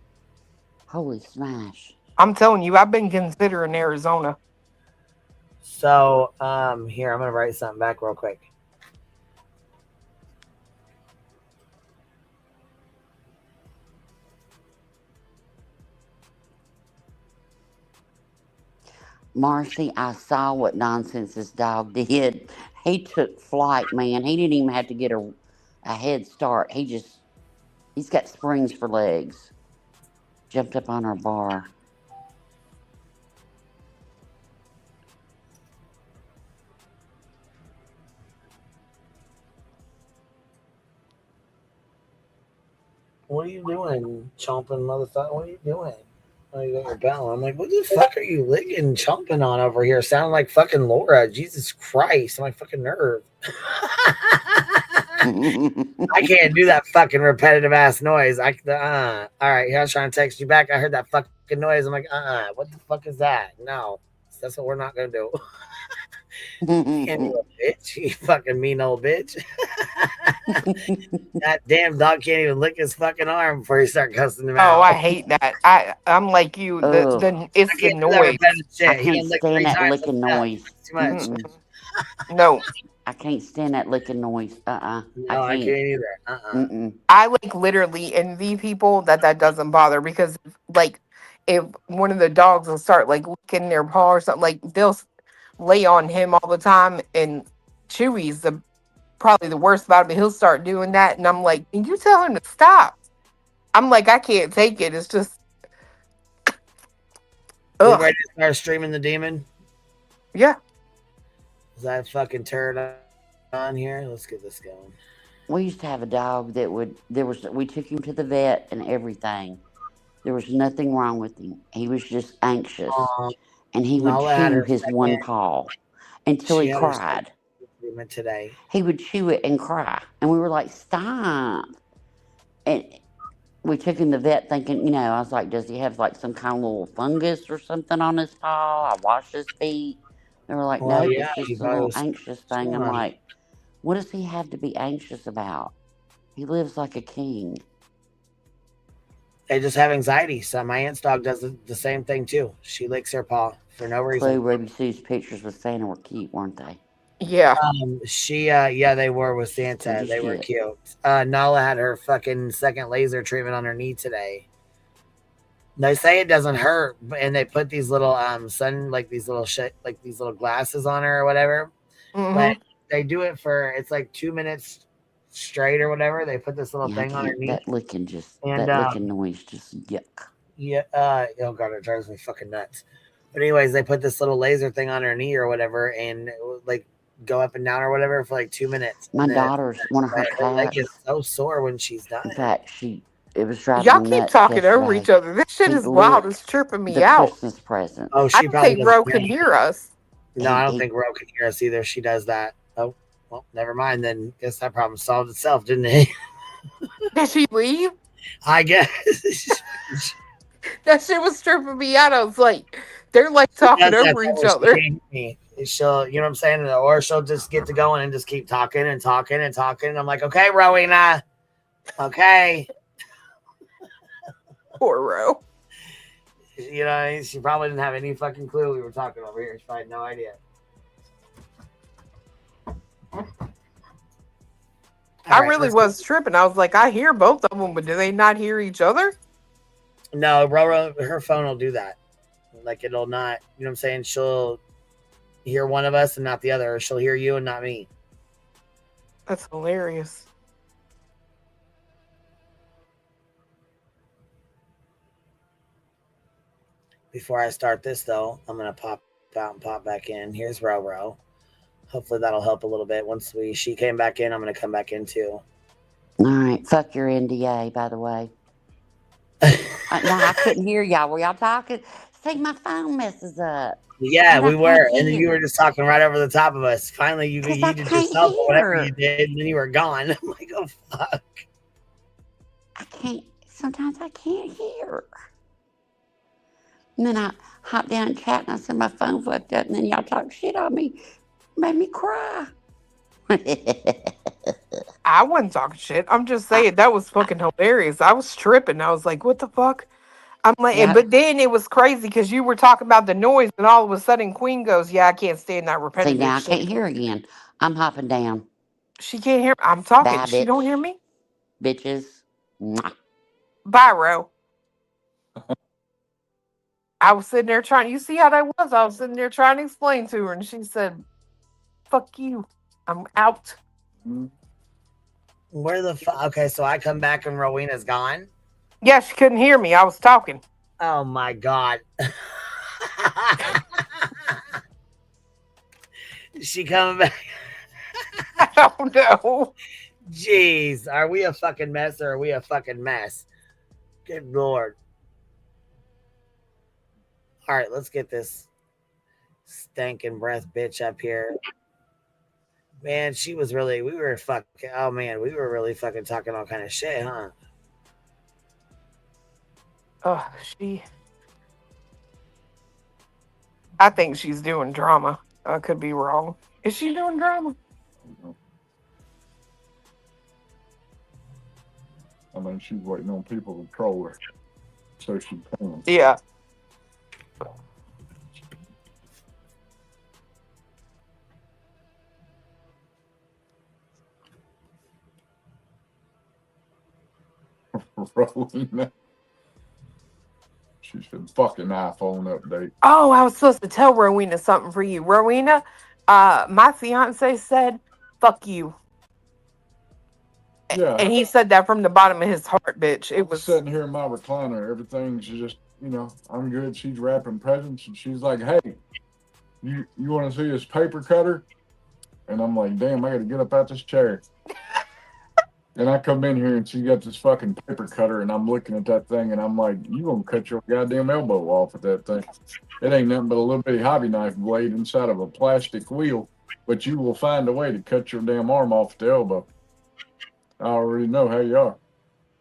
Holy smash. I'm telling you, I've been considering Arizona. So, here, I'm going to write something back real quick. Marcy, I saw what nonsense this dog did. He took flight, man. He didn't even have to get a head start. He's got springs for legs. Jumped up on our bar. What are you doing, chomping motherfucker? What are you doing? Oh, you got your bell. I'm like, what the fuck are you licking, chomping on over here? Sound like fucking Laura. Jesus Christ, my fucking nerve. I can't do that fucking repetitive ass noise. All right, I was trying to text you back. I heard that fucking noise. I'm like, what the fuck is that? No, that's what we're not gonna do. Damn you, bitch! You fucking mean old bitch. That damn dog can't even lick his fucking arm before you start cussing him Oh, I out. hate that. I'm like you. Ugh. I It's the can't do that noise. repetitive I shit. He can't done licked stand 3 that times. That's licking enough. noise. That's too much. Mm-mm. No, I can't stand that licking noise. I No, I can't. can't either. Mm-mm. I like literally envy people that doesn't bother because like if one of the dogs will start like licking their paw or something, like they'll lay on him all the time, and Chewy's probably the worst about it. But he'll start doing that, and I'm like, can you tell him to stop? I'm like, I can't take it. It's just We ugh. ready to start streaming the demon? Yeah. Is that fucking turd on here? Let's get this going. We used to have a dog that we took him to the vet and everything. There was nothing wrong with him. He was just anxious. And he would Nala had chew her his one second. paw until She he had her second cried. treatment today. He would chew it and cry. And we were like, stop. And we took him to the vet thinking, I was like, does he have like some kind of little fungus or something on his paw? I washed his feet. They were like, Well, nope, yeah, it's he just a probably little was anxious thing. chewing I'm on it. like, what does he have to be anxious about? He lives like a king. They just have anxiety. So my aunt's dog does the same thing too. She licks her paw for no reason. Chloe, Ruby Sue's pictures with Santa were cute, weren't they? Yeah. Yeah, they were with Santa. Cute as They were shit. cute. Nala had her fucking second laser treatment on her knee today. They say it doesn't hurt, and they put these little these little shit, like these little glasses on her or whatever. But they do it for it's like 2 minutes straight or whatever. They put this little Yeah, I thing on her can't. knee. That licking noise just yuck. Yeah. Oh god, it drives me fucking nuts. But anyways, they put this little laser thing on her knee or whatever, and like go up and down or whatever for like 2 minutes. My And then daughter's one of her her leg is cats. so sore when she's done. In fact, it was driving Y'all me keep nuts talking yesterday. over each other. This shit He is loud. licked It's tripping me the out. Christmas presents. Oh, I she don't probably think Ro doesn't can hear us. No, I don't think Ro can hear us either. She does that. Oh, well, never mind then. Guess that problem solved itself, didn't it? Did she leave? I guess. That shit was tripping me out. I was like, they're like talking over each other. She'll, you know what I'm saying? Or she'll just get to going and just keep talking and talking and talking. And I'm like, okay, Rowena. Okay. Poor Ro. You know, she probably didn't have any fucking clue we were talking over here. She probably had no idea. I really was tripping. I was like, I hear both of them, but do they not hear each other? No, her phone will do that. Like it'll not, you know what I'm saying? She'll hear one of us and not the other. Or she'll hear you and not me. That's hilarious. Before I start this, though, I'm gonna pop out and pop back in. Here's Roro. Hopefully that'll help a little bit. Once she came back in, I'm gonna come back in too. All right, fuck your NDA, by the way. No, I couldn't hear y'all. Were y'all talking? See, my phone messes up. Yeah, we were, and then you hear. were just talking right over the top of us. Finally, you 'Cause I did can't yourself or whatever hear. you did, and then you were gone. I'm like, oh fuck. I can't. Sometimes I can't hear. And then I hopped down and chat, and I said my phone fucked up, and then y'all talk shit on me, made me cry. I wasn't talking shit. I'm just saying that was fucking hilarious. I was tripping. I was like, what the fuck? I'm like, Yeah. but then it was crazy because you were talking about the noise, and all of a sudden Queen goes, "Yeah, I can't stand that See, repetitive now I shit." can't hear again. I'm hopping down. She can't hear. I'm talking. Bye, She don't bitch. hear me. Bitches. Mwah. Bye, Ro. I was sitting there trying. You see how that was? I was sitting there trying to explain to her, and she said, "Fuck you. I'm out." Where the fuck? Okay, so I come back and Rowena's gone. Yeah, she couldn't hear me. I was talking. Oh my god. She coming back? I don't know. Jeez, are we a fucking mess or are we a fucking mess? Good lord. All right, let's get this stinking breath bitch up here. Man, we were really fucking talking all kind of shit, huh? I think she's doing drama. I could be wrong. Is she doing drama? I mean, she's waiting on people to troll her, so she can. Yeah. Rowena. She said, fucking iPhone update. Oh, I was supposed to tell Rowena something for you. Rowena, my fiance said, fuck you. Yeah. And he said that from the bottom of his heart, bitch. It was sitting here in my recliner. Everything's just, I'm good. She's wrapping presents, and she's like, hey, you want to see this paper cutter? And I'm like, damn, I got to get up out this chair. And I come in here, and she got this fucking paper cutter, and I'm looking at that thing, and I'm like, you going to cut your goddamn elbow off with that thing. It ain't nothing but a little bitty hobby knife blade inside of a plastic wheel, but you will find a way to cut your damn arm off at the elbow. I already know how you are.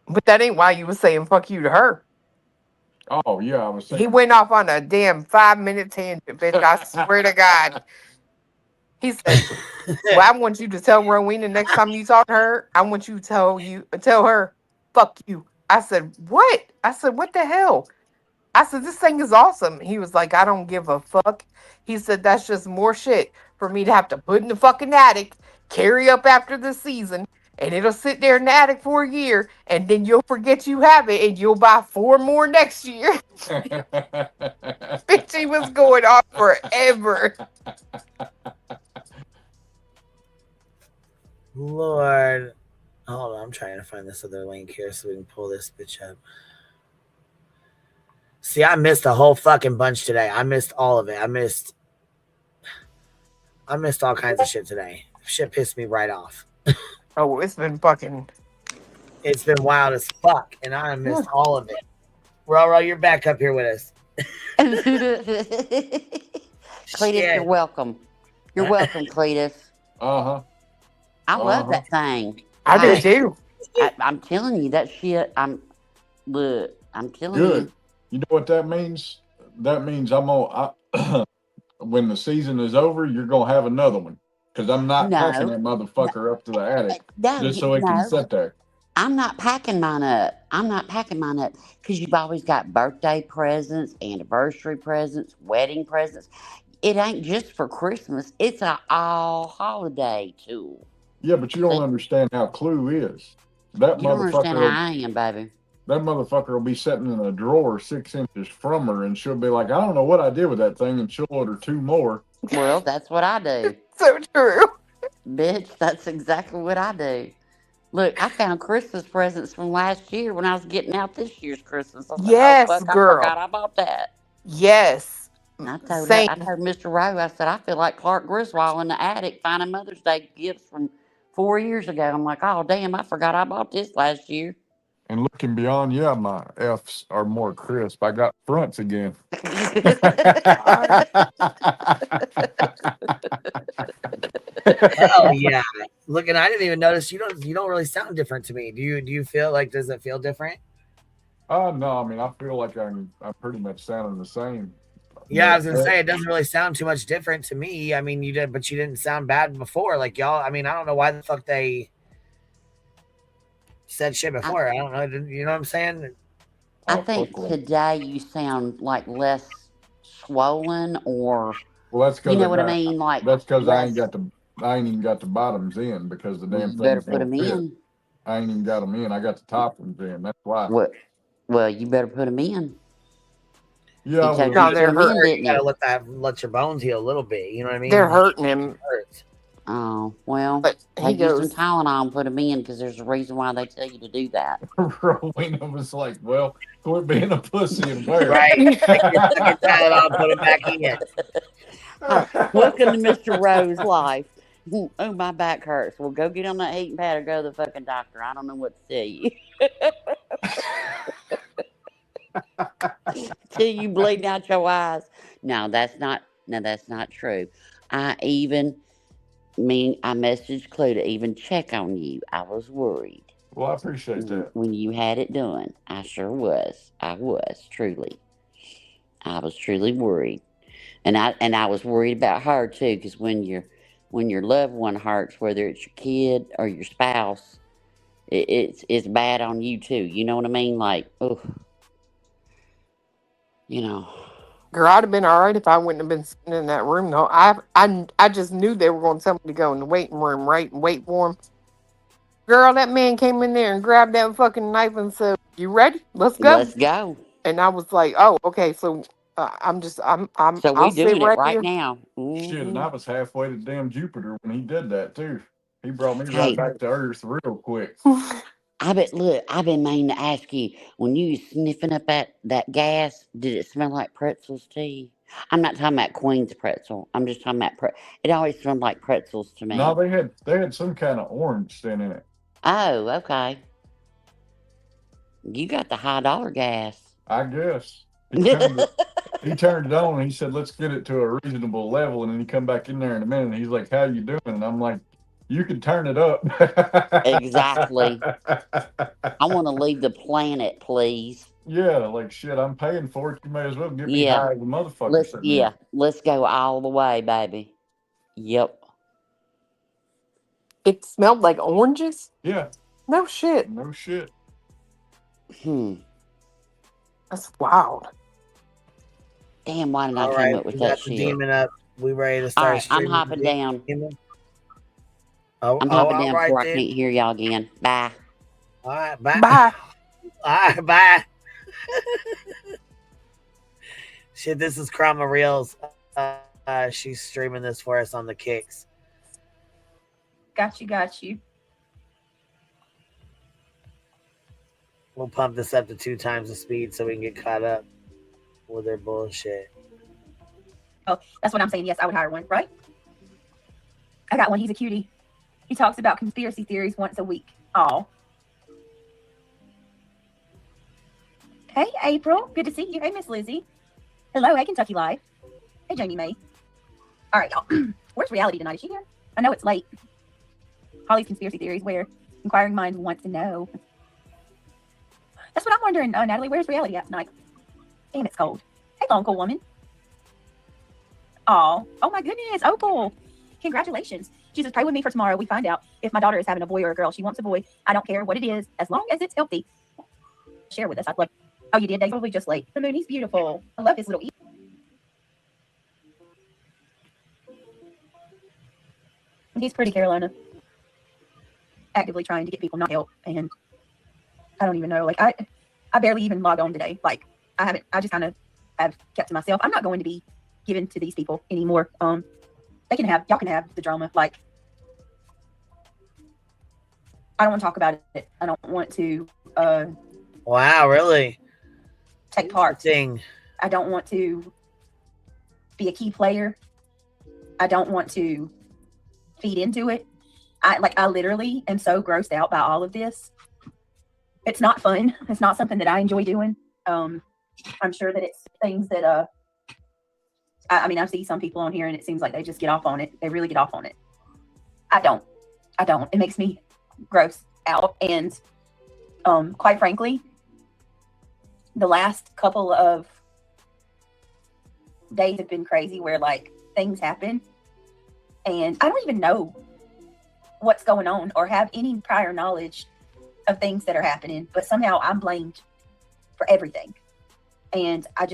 But that ain't why you was saying fuck you to her. Oh, yeah, I was saying. He went off on a damn 5-minute tangent, bitch. I swear to God. He said, well, I want you to tell Rowena next time you talk to her, I want you to tell her, fuck you. I said, what? I said, what the hell? I said, this thing is awesome. He was like, I don't give a fuck. He said, that's just more shit for me to have to put in the fucking attic, carry up after the season, and it'll sit there in the attic for a year, and then you'll forget you have it, and you'll buy 4 more next year. Bitch, he was going on forever. Lord. Hold on, I'm trying to find this other link here so we can pull this bitch up. See, I missed a whole fucking bunch today. I missed all of it. I missed all kinds of shit today. Shit pissed me right off. Oh, it's been fucking... It's been wild as fuck, and I missed all of it. Roro, you're back up here with us. Cletus, you're welcome. You're welcome, Cletus. Uh-huh. I love that thing. I do too. I'm telling you, that shit, I'm telling Good. you. You know what that means? That means when the season is over, you're going to have another one. Because I'm not packing that motherfucker up to the attic just so it can sit there. I'm not packing mine up. Because you've always got birthday presents, anniversary presents, wedding presents. It ain't just for Christmas. It's an all holiday tool. Yeah, but you don't understand how Clue is. That you don't understand how I am, baby. That motherfucker will be sitting in a drawer 6 inches from her, and she'll be like, I don't know what I did with that thing, and she'll order 2 more. Well, that's what I do. So true. Bitch, that's exactly what I do. Look, I found Christmas presents from last year when I was getting out this year's Christmas. I said, "Oh Yes, fuck, I girl. forgot I bought that." Yes. I Same. told Mr. Rowe, I said, "I feel like Clark Griswold in the attic finding Mother's Day gifts from 4 years ago." I'm like, "Oh damn, I forgot I bought this last year." And looking beyond, yeah, my F's are more crisp. I got fronts again. Hell yeah! Look, and I didn't even notice you don't really sound different to me. Do you feel like, does it feel different? No, I mean, I feel like I'm pretty much sounding the same. Yeah, I No, was gonna say it doesn't really sound too much different to me. I mean, you did, but you didn't sound bad before. Like y'all, I mean, I don't know why the fuck they said shit I, before. I don't know. You know what I'm saying? I oh, fuck think well. today you sound like less swollen, or Well, that's you because know what I mean, like that's because less. I ain't even got the bottoms in because the Well, damn you better things put don't them fit. in. I ain't even got them in. I got the top ones in. That's why. What? Well, you better put them in. Yeah, I He told will. you No, to put they're them hurt. in, Or you didn't he? gotta let your bones heal a little bit. You know what I They're mean? hurting him. It hurts. Oh, well, But he take you some goes, Tylenol and put them in, because there's a reason why they tell you to do that. Rowena was like, "Well, quit being a pussy and wear it." Right? Take your fucking Tylenol and put it back in. Welcome to Mr. Rowe's life. Oh, my back hurts. Well, go get on that heating pad or go to the fucking doctor. I don't know what to tell you. Till you bleeding out your eyes. No, that's not. No, that's not true. I messaged Clue to even check on you. I was worried Well, I appreciate that. when you had it done. I sure was. I was truly. I was truly worried, and I was worried about her too, because when your loved one hurts, whether it's your kid or your spouse, it's bad on you too. You know what I mean? Like, oh, you know. girl, I'd have been all right if I wouldn't have been sitting in that room though. I just knew they were going to tell me to go in the waiting room, right, and wait for him. Girl, that man came in there and grabbed that fucking knife and said, "You ready? Let's go." Let's go. And I was like, "Oh, okay." So So we I'll sit doing it right right here. now. Shit, and I was halfway to damn Jupiter when he did that too. He brought me right Hey, back to Earth real quick. I've been meaning to ask you, when you was sniffing up that gas, did it smell like pretzels to you? I'm not talking about Queen's pretzel. I'm just talking about it always smelled like pretzels to No, me. they had some kind of orange thing in it. Oh, okay. You got the high dollar gas. I guess he turned it on and he said, "Let's get it to a reasonable level." And then he come back in there in a minute and he's like, "How you doing?" And I'm like, "You can turn it up." Exactly. I want to leave the planet, please. Yeah, like shit, I'm paying for it. You may as well get me high as a motherfucker sitting there. Let's go all the way, baby. Yep. It smelled like oranges? Yeah. No shit. No shit. That's wild. Damn, why didn't I All come right, up with we that got the shit? demon up. We ready to All start right, I'm streaming? hopping down. I'm Oh, hopping all down right before I then. can't hear y'all again. Bye. All right, bye. Bye. All right, bye. Shit, this is Krama Reels. She's streaming this for us on the Kicks. Got you. We'll pump this up to 2 times the speed so we can get caught up with their bullshit. Oh, that's what I'm saying. Yes, I would hire one, right? I got one. He's a cutie. He talks about conspiracy theories once a week. Oh. Hey, April. Good to see you. Hey, Miss Lizzie. Hello. Hey, Kentucky Life. Hey, Jamie May. All right, y'all. Where's reality tonight? Is she here? I know it's late. Holly's conspiracy theories, where inquiring minds want to know. That's what I'm wondering, Natalie. Where's reality at tonight? Damn, it's cold. Hey, long cool woman. Oh my goodness, Opal. Congratulations. She says, pray with me for tomorrow. We find out if my daughter is having a boy or a girl. She wants a boy. I don't care what it is, as long as it's healthy. Share with us. I'd love. Oh, you did? They probably just late. The moon, he's beautiful. I love his little. He's pretty, Carolina. Actively trying to get people not help, and I don't even know. Like I barely even log on today. Like I haven't. I just kind of have kept to myself. I'm not going to be given to these people anymore. Y'all can have the drama. Like I don't want to talk about it. I don't want to Wow, really? take part. Thing. I don't want to be a key player. I don't want to feed into it. I literally am so grossed out by all of this. It's not fun. It's not something that I enjoy doing. I'm sure that it's things that I mean, I see some people on here and it seems like they just get off on it. They really get off on it. I don't. It makes me gross out. And quite frankly, the last couple of days have been crazy where like things happen and I don't even know what's going on or have any prior knowledge of things that are happening, but somehow I'm blamed for everything. And I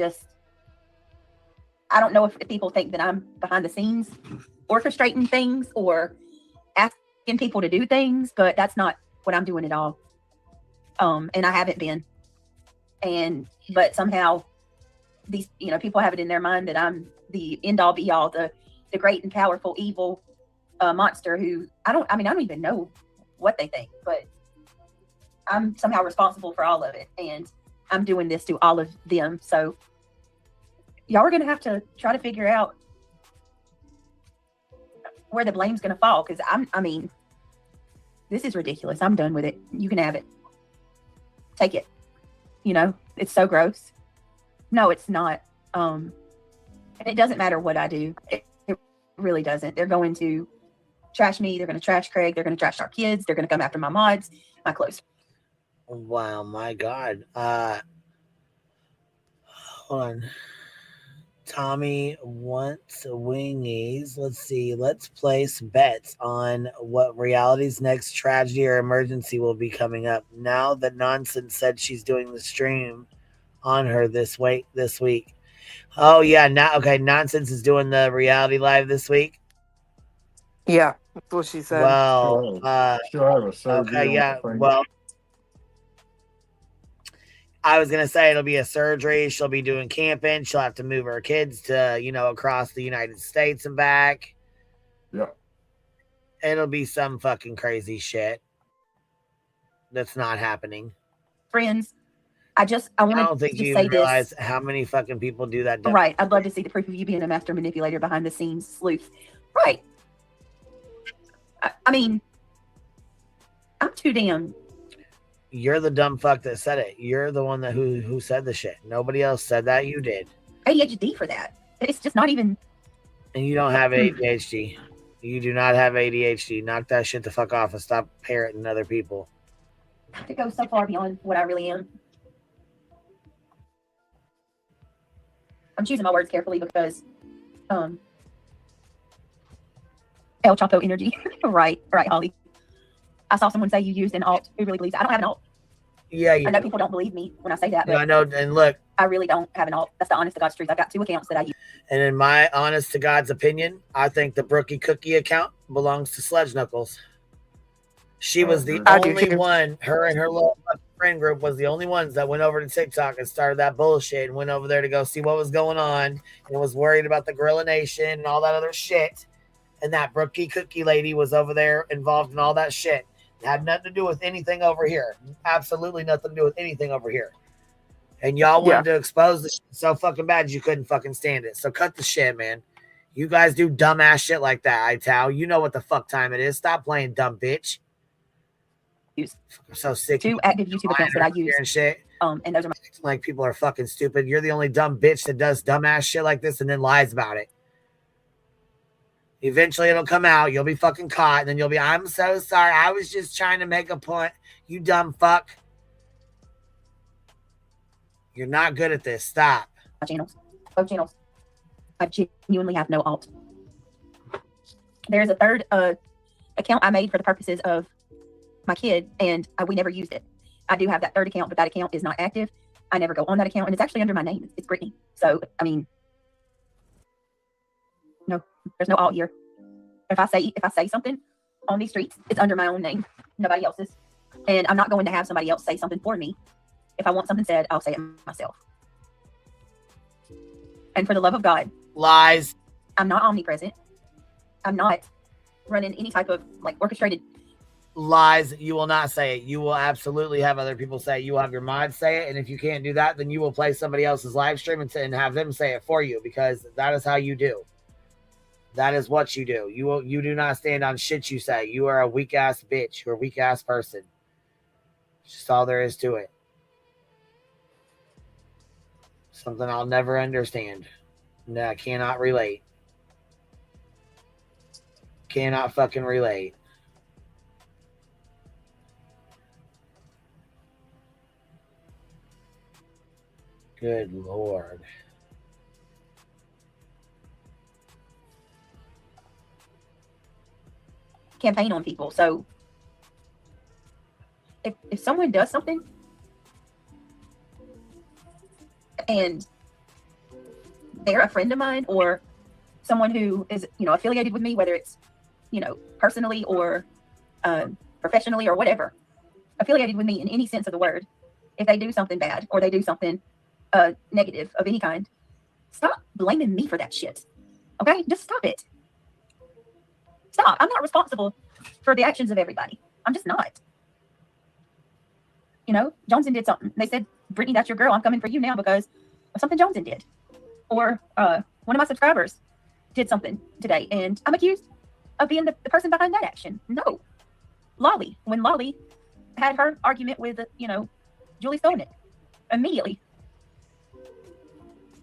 don't know if people think that I'm behind the scenes orchestrating things or asking people to do things, but that's not what I'm doing at all. And I haven't been. But somehow these, people have it in their mind that I'm the end all be all, the great and powerful evil monster who I don't even know what they think, but I'm somehow responsible for all of it. And I'm doing this to all of them. So y'all are going to have to try to figure out where the blame's going to fall. Cause this is ridiculous. I'm done with it. You can have it. Take it. It's so gross. No, it's not. And it doesn't matter what I do. It really doesn't. They're going to trash me. They're going to trash Craig. They're going to trash our kids. They're going to come after my mods, my close. Wow, my God. Hold on. Tommy wants wingies. Let's see. Let's place bets on what reality's next tragedy or emergency will be coming up. Now that Nonsense said she's doing the stream on her this week. Oh yeah, okay. Nonsense is doing the reality live this week. Yeah, that's what she said. Well, okay, yeah. Well, I was gonna say it'll be a surgery. She'll be doing camping. She'll have to move her kids to, across the United States and back. Yeah. It'll be some fucking crazy shit. That's not happening. Friends, I don't think you say realize this. How many fucking people do that. Right. I'd love to see the proof of you being a master manipulator behind the scenes sleuth. Right. I'm too damn. You're the dumb fuck that said it. You're the one who said the shit. Nobody else said that. You did. ADHD for that. It's just not even. And you don't have ADHD. You do not have ADHD. Knock that shit the fuck off and stop parroting other people. It goes so far beyond what I really am. I'm choosing my words carefully because El Chapo energy. right, Holly. I saw someone say you used an alt. Who really believes that? I don't have an alt. Yeah, I know people don't believe me when I say that. But I know, and look, I really don't have an alt. That's the honest to God's truth. I've got 2 accounts that I use. And in my honest to God's opinion, I think the Brookie Cookie account belongs to Sledge Knuckles. She was the only one, her and her little friend group was the only ones that went over to TikTok and started that bullshit and went over there to go see what was going on and was worried about the Gorilla Nation and all that other shit. And that Brookie Cookie lady was over there involved in all that shit. It had nothing to do with anything over here. Absolutely nothing to do with anything over here. And y'all wanted to expose the shit so fucking bad you couldn't fucking stand it. So cut the shit, man. You guys do dumbass shit like that, Ital. You know what the fuck time it is. Stop playing dumb bitch. I'm so sick. 2 active YouTube accounts that I use. And shit. And those are my. Like people are fucking stupid. You're the only dumb bitch that does dumbass shit like this and then lies about it. Eventually it'll come out. You'll be fucking caught. And then you'll be, I'm so sorry. I was just trying to make a point. You dumb fuck. You're not good at this. Stop. Both channels. I genuinely have no alt. There's a third account I made for the purposes of my kid, and we never used it. I do have that third account, but that account is not active. I never go on that account, and it's actually under my name. It's Brittany. So, no, there's no alt here. If I say something on these streets, it's under my own name, nobody else's. And I'm not going to have somebody else say something for me. If I want something said, I'll say it myself. And for the love of God, lies. I'm not omnipresent. I'm not running any type of orchestrated lies. You will not say it. You will absolutely have other people say it. You will have your mods say it. And if you can't do that, then you will play somebody else's live stream and have them say it for you, because that is how you do. That is what you do. You do not stand on shit you say. You are a weak ass bitch. You're a weak ass person. Just all there is to it. Something I'll never understand. No, I cannot relate. Cannot fucking relate. Good Lord. Campaign on people. So if someone does something and they're a friend of mine or someone who is, affiliated with me, whether it's, personally or professionally or whatever, affiliated with me in any sense of the word, if they do something bad or they do something negative of any kind, stop blaming me for that shit. Okay? Just stop it. Stop. I'm not responsible for the actions of everybody. I'm just not. Johnson did something. They said, Brittany, that's your girl. I'm coming for you now because of something Johnson did. Or one of my subscribers did something today, and I'm accused of being the person behind that action. No. Lolly. When Lolly had her argument with, Julie Skolnick, immediately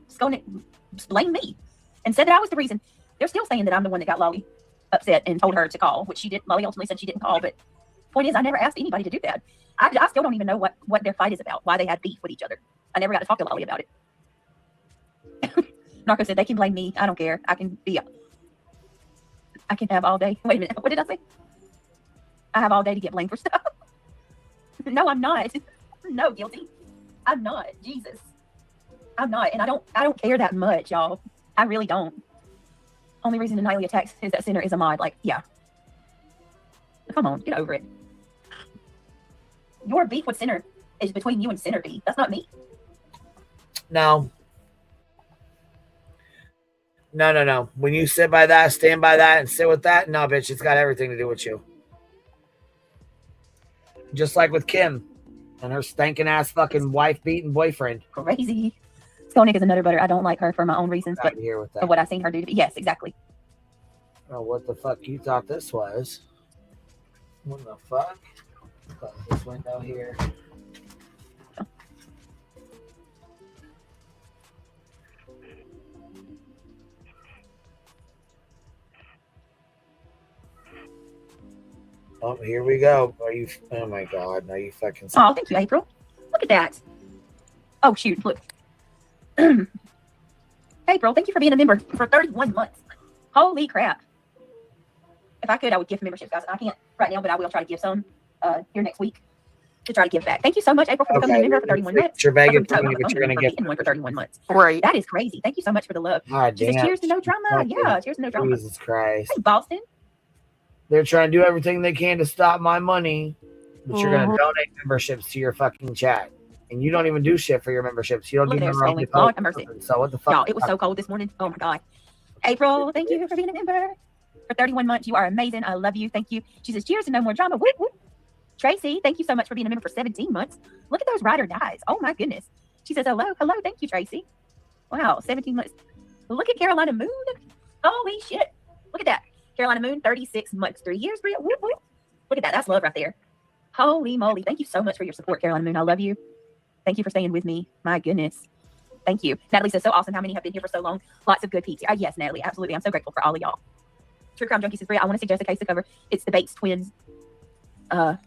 Skolnick blamed me and said that I was the reason. They're still saying that I'm the one that got Lolly upset and told her to call, which she did. Lolly ultimately said she didn't call, but point is, I never asked anybody to do that. I still don't even know what their fight is about, why they had beef with each other. I never got to talk to Lolly about it. Narco said they can blame me. I don't care. I can have all day. Wait a minute. What did I say? I have all day to get blamed for stuff. No, I'm not. No, guilty. I'm not. Jesus. I'm not. And I don't care that much, y'all. I really don't. Only reason to nightly attacks is that Sinner is a mod. Like, yeah. Come on, get over it. Your beef with Sinner is between you and Sinner B. That's not me. No. No. When you sit by that, stand by that, and sit with that, no, bitch, it's got everything to do with you. Just like with Kim and her stinking ass fucking wife beating boyfriend. Crazy. Skolnick is another butter. I don't like her for my own reasons, but here with that. for what I've seen her do. Yes, exactly. Oh, what the fuck you thought this was? What the fuck? Close this window here. Oh, here we go. Oh my God. Are you fucking... Oh, thank you, April. Look at that. Oh, shoot. Look. April, thank you for being a member for 31 months. Holy crap. If I could, I would give memberships, guys. I can't right now, but I will try to give some here next week to try to give back. Thank you so much, April, for becoming a member for 31 months. You're begging for me, but you're going to get one for 31 months. Right. That is crazy. Thank you so much for the love. God She says, damn. cheers to no drama. Yeah, cheers to no drama. Jesus Christ. Hey, Boston. They're trying to do everything they can to stop my money, but you're going to donate memberships to your fucking chat. And you don't even do shit for your memberships. You don't Look do at them there, Lord have mercy. So what the fuck? Y'all, it was so cold this morning. Oh my God. April, thank you for being a member for 31 months. You are amazing. I love you. Thank you. She says, cheers to no more drama. Whoop, whoop. Tracy, thank you so much for being a member for 17 months. Look at those ride or dies. Oh my goodness. She says, hello. Thank you, Tracy. Wow, 17 months. Look at Carolina Moon. Holy shit. Look at that. Carolina Moon, 36 months, 3 years. Whoop, whoop. Look at that. That's love right there. Holy moly. Thank you so much for your support, Carolina Moon. I love you. Thank you for staying with me. My goodness. Thank you. Natalie says, so awesome. How many have been here for so long? Lots of good peeps. Yes, Natalie. Absolutely. I'm so grateful for all of y'all. True Crime Junkie says, Bria, I want to suggest a case to cover. It's the Bates twins in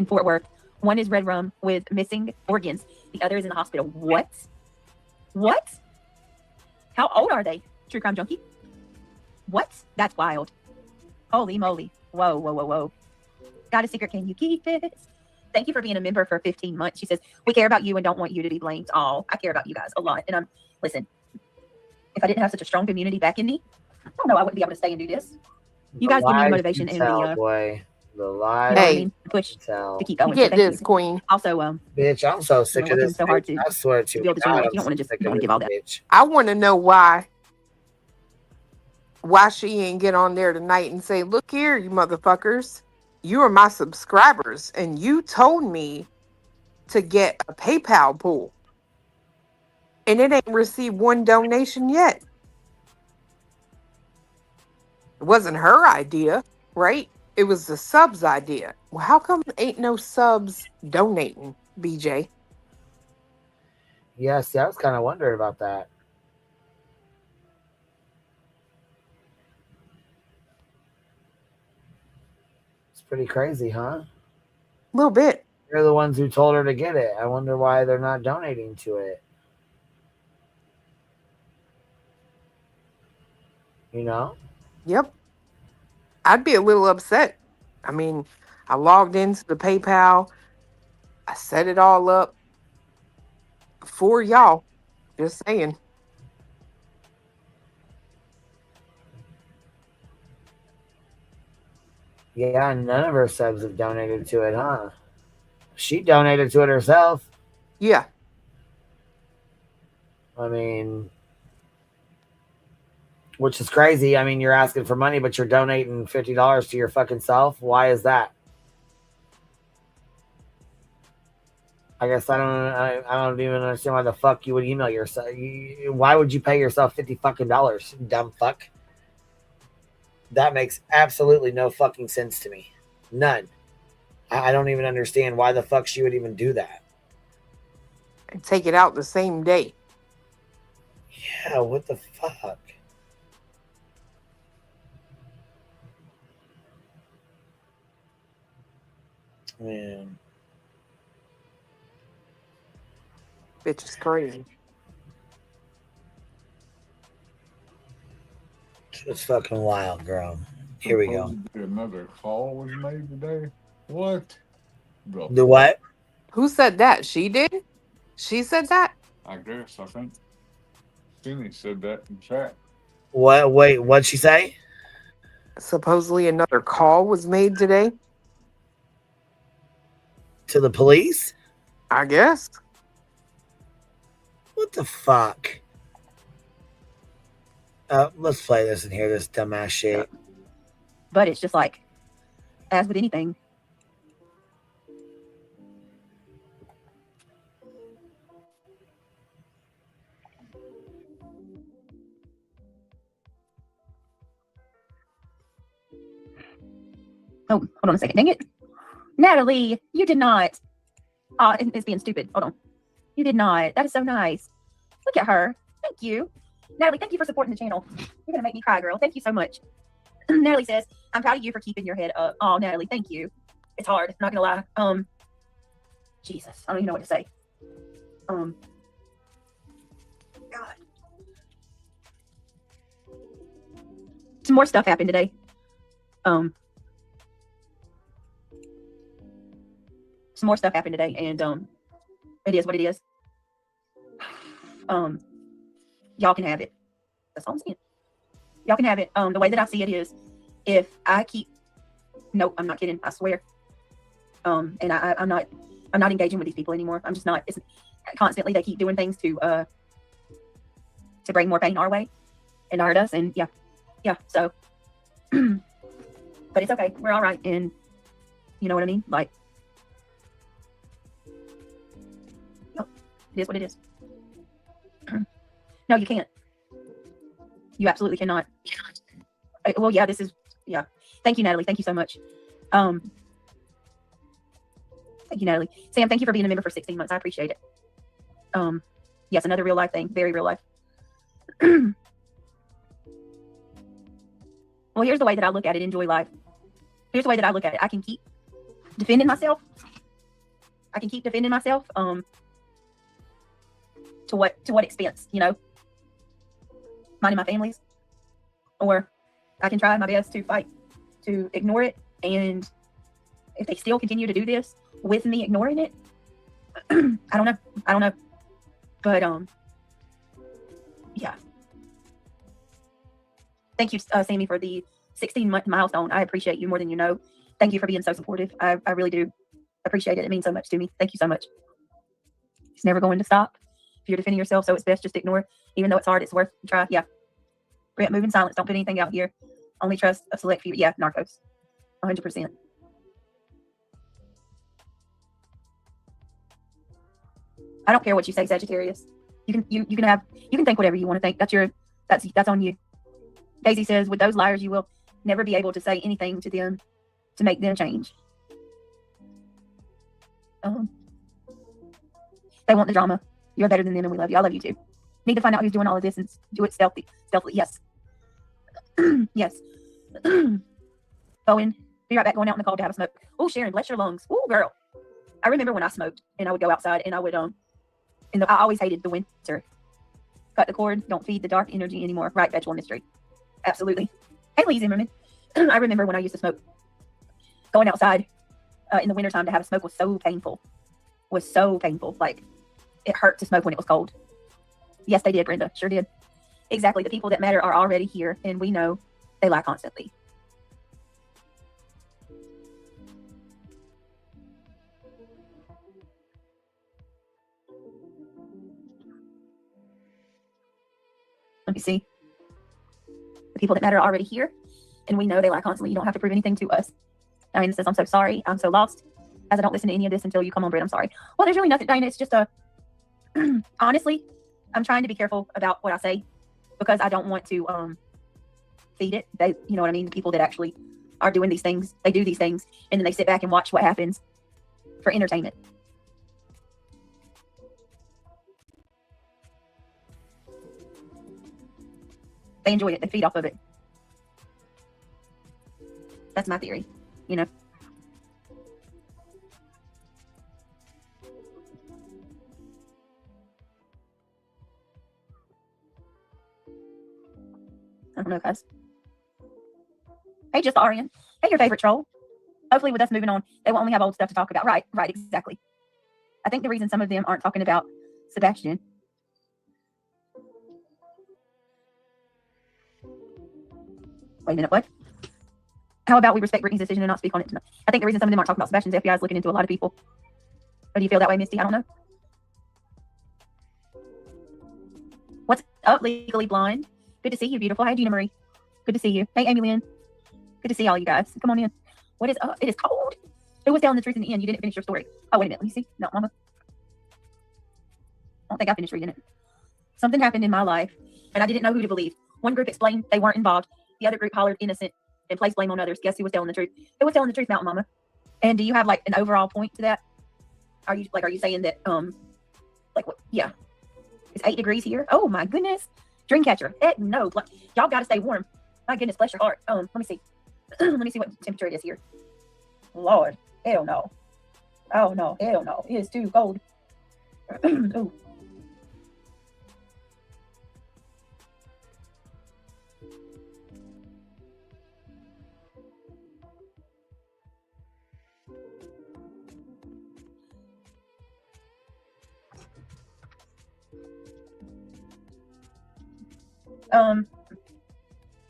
Fort Worth. One is red rum with missing organs. The other is in the hospital. What? How old are they? True Crime Junkie? What? That's wild. Holy moly. Whoa. Got a secret. Can you keep it? Thank you for being a member for 15 months. She says, we care about you and don't want you to be blamed. Oh, I care about you guys a lot. And listen, if I didn't have such a strong community back in me, I don't know, I wouldn't be able to stay and do this. You guys give me the motivation and the push to keep going. Get so this, Queen. Also, bitch, I'm so sick of this. So hard to I swear to build the channel. You don't want to give all that. I want to know why why she ain't get on there tonight and say, look here, you motherfuckers, you are my subscribers, and you told me to get a PayPal pool, and it ain't received one donation yet. It wasn't her idea, right? It was the subs' idea. Well, how come ain't no subs donating, BJ? Yeah, see, I was kind of wondering about that. It's pretty crazy, huh? A little bit. They're the ones who told her to get it. I wonder why they're not donating to it. You know? Yep. I'd be a little upset. I mean, I logged into the PayPal. I set it all up for y'all. Just saying. Yeah, none of her subs have donated to it, huh? She donated to it herself. Yeah. I mean, which is crazy. I mean, you're asking for money, but you're donating $50 to your fucking self. Why is that? I guess I don't even understand why the fuck you would email yourself. Why would you pay yourself $50 fucking dollars, dumb fuck? That makes absolutely no fucking sense to me. None. I don't even understand why the fuck she would even do that. And take it out the same day. Yeah, what the fuck? Man. Bitch is crazy. It's fucking wild, girl. Here we go. Another call was made today. What? The what? Who said that? She did? She said that? I guess. I think Cindy said that in chat. What? Wait, what'd she say? Supposedly another call was made today. To the police? I guess. What the fuck? Let's play this and hear this dumbass shit. But it's just like, as with anything. Oh, hold on a second. Dang it. Natalie, you did not. It's being stupid. Hold on. You did not. That is so nice. Look at her. Thank you. Natalie, thank you for supporting the channel. You're going to make me cry, girl. Thank you so much. Natalie says, I'm proud of you for keeping your head up. Oh, Natalie, thank you. It's hard. Not going to lie. Jesus. I don't even know what to say. God. Some more stuff happened today. Some more stuff happened today, and it is what it is. Y'all can have it. That's all I'm saying. Y'all can have it. The way that I see it is, if I keep, nope, I'm not kidding. I swear. And I'm not engaging with these people anymore. I'm just not. It's constantly they keep doing things to bring more pain our way and hurt us. And yeah. So, but it's okay. We're all right. And you know what I mean? Like, it is what it is. No, you can't. You absolutely cannot. Well, yeah, this is, yeah. Thank you, Natalie. Thank you so much. Thank you, Natalie. Sam, thank you for being a member for 16 months. I appreciate it. Yes, another real life thing. Very real life. Well, here's the way that I look at it. Enjoy life. Here's the way that I look at it. I can keep defending myself. To what expense, you know? Minding my families. Or I can try my best to fight to ignore it. And if they still continue to do this with me ignoring it, I don't know. But yeah. Thank you, Sammy, for the 16-month milestone. I appreciate you more than you know. Thank you for being so supportive. I really do appreciate it. It means so much to me. Thank you so much. It's never going to stop. If you're defending yourself, so it's best just ignore it. Even though it's hard, it's worth a try. Yeah. Brett, move in silence. Don't put anything out here. Only trust a select few. Yeah, narcos. 100%. I don't care what you say, Sagittarius. You can think whatever you want to think. That's on you. Daisy says, with those liars, you will never be able to say anything to them to make them change. They want the drama. You're better than them and we love you. I love you too. Need to find out who's doing all of this and do it stealthily. Yes. Yes. Bowen, be right back. Going out in the cold to have a smoke. Oh, Sharon, bless your lungs. Oh, girl. I remember when I smoked and I would go outside and I would I always hated the winter. Cut the cord. Don't feed the dark energy anymore. Right, vegetable mystery. Absolutely. Hey, Lee Zimmerman. I remember when I used to smoke. Going outside in the wintertime to have a smoke was so painful. Like, it hurt to smoke when it was cold. Yes, they did, Brenda. Sure did. Exactly. The people that matter are already here, and we know they lie constantly. Let me see. The people that matter are already here, and we know they lie constantly. You don't have to prove anything to us. Diana says, I'm so sorry. I'm so lost. As I don't listen to any of this until you come on, Britt. I'm sorry. Well, there's really nothing, Diana. It's just honestly, I'm trying to be careful about what I say because I don't want to feed it. You know what I mean? The people that actually are doing these things, they do these things, and then they sit back and watch what happens for entertainment. They enjoy it. They feed off of it. That's my theory, you know. I don't know, guys. Hey, just Arian. Hey, your favorite troll. Hopefully with us moving on, they will only have old stuff to talk about. Right, exactly. I think the reason some of them aren't talking about Sebastian. Wait a minute, what? How about we respect Brittany's decision and not speak on it tonight? I think the reason some of them aren't talking about Sebastian's FBI is looking into a lot of people. Or do you feel that way, Misty? I don't know. What's up, Legally Blind? Good to see you, beautiful. Hi, Gina Marie. Good to see you. Hey, Amy Lynn. Good to see all you guys. Come on in. What is up? It is cold. Who was telling the truth in the end? You didn't finish your story. Oh, wait a minute. Let me see. No, Mama. I don't think I finished reading it. Something happened in my life, and I didn't know who to believe. One group explained they weren't involved. The other group hollered innocent and placed blame on others. Guess who was telling the truth? Who was telling the truth, Mountain Mama? And do you have like an overall point to that? Are you saying that like what? Yeah, it's 8 degrees here. Oh my goodness. Dreamcatcher. Heck no. Like, y'all got to stay warm. My goodness, bless your heart. Let me see. Let me see what temperature it is here. Lord, hell no. Oh no, hell no. It is too cold. Ooh.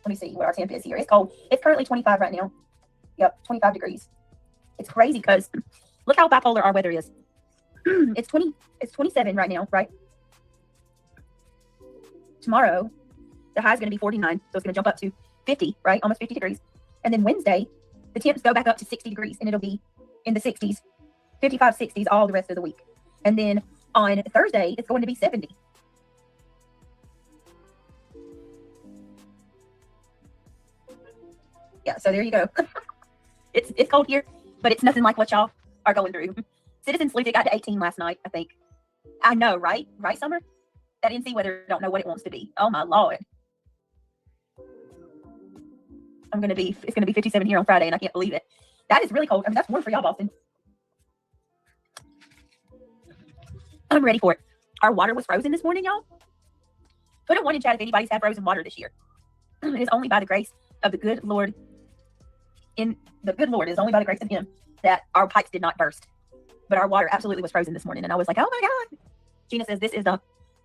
Let me see what our temp is here. It's cold. It's currently 25 right now. Yep, 25 degrees. It's crazy because look how bipolar our weather is. It's 27 right now, right? Tomorrow, the high is going to be 49, so it's going to jump up to 50, right? Almost 50 degrees. And then Wednesday, the temps go back up to 60 degrees, and it'll be in the 60s, 55, 60s all the rest of the week. And then on Thursday, it's going to be 70. Yeah, so there you go. It's cold here, but it's nothing like what y'all are going through. Citizen Sleuth, it got to 18 last night, I think. I know, right? Right, Summer? That NC weather don't know what it wants to be. Oh my Lord. It's gonna be 57 here on Friday, and I can't believe it. That is really cold. I mean, that's warm for y'all, Boston. I'm ready for it. Our water was frozen this morning, y'all. Put a 1 in chat if anybody's had frozen water this year. It is only by the grace of the good Lord. It is only by the grace of Him that our pipes did not burst. But our water absolutely was frozen this morning, and I was like, oh my God. Gina says, this is the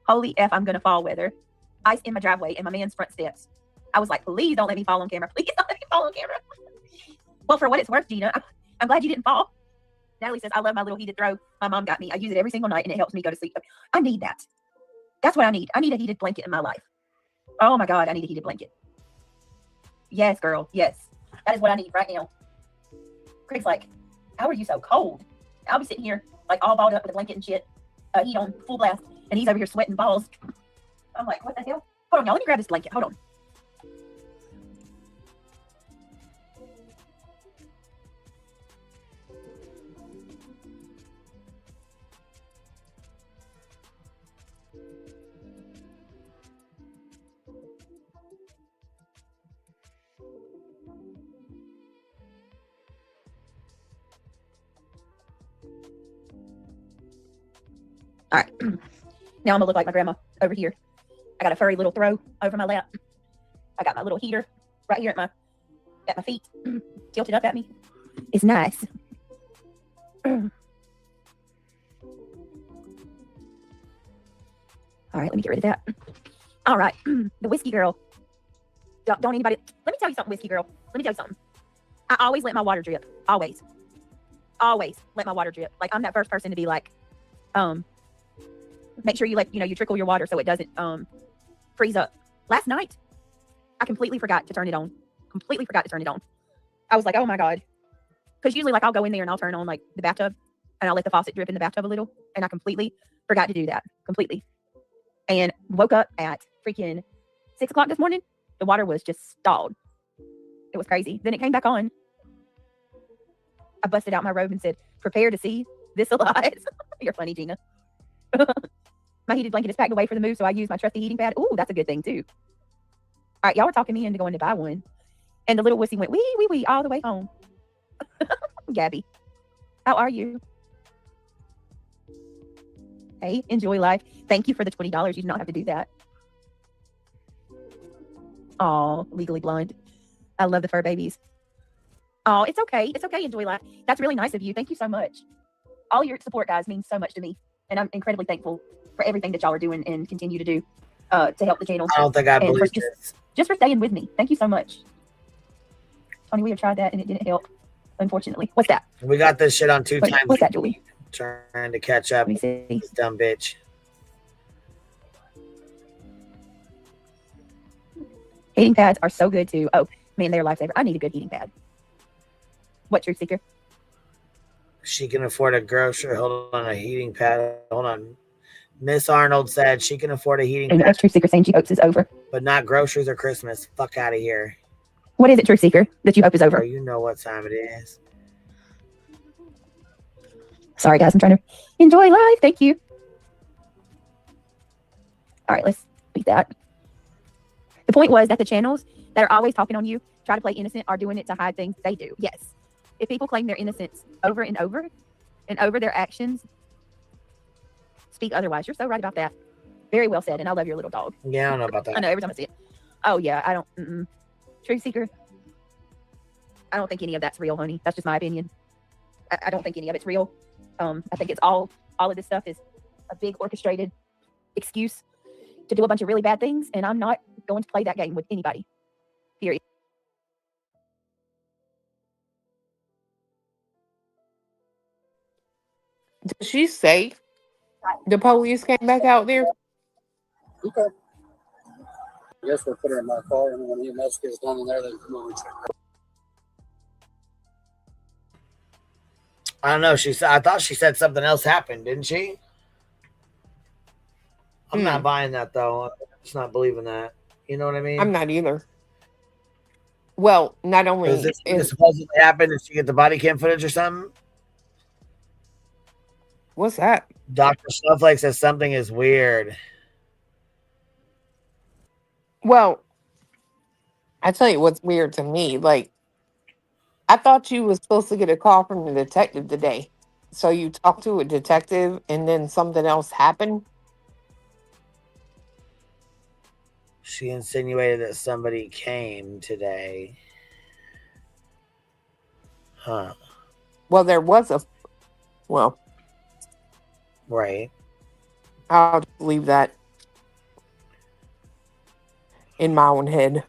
holy F I'm gonna fall weather. Ice in my driveway and my man's front steps. I was like, please don't let me fall on camera. Please don't let me fall on camera. Well, for what it's worth, Gina, I'm glad you didn't fall. Natalie says, I love my little heated throw. My mom got me. I use it every single night, and it helps me go to sleep. I need that. That's what I need. I need a heated blanket in my life. Oh my God, I need a heated blanket. Yes, girl. Yes. That is what I need right now. Craig's like, how are you so cold? I'll be sitting here like all balled up with a blanket and shit, heat on full blast, and he's over here sweating balls. I'm like, what the hell? Hold on, y'all. Let me grab this blanket. Hold on. All right. Now I'm gonna look like my grandma over here. I got a furry little throw over my lap. I got my little heater right here at my feet, tilted up at me. It's nice. All right, let me get rid of that. All right, the whiskey girl. Don't anybody. Let me tell you something, whiskey girl. Let me tell you something. I always let my water drip. Always let my water drip. Like I'm that first person to be like, make sure you you trickle your water so it doesn't freeze up. Last night, I completely forgot to turn it on. I was like, oh my God. Because usually like I'll go in there and I'll turn on like the bathtub and I'll let the faucet drip in the bathtub a little. And I completely forgot to do that. Completely. And woke up at freaking 6 o'clock this morning. The water was just stalled. It was crazy. Then it came back on. I busted out my robe and said, prepare to see this alive. You're funny, Gina. My heated blanket is packed away for the move, so I use my trusty heating pad. Ooh, that's a good thing too. All right, y'all were talking me into going to buy one. And the little wussy went wee all the way home. Gabby, how are you? Hey, enjoy life. Thank you for the $20. You do not have to do that. Oh, legally blind. I love the fur babies. Oh, it's okay. It's okay. Enjoy life. That's really nice of you. Thank you so much. All your support, guys, means so much to me. And I'm incredibly thankful for everything that y'all are doing and continue to do to help the channel. I don't think I believe this. Just for staying with me. Thank you so much. Tony, we have tried that and it didn't help, unfortunately. What's that? We got this shit on 2 times. What's that, Julie? Trying to catch up. Let me see. This dumb bitch. Heating pads are so good too. Oh, man, they're a lifesaver. I need a good heating pad. What, Truth Seeker? She can afford a grocery. Hold on, a heating pad. Hold on. Miss Arnold said she can afford a heating and pad. that's Truth Seeker saying she hopes is over. But not groceries or Christmas. Fuck out of here. What is it, Truth Seeker, that you hope is over? Oh, you know what time it is. Sorry, guys. I'm trying to enjoy life. Thank you. All right, let's beat that. The point was that the channels that are always talking on you, try to play innocent, are doing it to hide things they do. Yes. If people claim their innocence over and over their actions speak otherwise. You're so right about that. Very well said. And I love your little dog. Yeah, I don't know about that. I know every time I see it. Oh, yeah. I don't. Truth Seeker. I don't think any of that's real, honey. That's just my opinion. I don't think any of it's real. I think it's all of this stuff is a big orchestrated excuse to do a bunch of really bad things. And I'm not going to play that game with anybody. Period. Did she say the police came back out there? Okay. I guess we'll put her in my car, and when EMS gets done in there, they can come over and check her. I don't know. She said. I thought she said something else happened, didn't she? I'm not buying that though. I'm just not believing that. You know what I mean? I'm not either. Well, not only Does this supposedly happen? Did she get the body cam footage or something? What's that? Dr. Snowflake says something is weird. Well, I tell you what's weird to me. Like, I thought you was supposed to get a call from the detective today. So you talked to a detective and then something else happened? She insinuated that somebody came today. Huh. Well, there was a... Well... Right. I'll just leave that in my own head.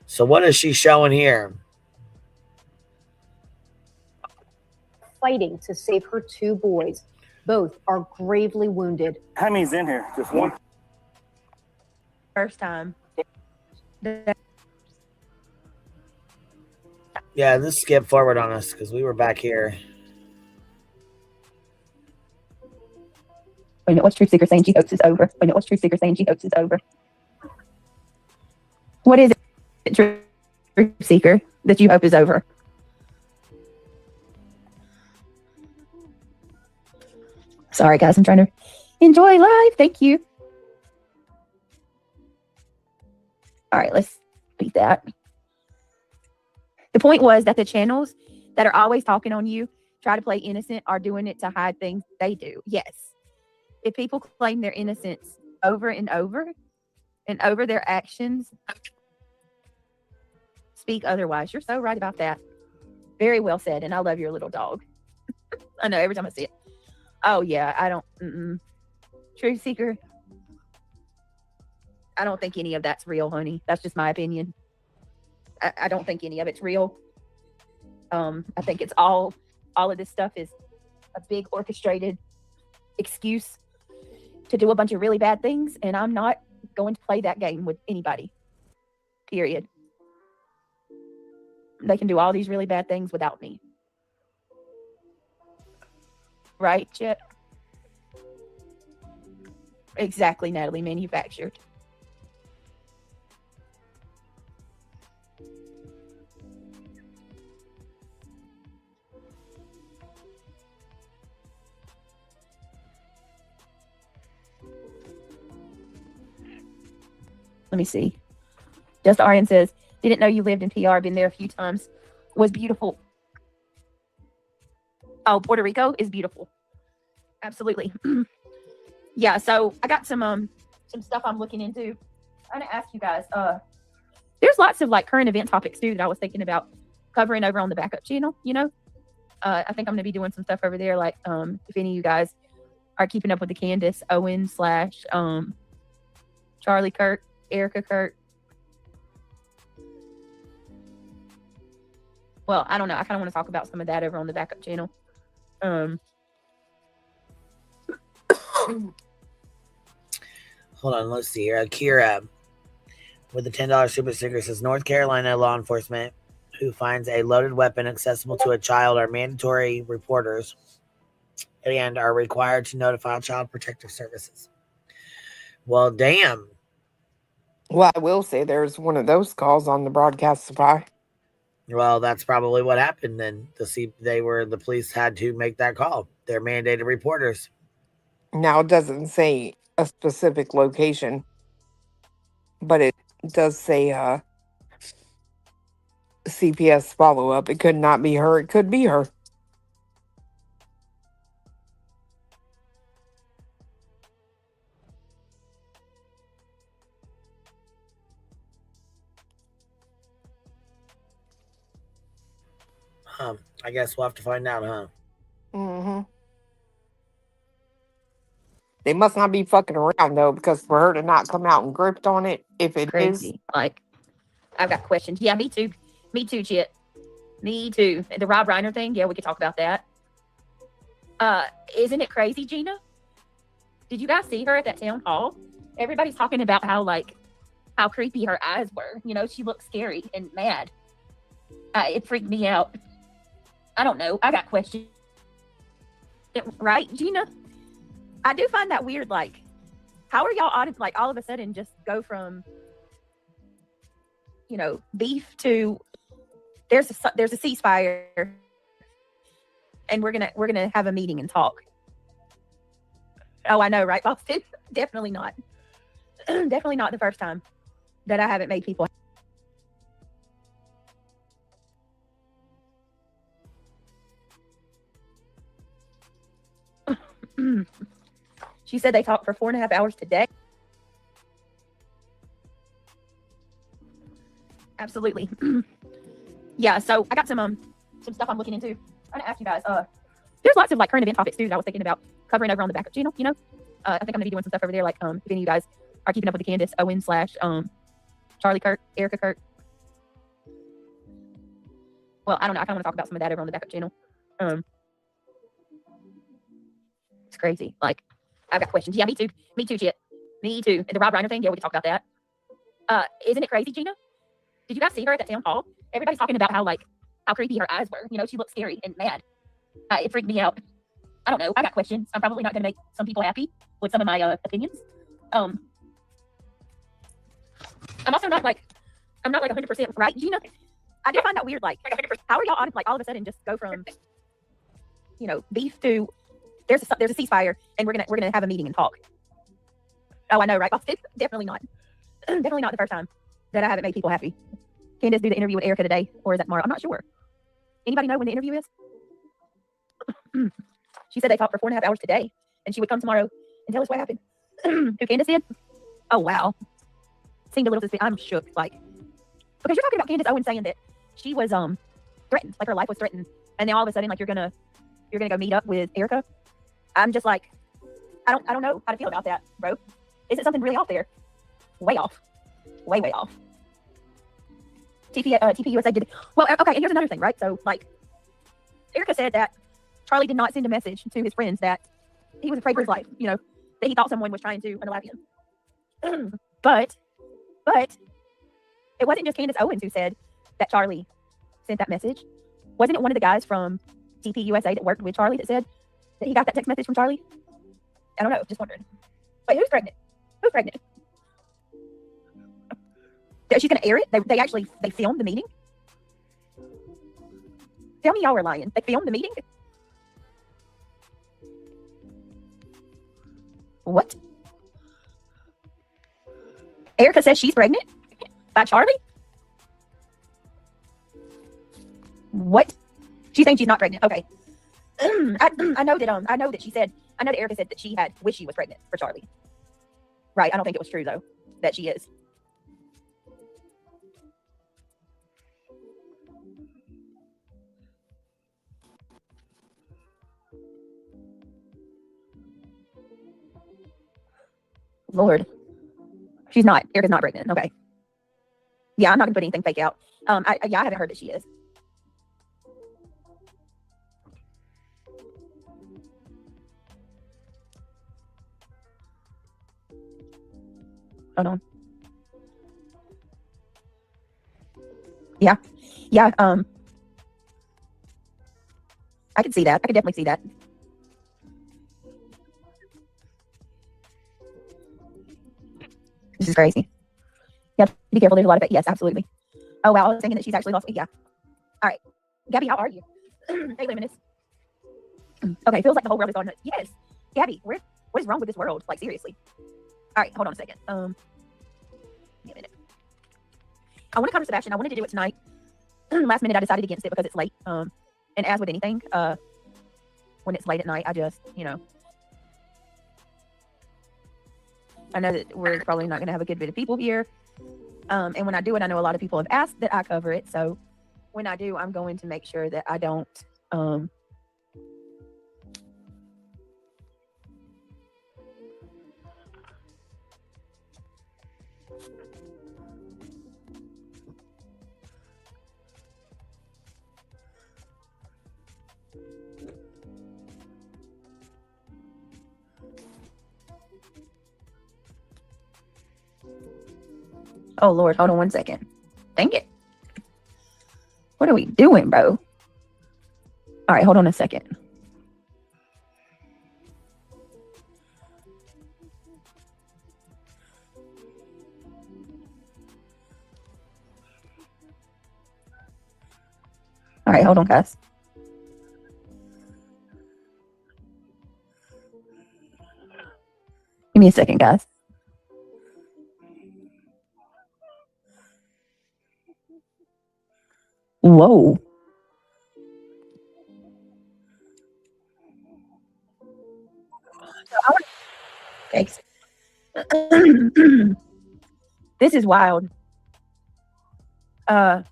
So what is she showing here? fighting to save her 2 boys. Both are gravely wounded. How many's in here? Just one? First time. Yeah, just skip forward on us because we were back here. Wait a minute, what's Truth Seeker saying? She hopes it's over. Wait a minute, what's Truth Seeker saying? She hopes it's over. What is it, Truth Seeker, that you hope is over? Sorry, guys, I'm trying to enjoy life. Thank you. All right, let's beat that. The point was that the channels that are always talking on you, try to play innocent, are doing it to hide things they do. Yes. If people claim their innocence over and over their actions speak otherwise. You're so right about that. Very well said. And I love your little dog. I know every time I see it. Oh, yeah. I don't. Truth Seeker. I don't think any of that's real, honey. That's just my opinion. I don't think any of it's real. I think it's all of this stuff is a big orchestrated excuse to do a bunch of really bad things. And I'm not going to play that game with anybody. Period. They can do all these really bad things without me. Right, Chip? Exactly, Natalie. Manufactured. Let me see. Just Arian says, didn't know you lived in PR. Been there a few times. Was beautiful. Oh, Puerto Rico is beautiful. Absolutely. Yeah, so I got some stuff I'm looking into. I'm gonna ask you guys. There's lots of like current event topics too that I was thinking about covering over on the backup channel. You know, I think I'm gonna be doing some stuff over there. Like, if any of you guys are keeping up with the Candace Owen / Charlie Kirk, Erica Kirk. Well, I don't know. I kind of want to talk about some of that over on the backup channel. Hold on, let's see here. Akira with the $10 super sticker says North Carolina law enforcement who finds a loaded weapon accessible to a child are mandatory reporters and are required to notify Child Protective Services. Well, damn. Well, I will say there's one of those calls on the broadcast supply. Well, that's probably what happened then. The police had to make that call. They're mandated reporters. Now, it doesn't say a specific location, but it does say CPS follow-up. It could not be her. It could be her. I guess we'll have to find out, huh? Mm-hmm. They must not be fucking around, though, because for her to not come out and gripped on it, if it Crazy. is. Like, I've got questions. Yeah, me too. Me too, Chit. Me too. The Rob Reiner thing, yeah, we could talk about that. Isn't it crazy, Gina? Did you guys see her at that town hall? Everybody's talking about how creepy her eyes were. You know, she looked scary and mad. It freaked me out. I don't know. I got questions. Right, Gina? I do find that weird. Like, how are y'all all of a sudden just go from, you know, beef to there's a ceasefire and we're gonna have a meeting and talk. Oh, I know, right, Boston? Definitely not. Definitely not the first time that I haven't made people. She said they talked for 4.5 hours today. Absolutely. Yeah, so I got some stuff I'm looking into. I'm gonna ask you guys. There's lots of like current event topics too that I was thinking about covering over on the backup channel. You know, I think I'm gonna be doing some stuff over there. Like, if any of you guys are keeping up with the Candace Owen / Charlie Kirk, Erica Kirk. Well, I don't know. I kind of want to talk about some of that over on the backup channel. crazy. Like, I've got questions. Yeah, me too. Me too, Chip. Me too. And the Rob Reiner thing, yeah, we can talk about that. Isn't it crazy, Gina? Did you guys see her at that town hall? Everybody's talking about how creepy her eyes were. You know, she looked scary and mad. It freaked me out. I don't know. I got questions. I'm probably not going to make some people happy with some of my opinions. I'm also not I'm not 100% right, Gina. I do find that weird. Like, how are y'all on all of a sudden just go from, beef to there's a ceasefire and we're gonna have a meeting and talk. Oh, I know, right? Definitely not. Definitely not the first time that I haven't made people happy. Candace do the interview with Erica today, or is that tomorrow? I'm not sure. Anybody know when the interview is? She said they talked for 4.5 hours today, and she would come tomorrow and tell us what happened. Who, Candace did? Oh, wow. Seemed a little suspicious. I'm shook, because you're talking about Candace Owens saying that she was threatened, her life was threatened, and now all of a sudden you're gonna go meet up with Erica. I'm just I don't know how to feel about that, bro. Is it something really off there? Way off. Way off. TPUSA did. Well, okay, and here's another thing, right? So, Erica said that Charlie did not send a message to his friends that he was afraid for his life, that he thought someone was trying to unalive him. But it wasn't just Candace Owens who said that Charlie sent that message. Wasn't it one of the guys from TPUSA that worked with Charlie that said that he got that text message from Charlie? I don't know, just wondering. Wait, who's pregnant? Who's pregnant? She's gonna air it? They filmed the meeting? Tell me y'all were lying. They filmed the meeting? What? Erica says she's pregnant? By Charlie? What? She's saying she's not pregnant. Okay. I know that Erica said that she wished she was pregnant for Charlie. Right. I don't think it was true though, that she is. Lord. She's not. Erica's not pregnant. Okay. Yeah, I'm not gonna put anything fake out. I haven't heard that she is. Hold on. Yeah. I could see that. I could definitely see that. This is crazy. Yeah, be careful. There's a lot of it. Yes, absolutely. Oh, wow. I was thinking that she's actually lost. Yeah. All right. Gabby, how are you? Hey, Luminous. Okay, feels like the whole world is on nuts. Yes. Gabby, what is wrong with this world? Seriously. All right, hold on a second. Give me a minute. I want to cover Sebastian. I wanted to do it tonight. Last minute, I decided against it because it's late. And as with anything, when it's late at night, I just, I know that we're probably not going to have a good bit of people here. And when I do it, I know a lot of people have asked that I cover it. So when I do, I'm going to make sure that I don't, oh, Lord, hold on one second. Dang it. What are we doing, bro? All right, hold on a second. All right, hold on, guys. Give me a second, guys. Whoa. Thanks. This is wild. All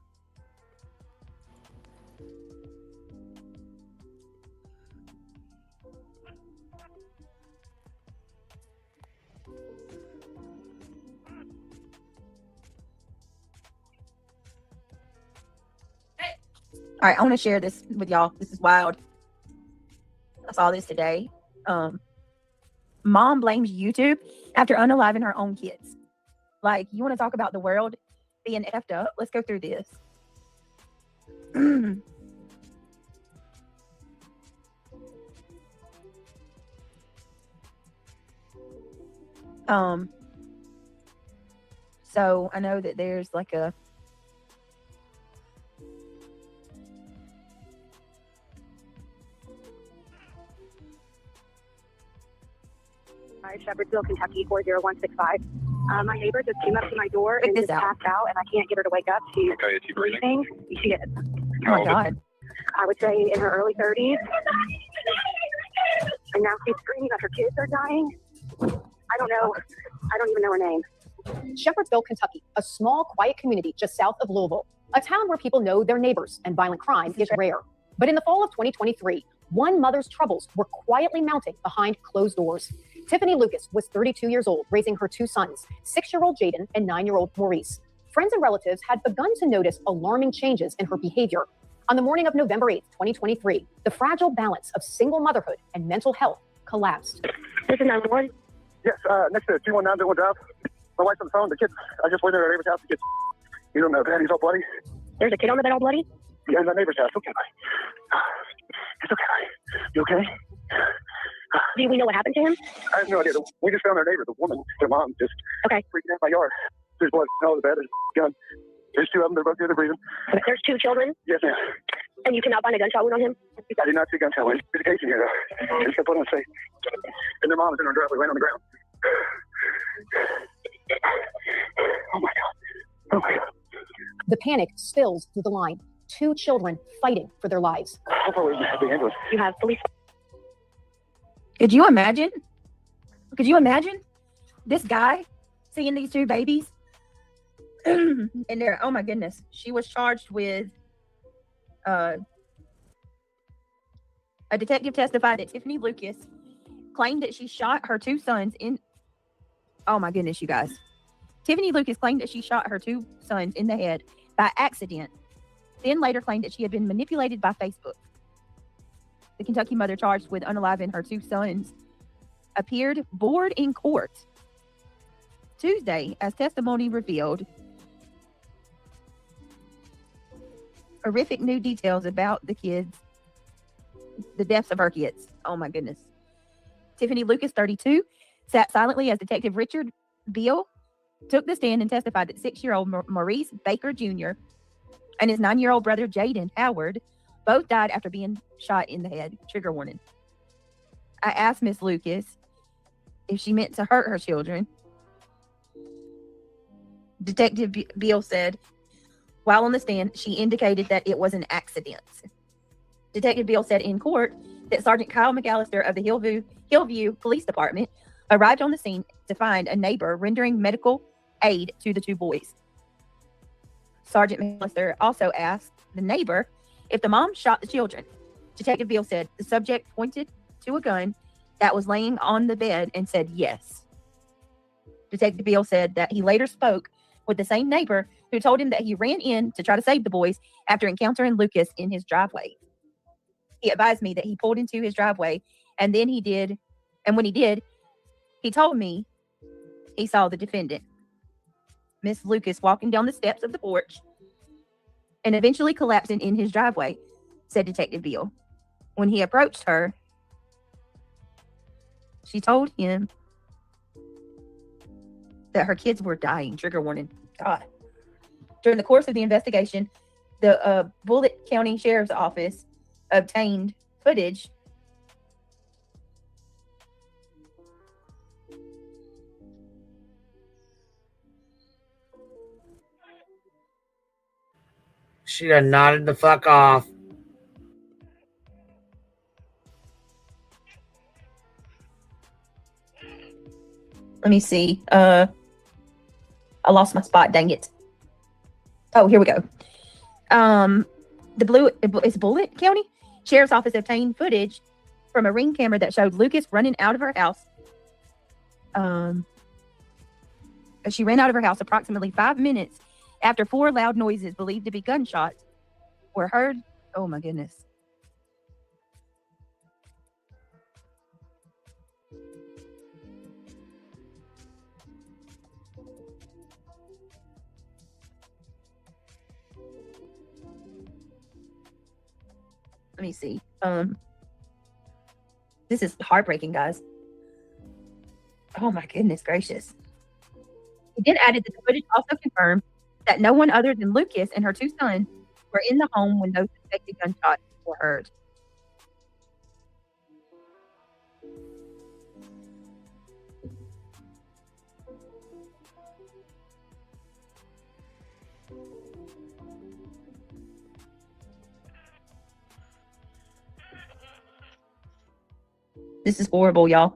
right, I want to share this with y'all. This is wild. I saw this today. mom blames YouTube after unaliving her own kids. Like, you want to talk about the world being effed up? Let's go through this. So I know that there's like a Shepherdsville, Kentucky 40165. My neighbor just came up to my door and just passed out, and I can't get her to wake up. She's breathing. She is. Oh my God. I would say in her early 30s. And now she's screaming that her kids are dying. I don't know. I don't even know her name. Shepherdsville, Kentucky, a small, quiet community just south of Louisville, a town where people know their neighbors and violent crime is rare. But in the fall of 2023, one mother's troubles were quietly mounting behind closed doors. Tiffany Lucas was 32 years old, raising her two sons, 6-year-old Jaden and 9-year-old Maurice. Friends and relatives had begun to notice alarming changes in her behavior. On the morning of November 8th, 2023, the fragile balance of single motherhood and mental health collapsed. This is 911. Yes, next to 219 Billwood Drive. My wife's on the phone. The kids, I just went to our neighbor's house. The kids, you don't know, bed. He's all bloody. There's a kid on the bed all bloody? Yeah, in the neighbor's house. Okay, bye. It's okay, bye. You okay? Do we know what happened to him? I have no idea. We just found our neighbor, the woman, their mom, just freaking out in my yard. There's blood all over the bed. There's a gun. There's two of them. They're both here. They're breathing. There's two children? Yes, ma'am. And you cannot find a gunshot wound on him? I did not see a gunshot wound. There's a case in here, though. Just got put on safe. And their mom is in her driveway, laying on the ground. Oh, my God. Oh, my God. The panic spills through the line. Two children fighting for their lives. How far away is the ambulance? You have police. Could you imagine? Could you imagine this guy seeing these two babies? And they're, oh my goodness. She was charged with, a detective testified that Tiffany Lucas claimed that she shot her two sons in, oh my goodness, you guys. Tiffany Lucas claimed that she shot her two sons in the head by accident, then later claimed that she had been manipulated by Facebook. The Kentucky mother charged with unaliving her two sons appeared bored in court Tuesday as testimony revealed horrific new details about the kids, the deaths of her kids. Oh my goodness. Tiffany Lucas, 32, sat silently as Detective Richard Beal took the stand and testified that 6-year-old Maurice Baker Jr. and his 9-year-old brother Jaden Howard both died after being shot in the head. Trigger warning. I asked Miss Lucas if she meant to hurt her children. Detective Beal said, while on the stand, she indicated that it was an accident. Detective Beal said in court that Sergeant Kyle McAllister of the Hillview Police Department arrived on the scene to find a neighbor rendering medical aid to the two boys. Sergeant McAllister also asked the neighbor if the mom shot the children. Detective Beal said the subject pointed to a gun that was laying on the bed and said yes. Detective Beal said that he later spoke with the same neighbor who told him that he ran in to try to save the boys after encountering Lucas in his driveway. He advised me that he pulled into his driveway and then when he did, he told me he saw the defendant, Miss Lucas, walking down the steps of the porch and eventually collapsing in his driveway, said Detective Beal. When he approached her, she told him that her kids were dying. Trigger warning. God. During the course of the investigation, the Bullitt County Sheriff's Office obtained footage She done nodded the fuck off. Let me see. I lost my spot. Dang it. Oh, here we go. It's Bullitt County Sheriff's Office obtained footage from a Ring camera that showed Lucas running out of her house. She ran out of her house approximately 5 minutes after 4 loud noises believed to be gunshots were heard. Oh my goodness. Let me see. This is heartbreaking, guys. Oh my goodness gracious. He then added that the footage also confirmed that no one other than Lucas and her 2 sons were in the home when those suspected gunshots were heard. This is horrible, y'all.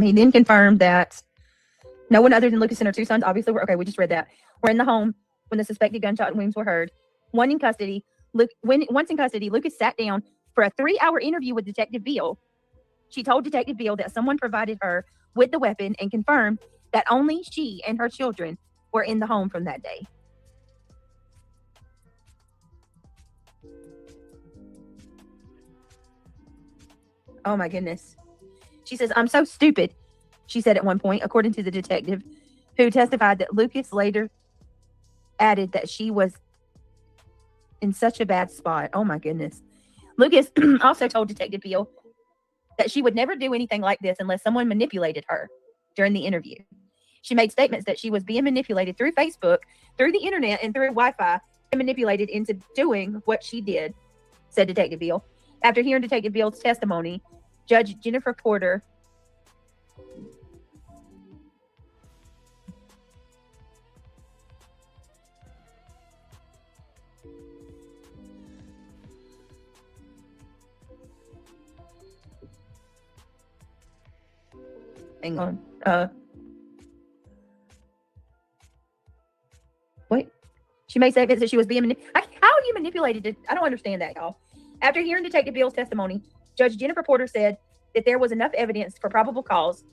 He then confirmed that no one other than Lucas and her 2 sons, obviously, we just read that, were in the home when the suspected gunshot wounds were heard. Once in custody, Lucas sat down for a 3-hour interview with Detective Beal. She told Detective Beal that someone provided her with the weapon and confirmed that only she and her children were in the home from that day. Oh my goodness. She says, "I'm so stupid," she said at one point, according to the detective, who testified that Lucas later added that she was in such a bad spot. Oh my goodness. Lucas also told Detective Beal that she would never do anything like this unless someone manipulated her during the interview. She made statements that she was being manipulated through Facebook, through the internet, and through Wi-Fi, and manipulated into doing what she did, said Detective Beal. After hearing Detective Beal's testimony, Judge Jennifer Porter hang on. Wait. She made statements that she was being manipulated. How are you manipulated? I don't understand that, y'all. After hearing Detective Beal's testimony, Judge Jennifer Porter said that there was enough evidence for probable cause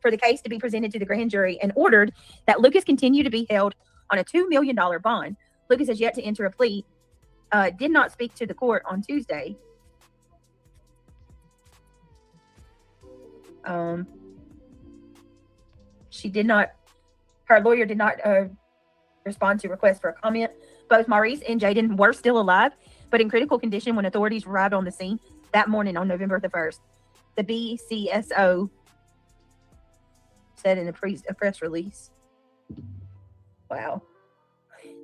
for the case to be presented to the grand jury and ordered that Lucas continue to be held on a $2 million bond. Lucas has yet to enter a plea, did not speak to the court on Tuesday. Her lawyer did not respond to requests for a comment. Both Maurice and Jaden were still alive, but in critical condition when authorities arrived on the scene that morning on November the 1st. The BCSO said in a press release. Wow.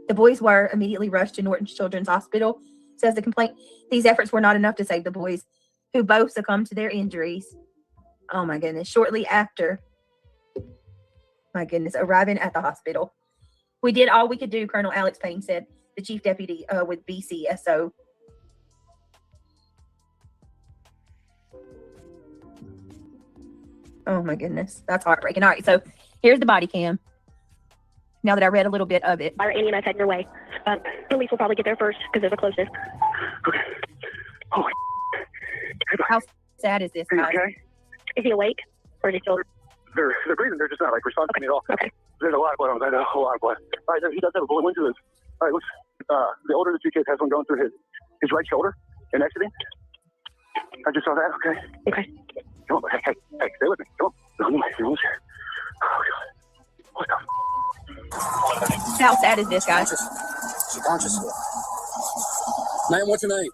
The boys were immediately rushed to Norton Children's Hospital, says the complaint. These efforts were not enough to save the boys, who both succumbed to their injuries. Oh my goodness. Shortly after, arriving at the hospital. We did all we could do, Colonel Alex Payne said, the chief deputy with BCSO. Oh my goodness. That's heartbreaking. All right, so here's the body cam. Now that I read a little bit of it. Fire any of us heading your way. Police will probably get there first because there's a closeness. Okay. Oh, how sad is this, guys? Okay. Is he awake or is he still? They're breathing. They're just not responding to me at all. Okay. There's a lot of blood on that. A whole lot of blood. All right. He does have a bullet wound to his. All right. Looks. The older of the 2 kids has one going through his right shoulder and exiting. I just saw that. Okay. Okay. Come on. Hey, stay with me. Come on. No, you're almost here. Oh God. What the? How sad is this, guys? She's conscious. Ma'am, what's your name?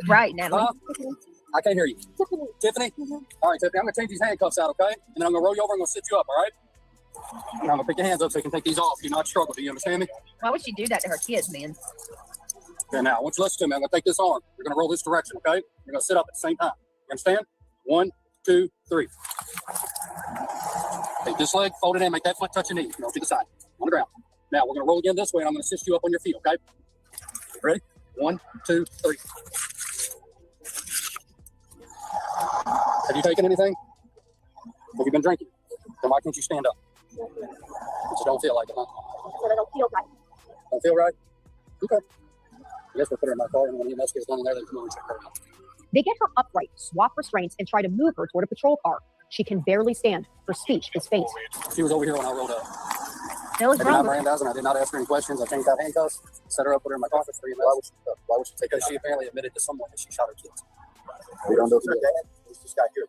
Right, Natalie. I can't hear you. Tiffany? All right, Tiffany, I'm going to take these handcuffs out, okay? And then I'm going to roll you over and I'm going to sit you up, all right? And I'm going to pick your hands up so you can take these off. Do not struggle. Do you understand me? Why would she do that to her kids, man? Okay, now, I want you to listen to me. I'm going to take this arm. You're going to roll this direction, okay? You're going to sit up at the same time. You understand? 1, 2, 3. Take this leg, fold it in, make that foot touch your knee. To the side, on the ground. Now, we're going to roll again this way, and I'm going to assist you up on your feet, okay? Ready? 1, 2, 3. Have you taken anything? Have you been drinking? Then why can't you stand up? You don't feel like it, huh? I don't feel right. Don't feel right? Okay. I guess we'll put her in my car, and when EMS gets down in there, they come over and check her out. They get her upright, swap restraints, and try to move her toward a patrol car. She can barely stand. Her speech is faint. She was over here when I rolled up. I did not Miranda's, and I did not ask her any questions. I changed out handcuffs, set her up, put her in my car for 3 minutes. Why would she take? Because she apparently admitted to someone that she shot her kids. We don't know if her dad was this guy here.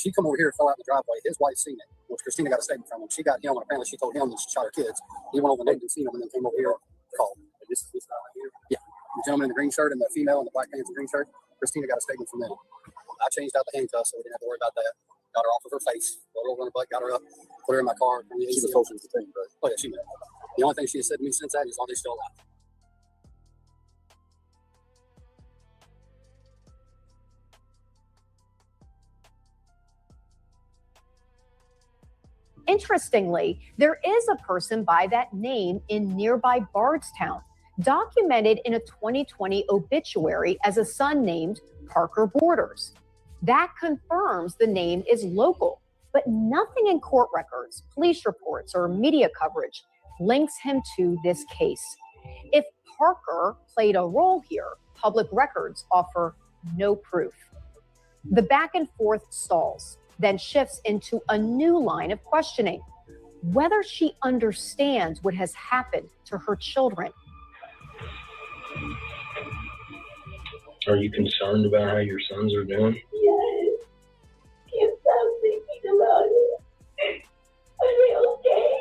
She come over here and fell out in the driveway. His wife seen it, which Christina got a statement from him. She got him, and apparently she told him that she shot her kids. He went over and didn't see him, and then came over here and called. This guy right here. Yeah. The gentleman in the green shirt and the female in the black pants and green shirt. Christina got a statement from them. I changed out the handcuffs so we didn't have to worry about that. Got her off of her face, rolled over on her butt, got her up, put her in my car. She was closer to the thing, but oh yeah, she knew. The only thing she has said to me since that is, "Are they still alive?" Interestingly, there is a person by that name in nearby Bardstown, documented in a 2020 obituary as a son named Parker Borders. That confirms the name is local, but nothing in court records, police reports, or media coverage links him to this case. If Parker played a role here, public records offer no proof. The back and forth stalls, then shifts into a new line of questioning, whether she understands what has happened to her children. Are you concerned about how your sons are doing? Yes. Can't stop thinking about it. Are they okay?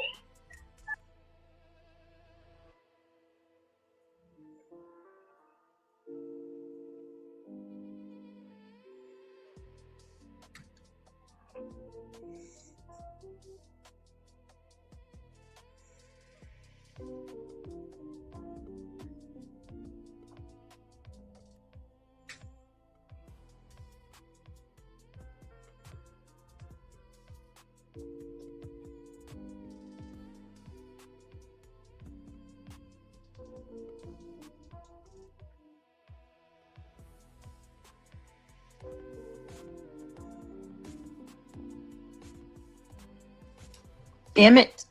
Damn it.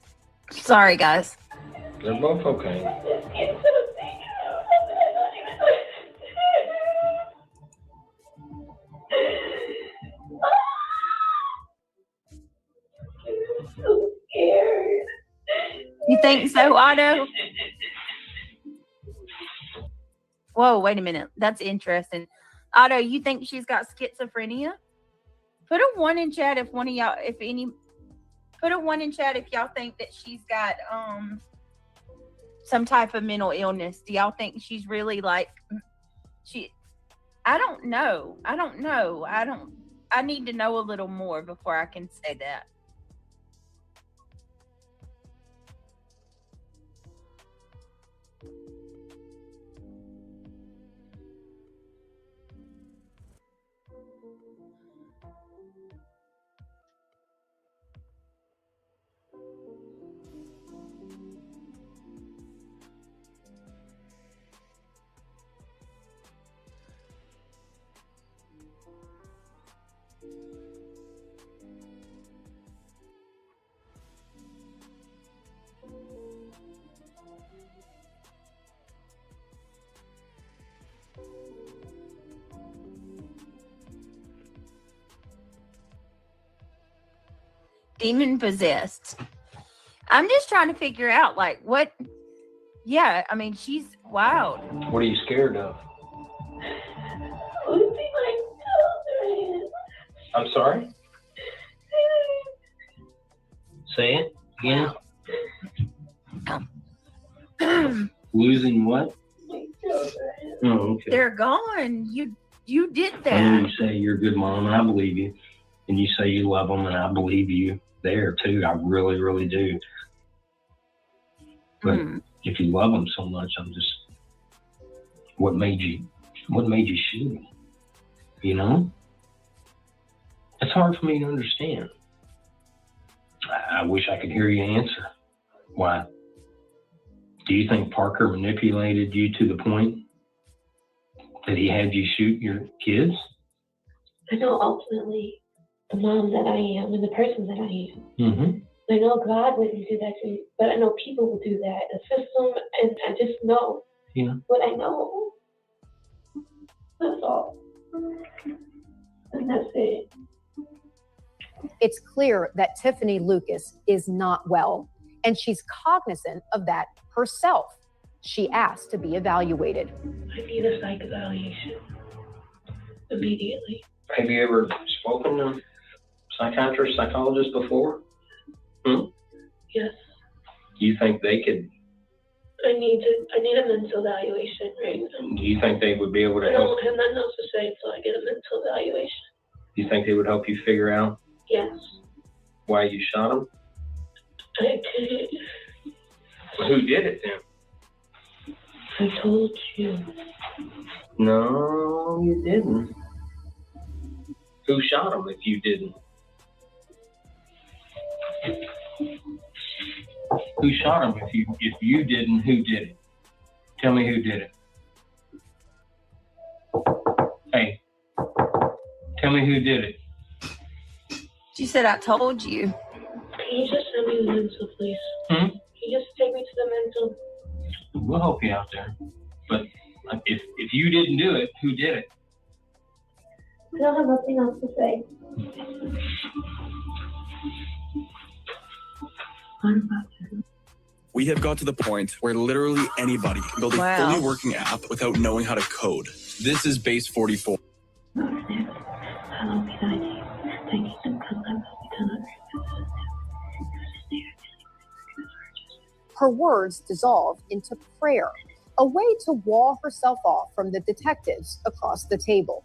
Sorry, guys. They're both okay. So scared. You think so, Otto? Whoa, wait a minute. That's interesting. Otto, you think she's got schizophrenia? Put a 1 in chat if one of y'all, if any, put a 1 in chat if y'all think that she's got some type of mental illness. Do y'all think she's really like I don't know. I need to know a little more before I can say that. Demon possessed. I'm just trying to figure out like what. Yeah, I mean she's wild. What are you scared of? Losing my children. I'm sorry? Say it again. Losing what? My children. Oh, okay. They're gone. You did I know that. you say you're a good mom, and I believe you. And you say you love them, and I believe you there too. I really, really do. But if you love them so much, I'm just, what made you shoot me? You know? It's hard for me to understand. I wish I could hear you answer. Why? Do you think Parker manipulated you to the point that he had you shoot your kids? I know ultimately the mom that I am and the person that I am. Mm-hmm. I know God wouldn't do that to me, but I know people will do that. The system, and I just know what I know. That's all. And that's it. It's clear that Tiffany Lucas is not well, and she's cognizant of that herself. She asked to be evaluated. I need a psych evaluation immediately. Have you ever spoken to a psychiatrist, psychologist before? Yes. You think they could I need a mental evaluation right now. Do you think they would be able to I help? don't have nothing else to say until I get a mental evaluation. Do you think they would help you figure out Yes. why you shot him? I couldn't. Well, who did it then? I told you. No, you didn't. Who shot him if you didn't? Who shot him if you didn't? Who did it? Tell me who did it. Hey, tell me who did it. She said, I told you. Can you just send me the mental, please? Hmm? Can you just take me to the mental? We'll help you out there. But if you didn't do it, who did it? I don't have nothing else to say. We have got to the point where literally anybody can build a fully working app without knowing how to code. This is Base 44. Her words dissolved into prayer, a way to wall herself off from the detectives across the table.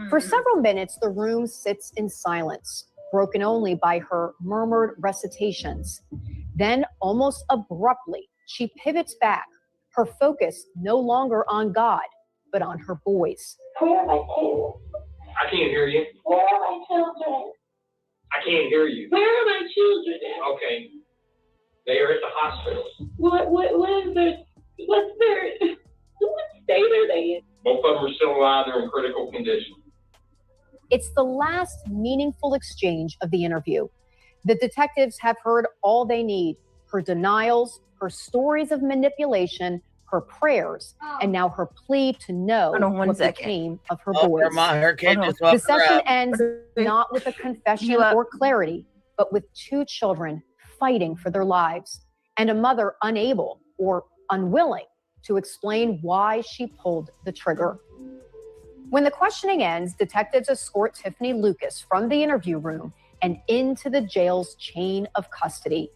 For several minutes, the room sits in silence, broken only by her murmured recitations. Then, almost abruptly, she pivots back, her focus no longer on God, but on her boys. Where are my kids? I can't hear you. Where are my children? I can't hear you. Where are my children? Okay. They are at the hospital. What state are they in? Both of them are still alive. They're in critical condition. It's the last meaningful exchange of the interview. The detectives have heard all they need: her denials, her stories of manipulation, her prayers, and now her plea to know what became of her boys. Her kid just The woke her session up. ends not with a confession or clarity, but with two children fighting for their lives and a mother unable or unwilling to explain why she pulled the trigger. When the questioning ends, detectives escort Tiffany Lucas from the interview room and into the jail's chain of custody.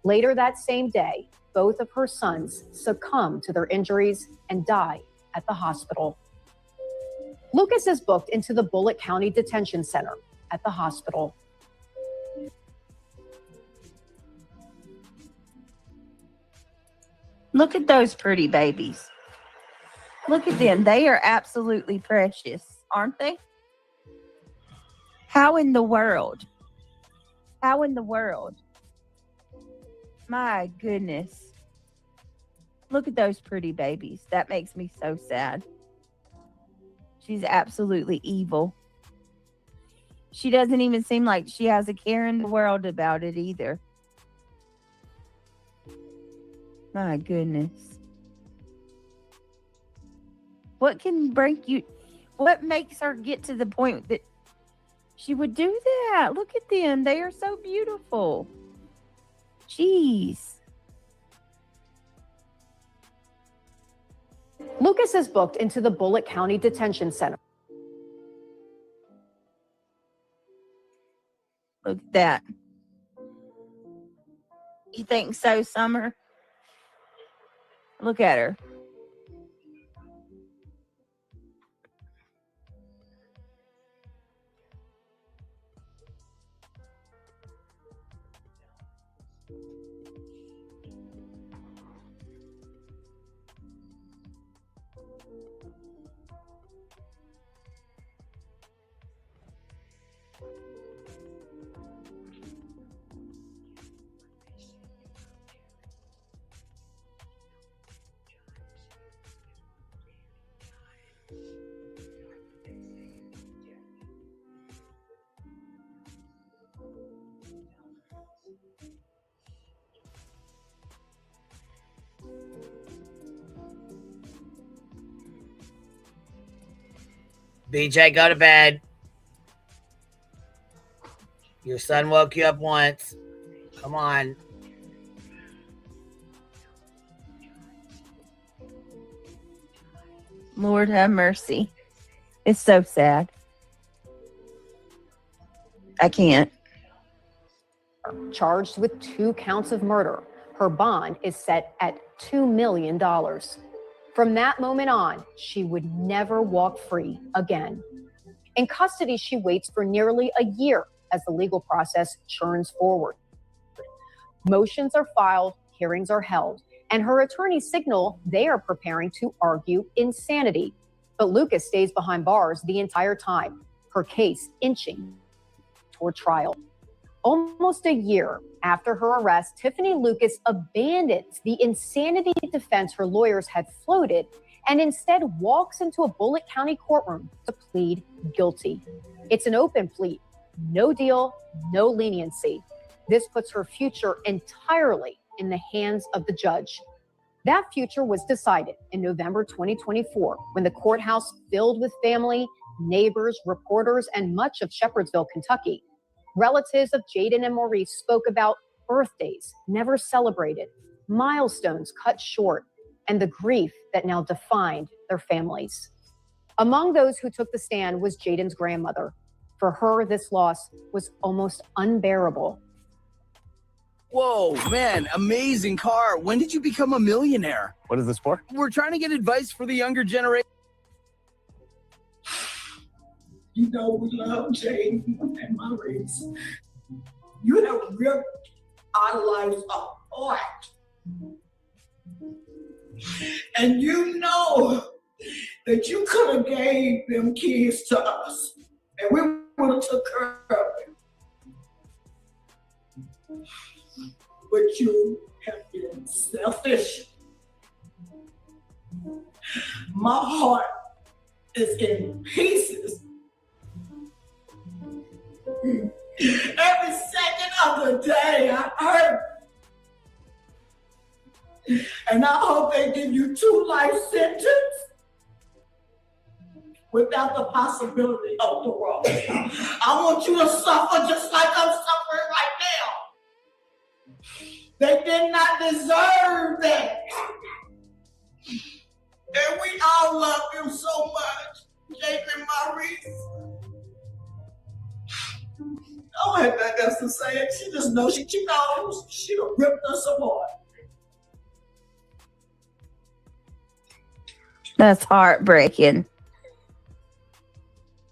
Later that same day, both of her sons succumb to their injuries and die at the hospital. Lucas is booked into the Bullitt County Detention Center at the hospital. Look at those pretty babies. Look at them. They are absolutely precious, aren't they? How in the world? How in the world? My goodness. Look at those pretty babies. That makes me so sad. She's absolutely evil. She doesn't even seem like she has a care in the world about it either. My goodness. What can break you? What makes her get to the point that she would do that? Look at them. They are so beautiful. Jeez. Lucas is booked into the Bullitt County Detention Center. Look at that. You think so, Summer? Look at her. BJ, go to bed. Your son woke you up once. Come on. Lord have mercy. It's so sad. I can't. Charged with 2 counts of murder. Her bond is set at $2 million. From that moment on, she would never walk free again. In custody, she waits for nearly a year as the legal process churns forward. Motions are filed, hearings are held, and her attorneys signal they are preparing to argue insanity. But Lucas stays behind bars the entire time, her case inching toward trial. Almost a year after her arrest, Tiffany Lucas abandons the insanity defense her lawyers had floated and instead walks into a Bullitt County courtroom to plead guilty. It's an open plea, no deal, no leniency. This puts her future entirely in the hands of the judge. That future was decided in November 2024 when the courthouse filled with family, neighbors, reporters, and much of Shepherdsville, Kentucky. Relatives of Jaden and Maurice spoke about birthdays never celebrated, milestones cut short, and the grief that now defined their families. Among those who took the stand was Jaden's grandmother. For her, this loss was almost unbearable. Whoa, man, amazing car. When did you become a millionaire? What is this for? We're trying to get advice for the younger generation. You know we love Jaden and Maurice. You have ripped our lives apart. And you know that you could have gave them kids to us, and we would have took care of them. But you have been selfish. My heart is in pieces. Every second of the day I hurt. And I hope they give you 2 life sentences without the possibility of parole. I want you to suffer just like I'm suffering right now. They did not deserve that. And we all love them so much, Jake and Maurice. I don't have nothing else to say. She just knows she knows she done ripped us apart. That's heartbreaking.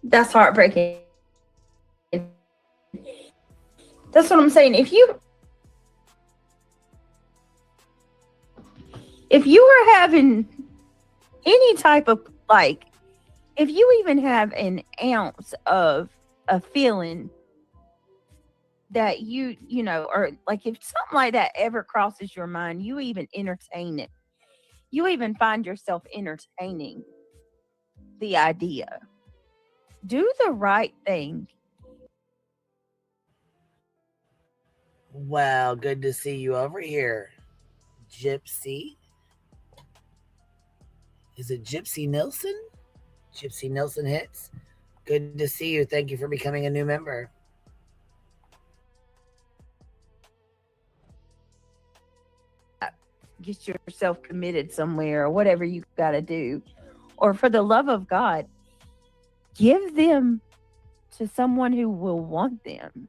That's heartbreaking. That's what I'm saying. If you were having any type of, like, if you even have an ounce of a feeling that you know, or like if something like that ever crosses your mind, you even entertain it. You even find yourself entertaining the idea. Do the right thing. Well, good to see you over here, Gypsy. Is it Gypsy Nilsson? Gypsy Nilsson hits. Good to see you. Thank you for becoming a new member. Get yourself committed somewhere or whatever you got to do. Or for the love of God, give them to someone who will want them.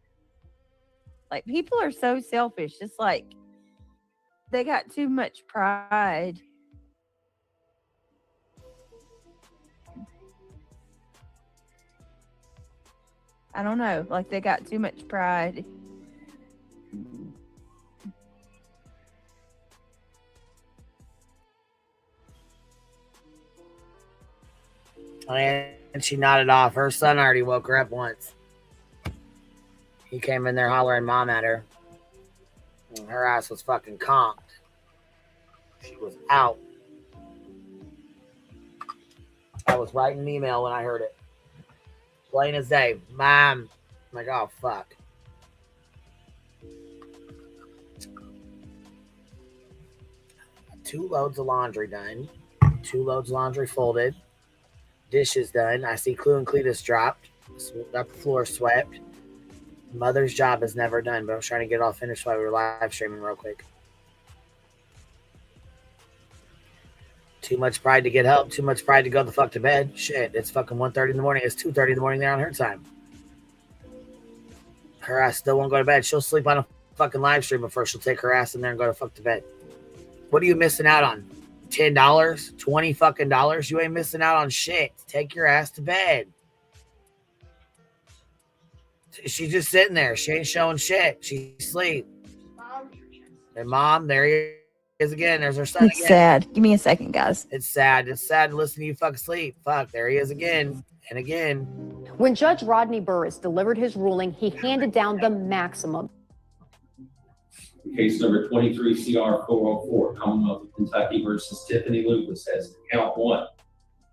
Like, people are so selfish. It's like they got too much pride. I don't know. Like, they got too much pride. And she nodded off. Her son already woke her up once. He came in there hollering mom at her. And her ass was fucking comped. She was out. I was writing an email when I heard it. Plain as day. Mom. I'm like, oh, fuck. Two loads of laundry done. 2 loads of laundry folded. Dishes done. I see Clue and Cletus dropped. Got the floor swept. Mother's job is never done, but I was trying to get it all finished while we were live streaming real quick. Too much pride to get help. Too much pride to go the fuck to bed. Shit, it's fucking 1:30 in the morning. It's 2:30 in the morning there on her time. Her ass still won't go to bed. She'll sleep on a fucking live stream before she'll take her ass in there and go to fuck to bed. What are you missing out on? $10, $20 fucking dollars? You ain't missing out on shit. Take your ass to bed. She's just sitting there. She ain't showing shit. She's asleep. And mom, there he is again. There's her son It's again. sad. Give me a second, guys. It's sad. It's sad to listen to you fuck sleep. Fuck, there he is again and again. When Judge Rodney Burris delivered his ruling, he handed down the maximum. Case number 23 CR 404, Commonwealth of Kentucky versus Tiffany Lucas has count 1.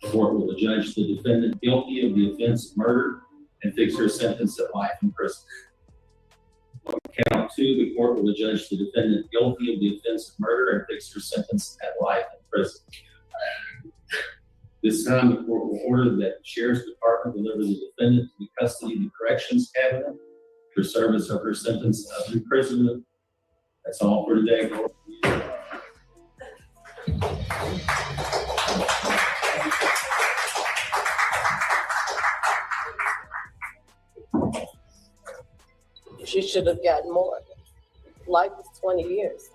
The court will adjudge the defendant guilty of the offense of murder and fix her sentence at life in prison. On count 2, the court will adjudge the defendant guilty of the offense of murder and fix her sentence at life in prison. This time, the court will order that the Sheriff's Department deliver the defendant to the custody of the Corrections Cabinet for service of her sentence of imprisonment. That's all for today. She should have gotten more. Life is 20 years.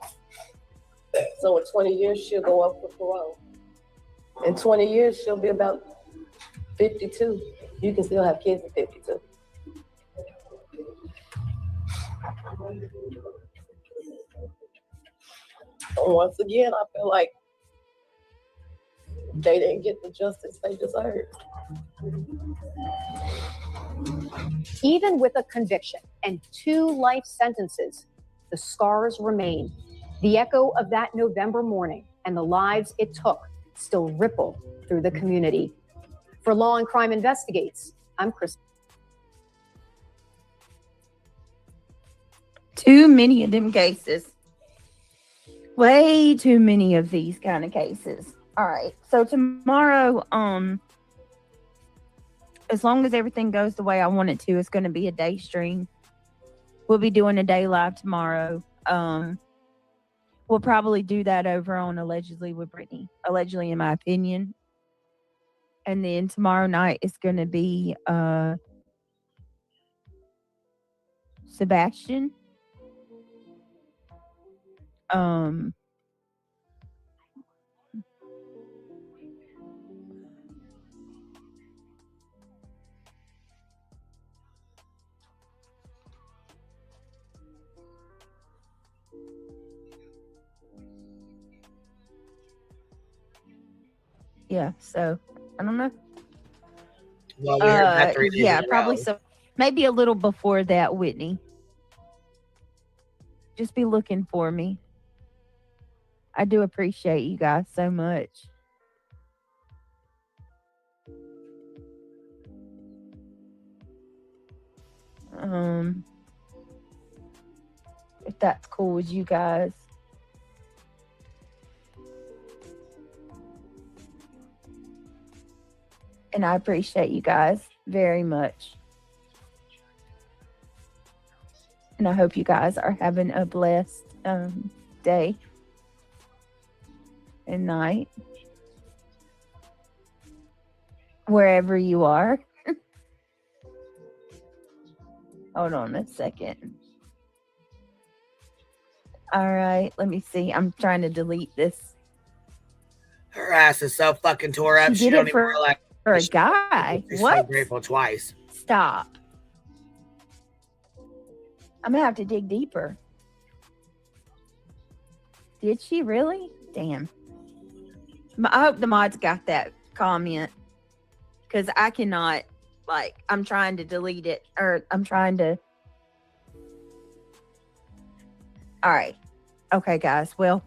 So in 20 years, she'll go up for parole. In 20 years, she'll be about 52. You can still have kids at 52. And once again, I feel like they didn't get the justice they deserved. Even with a conviction and 2 life sentences, the scars remain. The echo of that November morning and the lives it took still ripple through the community. For Law and Crime Investigates, I'm Chris. Too many of them cases. Way too many of these kind of cases. All right. So tomorrow, as long as everything goes the way I want it to, it's going to be a day stream. We'll be doing a day live tomorrow. We'll probably do that over on Allegedly with Brittany. Allegedly, in my opinion. And then tomorrow night is going to be Sebastian. Yeah, so I don't know. Well, we heard that 3 days Yeah, in a probably row. so. Maybe a little before that, Whitney. Just be looking for me. I do appreciate you guys so much. If that's cool with you guys. And I appreciate you guys very much. And I hope you guys are having a blessed day and night. Wherever you are. Hold on a second. All right, let me see. I'm trying to delete this. Her ass is so fucking tore up. She did don't it even for realize a guy. she's What? so grateful twice. Stop. I'm gonna have to dig deeper. Did she really? Damn. I hope the mods got that comment. Because I cannot, like, I'm trying to delete it. Or I'm trying to. All right. Okay, guys. Well,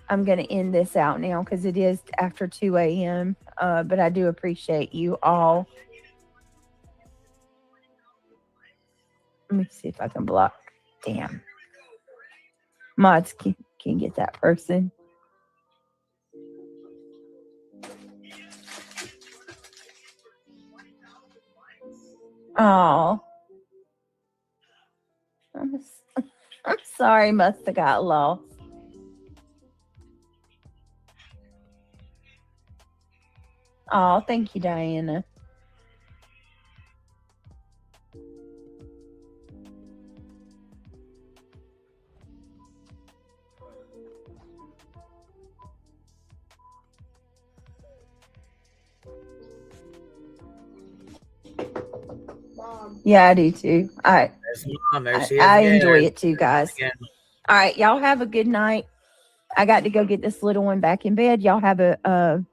I'm going to end this out now because it is after 2 a.m. But I do appreciate you all. Let me see if I can block. Damn. Mods can get that person. Oh. I'm sorry, must have got lost. Oh, thank you, Diana. Yeah, I do too. There's Mom. There she is I again. enjoy There's it too, guys. again. All right, y'all have a good night. I got to go get this little one back in bed. Y'all have a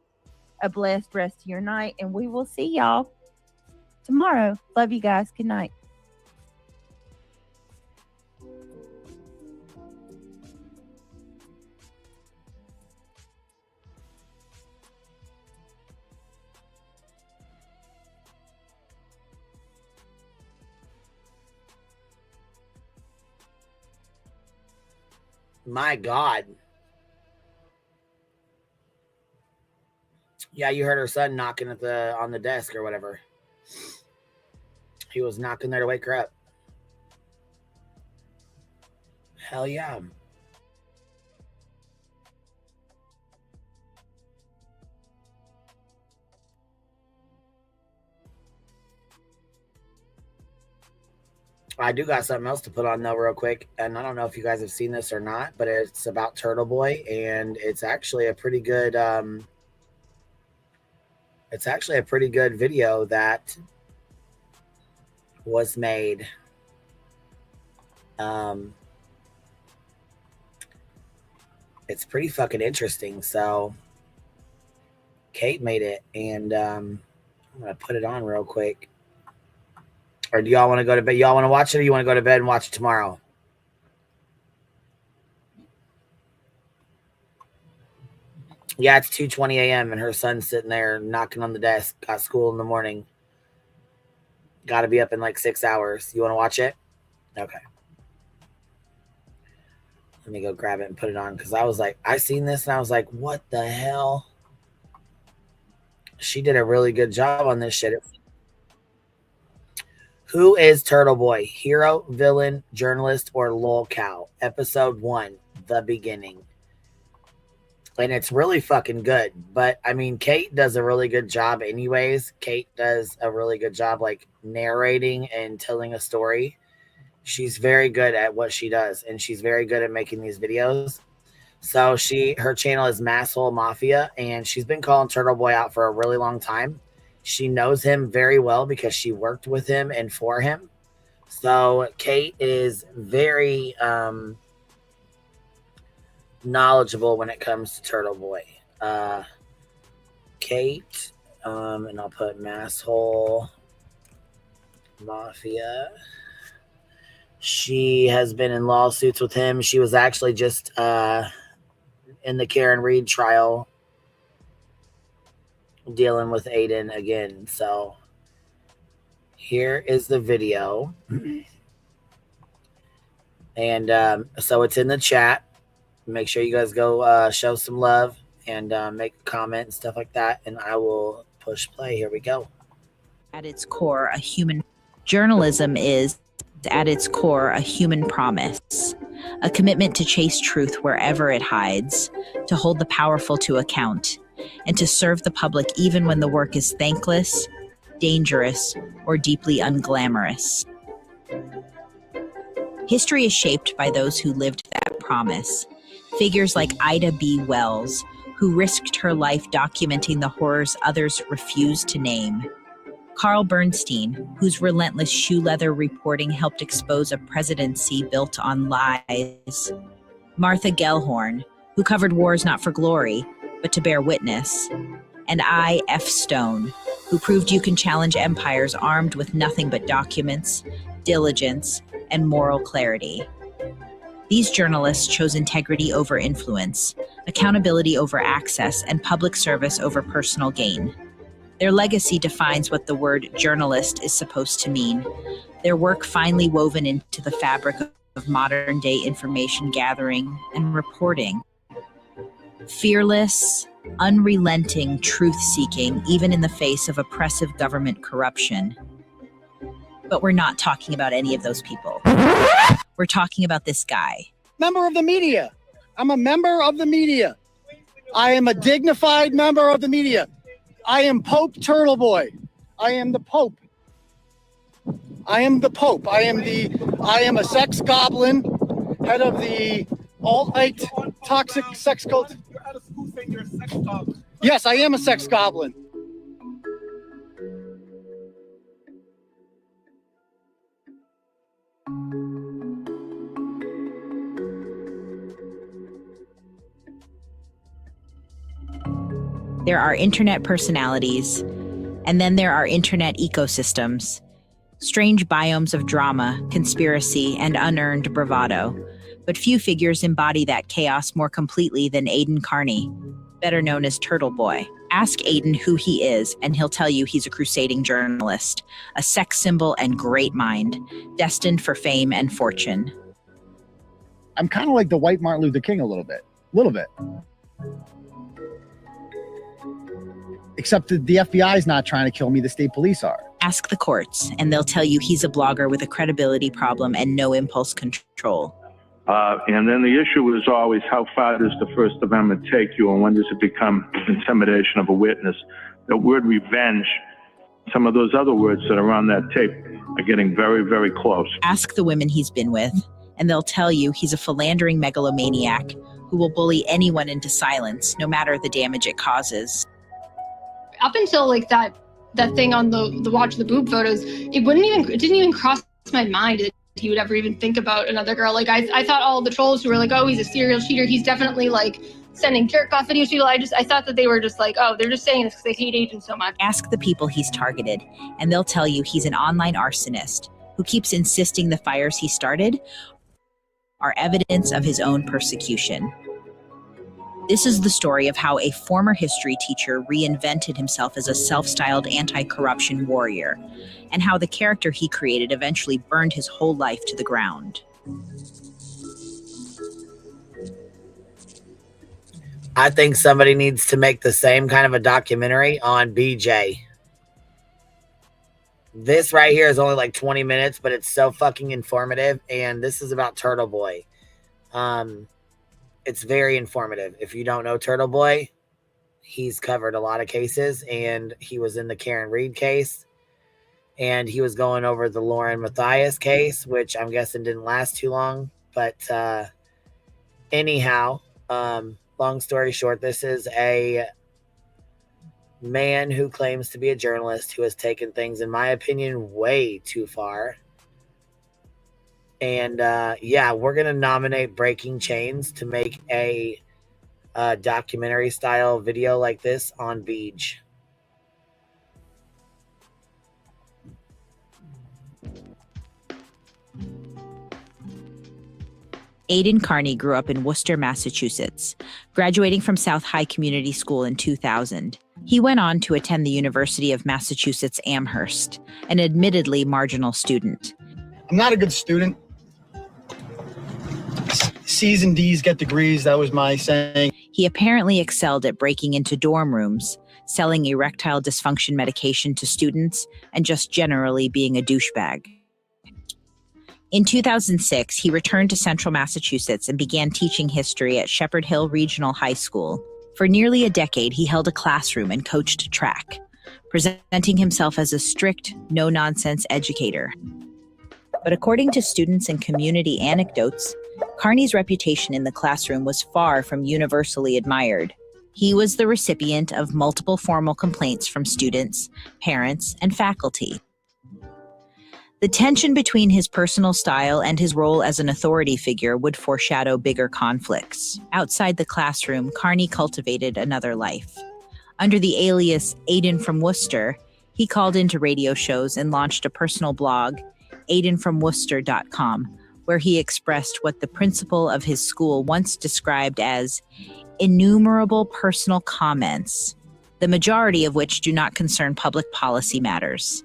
blessed rest of your night, and we will see y'all tomorrow. Love you guys. Good night. My God. Yeah, you heard her son knocking on the desk or whatever. He was knocking there to wake her up. Hell yeah. I do got something else to put on though real quick, and I don't know if you guys have seen this or not, but it's about Turtle Boy, and it's actually a pretty good video that was made. It's pretty fucking interesting. So Kate made it, and I'm gonna put it on real quick. Or do y'all want to go to bed? Y'all want to watch it, or you want to go to bed and watch it tomorrow? Yeah, it's 2:20 a.m. and her son's sitting there knocking on the desk. Got school in the morning. Got to be up in like 6 hours. You want to watch it? Okay. Let me go grab it and put it on, because I was like, I seen this and I was like, what the hell? She did a really good job on this shit. Who is Turtle Boy? Hero, villain, journalist, or lolcow? Episode 1, the beginning. And it's really fucking good. But I mean, Kate does a really good job anyways. Kate does a really good job like narrating and telling a story. She's very good at what she does, and she's very good at making these videos. So her channel is Masshole Mafia, and she's been calling Turtle Boy out for a really long time. She knows him very well because she worked with him and for him. So Kate is very knowledgeable when it comes to Turtle Boy. Kate, and I'll put Masshole Mafia. She has been in lawsuits with him. She was actually just in the Karen Reed trial dealing with Aiden again. So here is the video. And so it's in the chat. Make sure you guys go show some love and make a comment and stuff like that. And I will push play. Here we go. At its core, journalism is at its core a human promise, a commitment to chase truth wherever it hides, to hold the powerful to account, and to serve the public even when the work is thankless, dangerous, or deeply unglamorous. History is shaped by those who lived that promise. Figures like Ida B. Wells, who risked her life documenting the horrors others refused to name. Carl Bernstein, whose relentless shoe leather reporting helped expose a presidency built on lies. Martha Gellhorn, who covered wars not for glory, but to bear witness. And I. F. Stone, who proved you can challenge empires armed with nothing but documents, diligence, and moral clarity. These journalists chose integrity over influence, accountability over access, and public service over personal gain. Their legacy defines what the word journalist is supposed to mean. Their work finely woven into the fabric of modern-day information gathering and reporting. Fearless, unrelenting truth-seeking, even in the face of oppressive government corruption. But we're not talking about any of those people. We're talking about this guy. Member of the media. I'm a member of the media. I am a dignified member of the media. I am Pope Turtle Boy. I am the Pope. I am the Pope. I am a sex goblin, head of the alt-right toxic sex cult. Yes, I am a sex goblin. There are internet personalities, and then there are internet ecosystems. Strange biomes of drama, conspiracy, and unearned bravado. But few figures embody that chaos more completely than Aiden Carney, better known as Turtle Boy. Ask Aiden who he is, and he'll tell you he's a crusading journalist, a sex symbol and great mind, destined for fame and fortune. I'm kind of like the white Martin Luther King a little bit. Except that the FBI is not trying to kill me, the state police are. Ask the courts, and they'll tell you he's a blogger with a credibility problem and no impulse control. And then the issue is always, how far does the First Amendment take you, and when does it become intimidation of a witness? The word revenge, some of those other words that are on that tape are getting very, very close. Ask the women he's been with, and they'll tell you he's a philandering megalomaniac who will bully anyone into silence, no matter the damage it causes. Up until like that thing on the watch the boob photos, it didn't even cross my mind that he would ever even think about another girl. Like I thought all the trolls who were like, oh, he's a serial cheater, he's definitely like sending jerk off videos to people. I thought that they were just like, oh, they're just saying this because they hate Aiden so much. Ask the people he's targeted, and they'll tell you he's an online arsonist who keeps insisting the fires he started are evidence of his own persecution. This is the story of how a former history teacher reinvented himself as a self-styled anti-corruption warrior, and how the character he created eventually burned his whole life to the ground. I think somebody needs to make the same kind of a documentary on BJ. This right here is only like 20 minutes, but it's so fucking informative, and this is about Turtle Boy. It's very informative. If you don't know Turtle Boy, he's covered a lot of cases, and he was in the Karen Reed case, and he was going over the Lauren Matthias case, which I'm guessing didn't last too long. But anyhow, long story short, this is a man who claims to be a journalist who has taken things, in my opinion, way too far. And yeah, we're going to nominate Breaking Chains to make a documentary style video like this on Beej. Aiden Carney grew up in Worcester, Massachusetts, graduating from South High Community School in 2000. He went on to attend the University of Massachusetts Amherst, an admittedly marginal student. I'm not a good student. C's and D's get degrees, that was my saying. He apparently excelled at breaking into dorm rooms, selling erectile dysfunction medication to students, and just generally being a douchebag. In 2006, he returned to Central Massachusetts and began teaching history at Shepherd Hill Regional High School. For nearly a decade, he held a classroom and coached track, presenting himself as a strict, no-nonsense educator. But according to students and community anecdotes, Carney's reputation in the classroom was far from universally admired. He was the recipient of multiple formal complaints from students, parents, and faculty. The tension between his personal style and his role as an authority figure would foreshadow bigger conflicts. Outside the classroom, Carney cultivated another life. Under the alias Aiden from Worcester, he called into radio shows and launched a personal blog, aidenfromworcester.com, where he expressed what the principal of his school once described as innumerable personal comments, the majority of which do not concern public policy matters.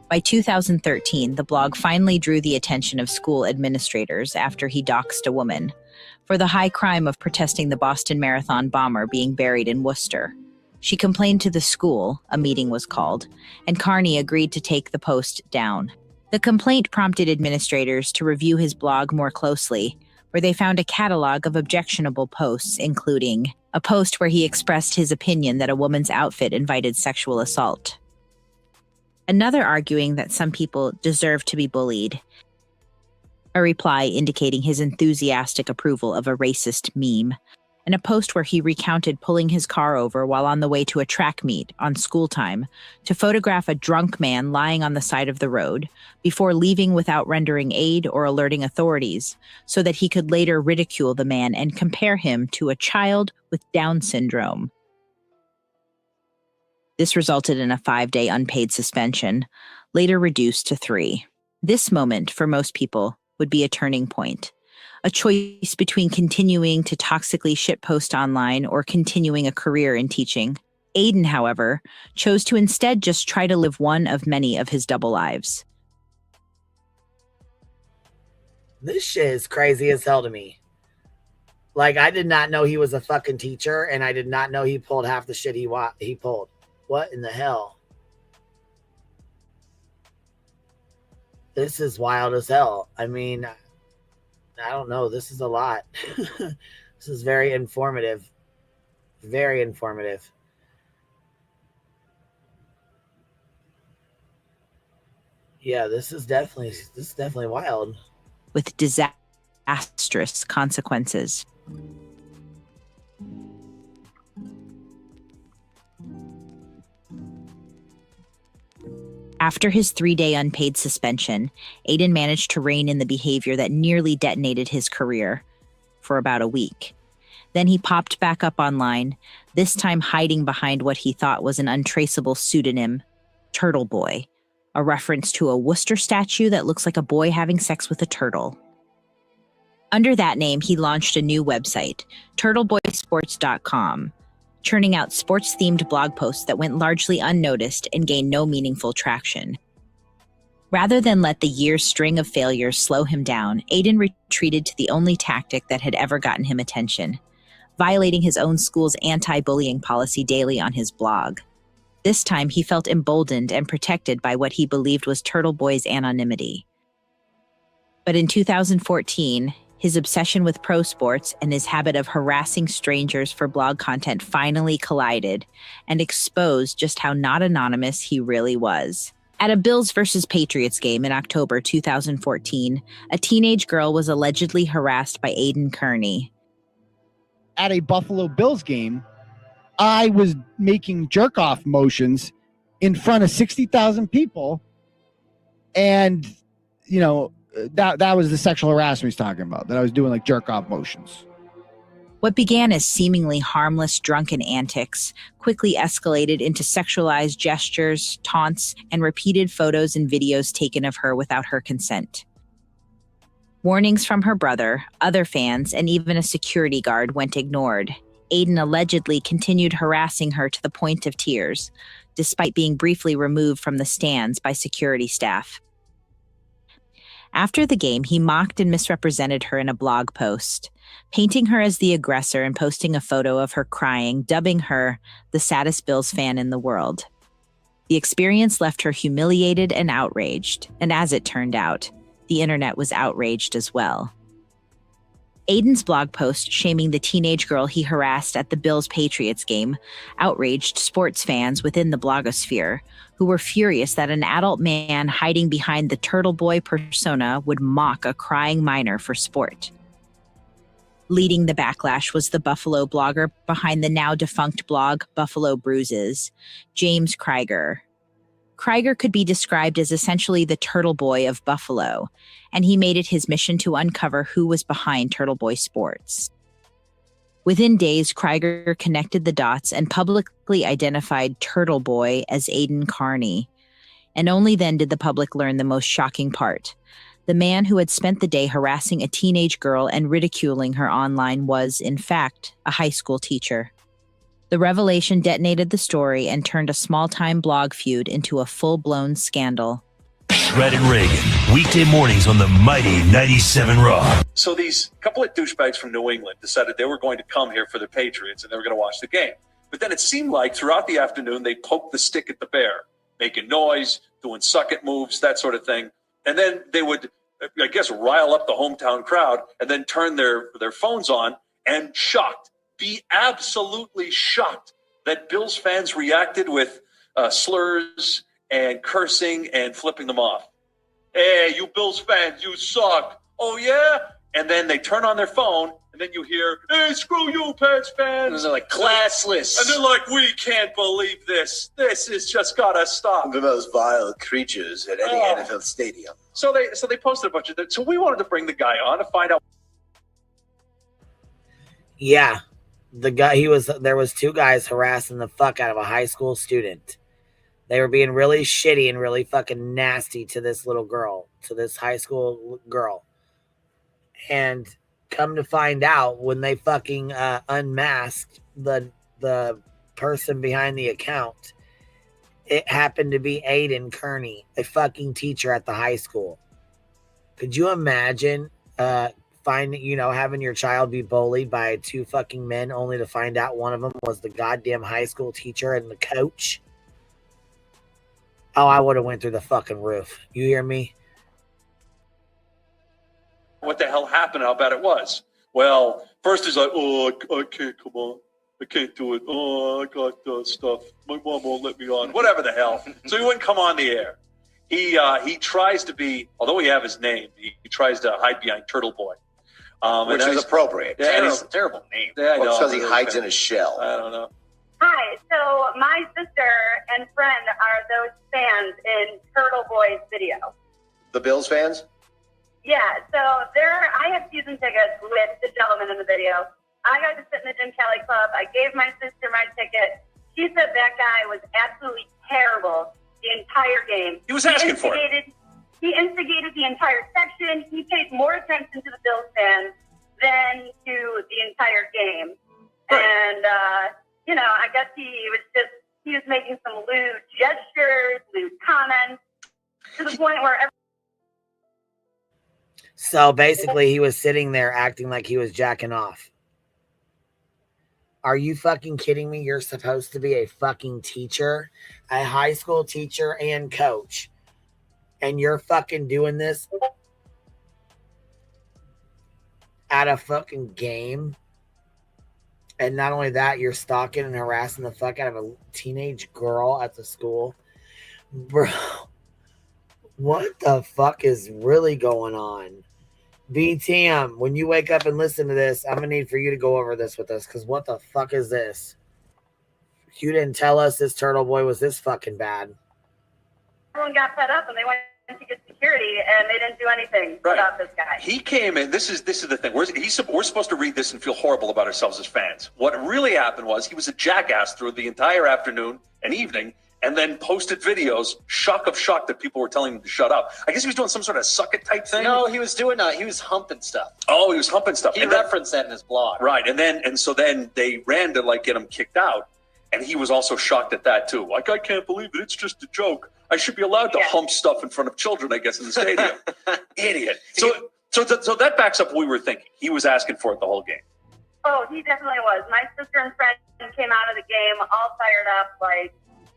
By 2013, the blog finally drew the attention of school administrators after he doxed a woman for the high crime of protesting the Boston Marathon bomber being buried in Worcester. She complained to the school, a meeting was called, and Carney agreed to take the post down. The complaint prompted administrators to review his blog more closely, where they found a catalog of objectionable posts, including a post where he expressed his opinion that a woman's outfit invited sexual assault. Another arguing that some people deserve to be bullied. A reply indicating his enthusiastic approval of a racist meme. And a post where he recounted pulling his car over while on the way to a track meet on school time to photograph a drunk man lying on the side of the road before leaving without rendering aid or alerting authorities, so that he could later ridicule the man and compare him to a child with Down syndrome. This resulted in a 5-day unpaid suspension, later reduced to 3. This moment, for most people, would be a turning point. A choice between continuing to toxically shitpost online or continuing a career in teaching. Aiden, however, chose to instead just try to live one of many of his double lives. This shit is crazy as hell to me. Like, I did not know he was a fucking teacher, and I did not know he pulled half the shit he pulled. What in the hell? This is wild as hell. I mean, I don't know. This is a lot. This is very informative. Very informative. Yeah, this is definitely wild. With disastrous consequences. After his 3-day unpaid suspension, Aiden managed to rein in the behavior that nearly detonated his career for about a week. Then he popped back up online, this time hiding behind what he thought was an untraceable pseudonym, Turtle Boy, a reference to a Worcester statue that looks like a boy having sex with a turtle. Under that name, he launched a new website, turtleboysports.com, churning out sports-themed blog posts that went largely unnoticed and gained no meaningful traction. Rather than let the year's string of failures slow him down, Aiden retreated to the only tactic that had ever gotten him attention, violating his own school's anti-bullying policy daily on his blog. This time, he felt emboldened and protected by what he believed was Turtle Boy's anonymity. But in 2014, his obsession with pro sports and his habit of harassing strangers for blog content finally collided and exposed just how not anonymous he really was. At a Bills versus Patriots game in October 2014, a teenage girl was allegedly harassed by Aiden Kearney. At a Buffalo Bills game, I was making jerk-off motions in front of 60,000 people, and, you know, that was the sexual harassment he's talking about, that I was doing like jerk-off motions. What began as seemingly harmless drunken antics quickly escalated into sexualized gestures, taunts, and repeated photos and videos taken of her without her consent. Warnings from her brother, other fans, and even a security guard went ignored. Aiden allegedly continued harassing her to the point of tears, despite being briefly removed from the stands by security staff. After the game, he mocked and misrepresented her in a blog post, painting her as the aggressor and posting a photo of her crying, dubbing her the saddest Bills fan in the world. The experience left her humiliated and outraged, and as it turned out, the internet was outraged as well. Aiden's blog post shaming the teenage girl he harassed at the Bills-Patriots game outraged sports fans within the blogosphere, who were furious that an adult man hiding behind the Turtle Boy persona would mock a crying minor for sport. Leading the backlash was the Buffalo blogger behind the now-defunct blog Buffalo Bruises, James Krieger. Krieger could be described as essentially the Turtle Boy of Buffalo, and he made it his mission to uncover who was behind Turtle Boy Sports. Within days, Krieger connected the dots and publicly identified Turtle Boy as Aiden Kearney. And only then did the public learn the most shocking part. The man who had spent the day harassing a teenage girl and ridiculing her online was, in fact, a high school teacher. The revelation detonated the story and turned a small-time blog feud into a full-blown scandal. Brad and Reagan, weekday mornings on the mighty 97 Raw. So these couple of douchebags from New England decided they were going to come here for the Patriots and they were going to watch the game. But then it seemed like throughout the afternoon, they poked the stick at the bear, making noise, doing suck-it moves, that sort of thing. And then they would, I guess, rile up the hometown crowd and then turn their phones on and be absolutely shocked that Bills fans reacted with slurs and cursing and flipping them off. Hey, you Bills fans, you suck. Oh, yeah? And then they turn on their phone, and then you hear, hey, screw you, Pats fans. Those are like classless. And they're like, we can't believe this. This has just got to stop. The most vile creatures at any NFL stadium. So they posted a bunch of that. So we wanted to bring the guy on to find out. Yeah. there was two guys harassing the fuck out of a high school student. They were being really shitty and really fucking nasty to this little girl, to this high school girl. And come to find out, when they fucking unmasked the person behind the account, it happened to be Aiden Kearney, a fucking teacher at the high school. Could you imagine having your child be bullied by two fucking men only to find out one of them was the goddamn high school teacher and the coach? Oh, I would have went through the fucking roof. You hear me? What the hell happened? How bad it was? Well, first he's like, oh, I can't come on. I can't do it. Oh, I got stuff. My mom won't let me on. Whatever the hell. So he wouldn't come on the air. He tries to be, although we have his name, he tries to hide behind Turtle Boy. Which is appropriate. Yeah, It's a terrible name. Yeah, I know. Well, it's because he hides in his shell. I don't know. Hi, so my sister and friend are those fans in Turtle Boy's video. The Bills fans? Yeah, so I have season tickets with the gentleman in the video. I got to sit in the Jim Kelly Club. I gave my sister my ticket. She said that guy was absolutely terrible the entire game. He was asking for it. He instigated the entire section. He paid more attention to the Bills fans than to the entire game. Right. And, I guess he was making some lewd gestures, lewd comments, to the point where So basically he was sitting there acting like he was jacking off. Are you fucking kidding me? You're supposed to be a fucking teacher, a high school teacher and coach, and you're fucking doing this at a fucking game. And not only that, you're stalking and harassing the fuck out of a teenage girl at the school. Bro, what the fuck is really going on? BTM, when you wake up and listen to this, I'm going to need for you to go over this with us, because what the fuck is this? You didn't tell us this Turtle Boy was this fucking bad. everyone got fed up and they went to get security and they didn't do anything about this guy. He came in. This is the thing. We're supposed to read this and feel horrible about ourselves as fans. What really happened was he was a jackass through the entire afternoon and evening, and then posted videos, shock that people were telling him to shut up. I guess he was doing some sort of suck it type thing. No, he was doing he was humping stuff. Oh, he was humping stuff. He referenced that in his blog. Right, so then they ran to get him kicked out, and he was also shocked at that too. Like, I can't believe it. It's just a joke. I should be allowed to hump stuff in front of children, I guess, in the stadium. Idiot. So that backs up what we were thinking. He was asking for it the whole game. Oh, he definitely was. My sister and friend came out of the game all fired up. Like,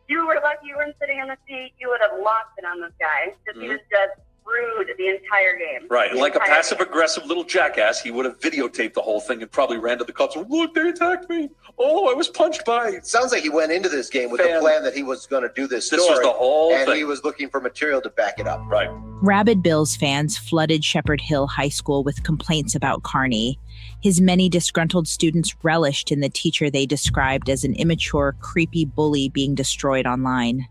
you were lucky you weren't sitting in the seat. You would have lost it on this guy because he was just rude the entire game. Right, and like a passive-aggressive little jackass, he would have videotaped the whole thing and probably ran to the cops and, look, they attacked me. Oh, I was punched by. It sounds like he went into this game with the plan that he was going to do this story. This was the whole thing. And he was looking for material to back it up. Right. Rabid Bills fans flooded Shepherd Hill High School with complaints about Carney. His many disgruntled students relished in the teacher they described as an immature, creepy bully being destroyed online.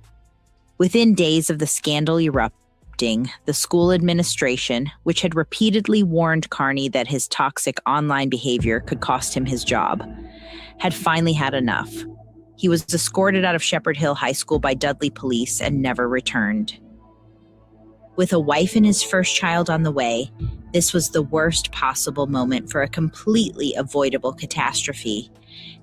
Within days of the scandal erupting, the school administration, which had repeatedly warned Carney that his toxic online behavior could cost him his job, had finally had enough. He was escorted out of Shepherd Hill High School by Dudley police and never returned. With a wife and his first child on the way, this was the worst possible moment for a completely avoidable catastrophe.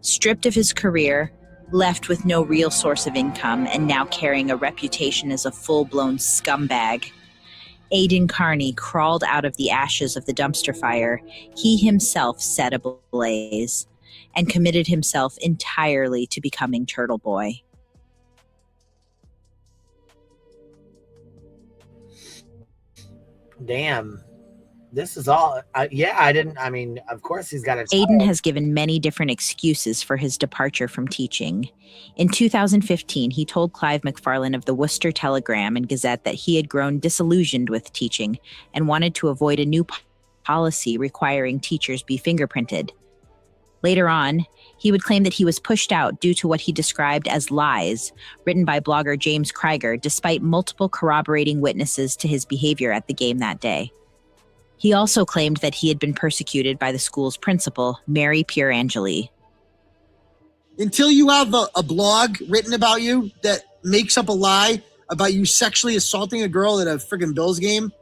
Stripped of his career, left with no real source of income, and now carrying a reputation as a full-blown scumbag, Aiden Carney crawled out of the ashes of the dumpster fire he himself set ablaze, and committed himself entirely to becoming Turtle Boy. Damn. This is all, of course he's got a child. Aiden has given many different excuses for his departure from teaching. In 2015, he told Clive McFarlane of the Worcester Telegram and Gazette that he had grown disillusioned with teaching and wanted to avoid a new policy requiring teachers be fingerprinted. Later on, he would claim that he was pushed out due to what he described as lies, written by blogger James Krieger, despite multiple corroborating witnesses to his behavior at the game that day. He also claimed that he had been persecuted by the school's principal, Mary Pierangeli. Until you have a blog written about you that makes up a lie about you sexually assaulting a girl at a friggin' Bills game,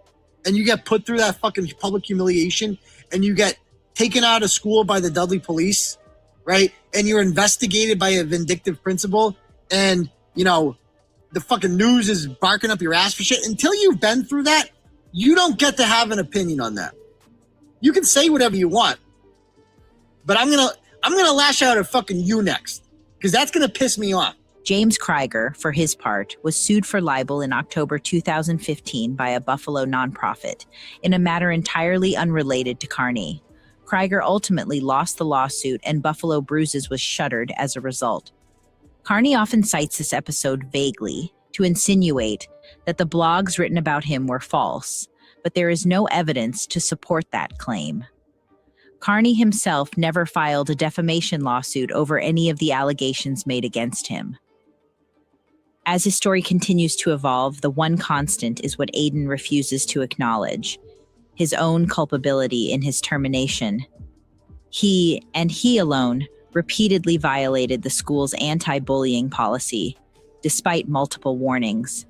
and you get put through that fucking public humiliation, and you get taken out of school by the Dudley police, right? And you're investigated by a vindictive principal, and, you know, the fucking news is barking up your ass for shit. Until you've been through that, you don't get to have an opinion on that. You can say whatever you want, but I'm gonna lash out at fucking you next, because that's gonna piss me off. James Krieger, for his part, was sued for libel in October 2015 by a Buffalo nonprofit in a matter entirely unrelated to Carney. Krieger ultimately lost the lawsuit, and Buffalo Bruises was shuttered as a result. Carney often cites this episode vaguely to insinuate that the blogs written about him were false, but there is no evidence to support that claim. Carney himself never filed a defamation lawsuit over any of the allegations made against him. As his story continues to evolve, the one constant is what Aiden refuses to acknowledge: his own culpability in his termination. He, and he alone, repeatedly violated the school's anti-bullying policy, despite multiple warnings.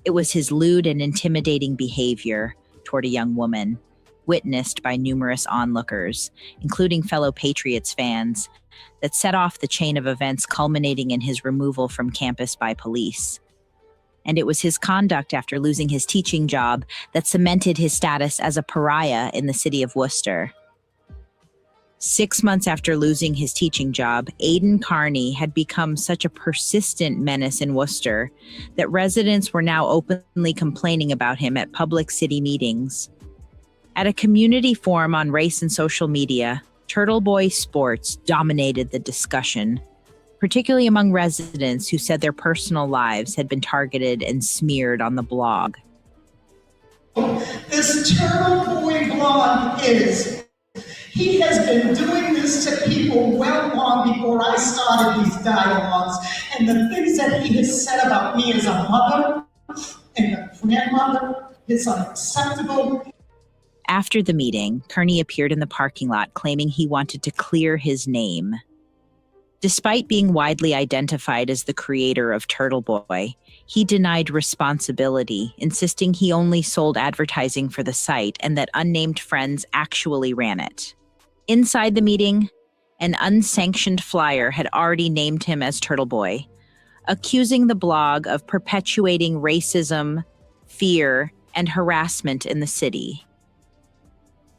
It was his lewd and intimidating behavior toward a young woman, witnessed by numerous onlookers, including fellow Patriots fans, that set off the chain of events culminating in his removal from campus by police. And it was his conduct after losing his teaching job that cemented his status as a pariah in the city of Worcester. 6 months after losing his teaching job, Aiden Carney had become such a persistent menace in Worcester that residents were now openly complaining about him at public city meetings. At a community forum on race and social media, Turtle Boy Sports dominated the discussion, particularly among residents who said their personal lives had been targeted and smeared on the blog. This Turtle Boy blog he has been doing this to people well long before I started these dialogues, and the things that he has said about me as a mother and a grandmother is unacceptable. After the meeting, Kearney appeared in the parking lot claiming he wanted to clear his name. Despite being widely identified as the creator of Turtle Boy, he denied responsibility, insisting he only sold advertising for the site and that unnamed friends actually ran it. Inside the meeting, an unsanctioned flyer had already named him as Turtle Boy, accusing the blog of perpetuating racism, fear, and harassment in the city.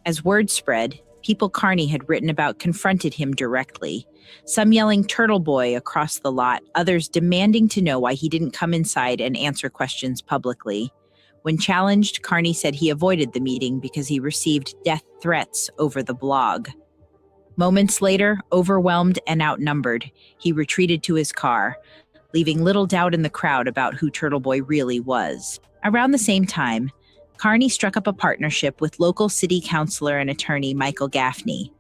As word spread, people Carney had written about confronted him directly, some yelling Turtle Boy across the lot, others demanding to know why he didn't come inside and answer questions publicly. When challenged, Carney said he avoided the meeting because he received death threats over the blog. Moments later, overwhelmed and outnumbered, he retreated to his car, leaving little doubt in the crowd about who Turtle Boy really was. Around the same time, Carney struck up a partnership with local city councilor and attorney Michael Gaffney.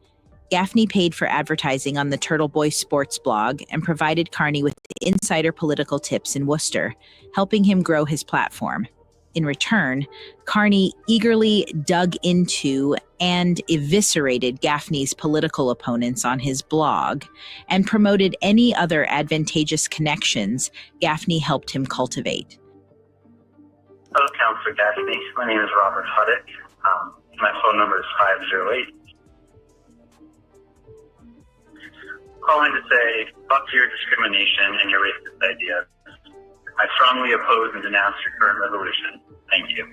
Gaffney paid for advertising on the Turtle Boy Sports blog and provided Carney with insider political tips in Worcester, helping him grow his platform. In return, Carney eagerly dug into and eviscerated Gaffney's political opponents on his blog and promoted any other advantageous connections Gaffney helped him cultivate. Hello, Councilor Gaffney. My name is Robert Huddick. My phone number is 508. Calling to say, fuck your discrimination and your racist ideas. I strongly oppose and denounce your current resolution. Thank you.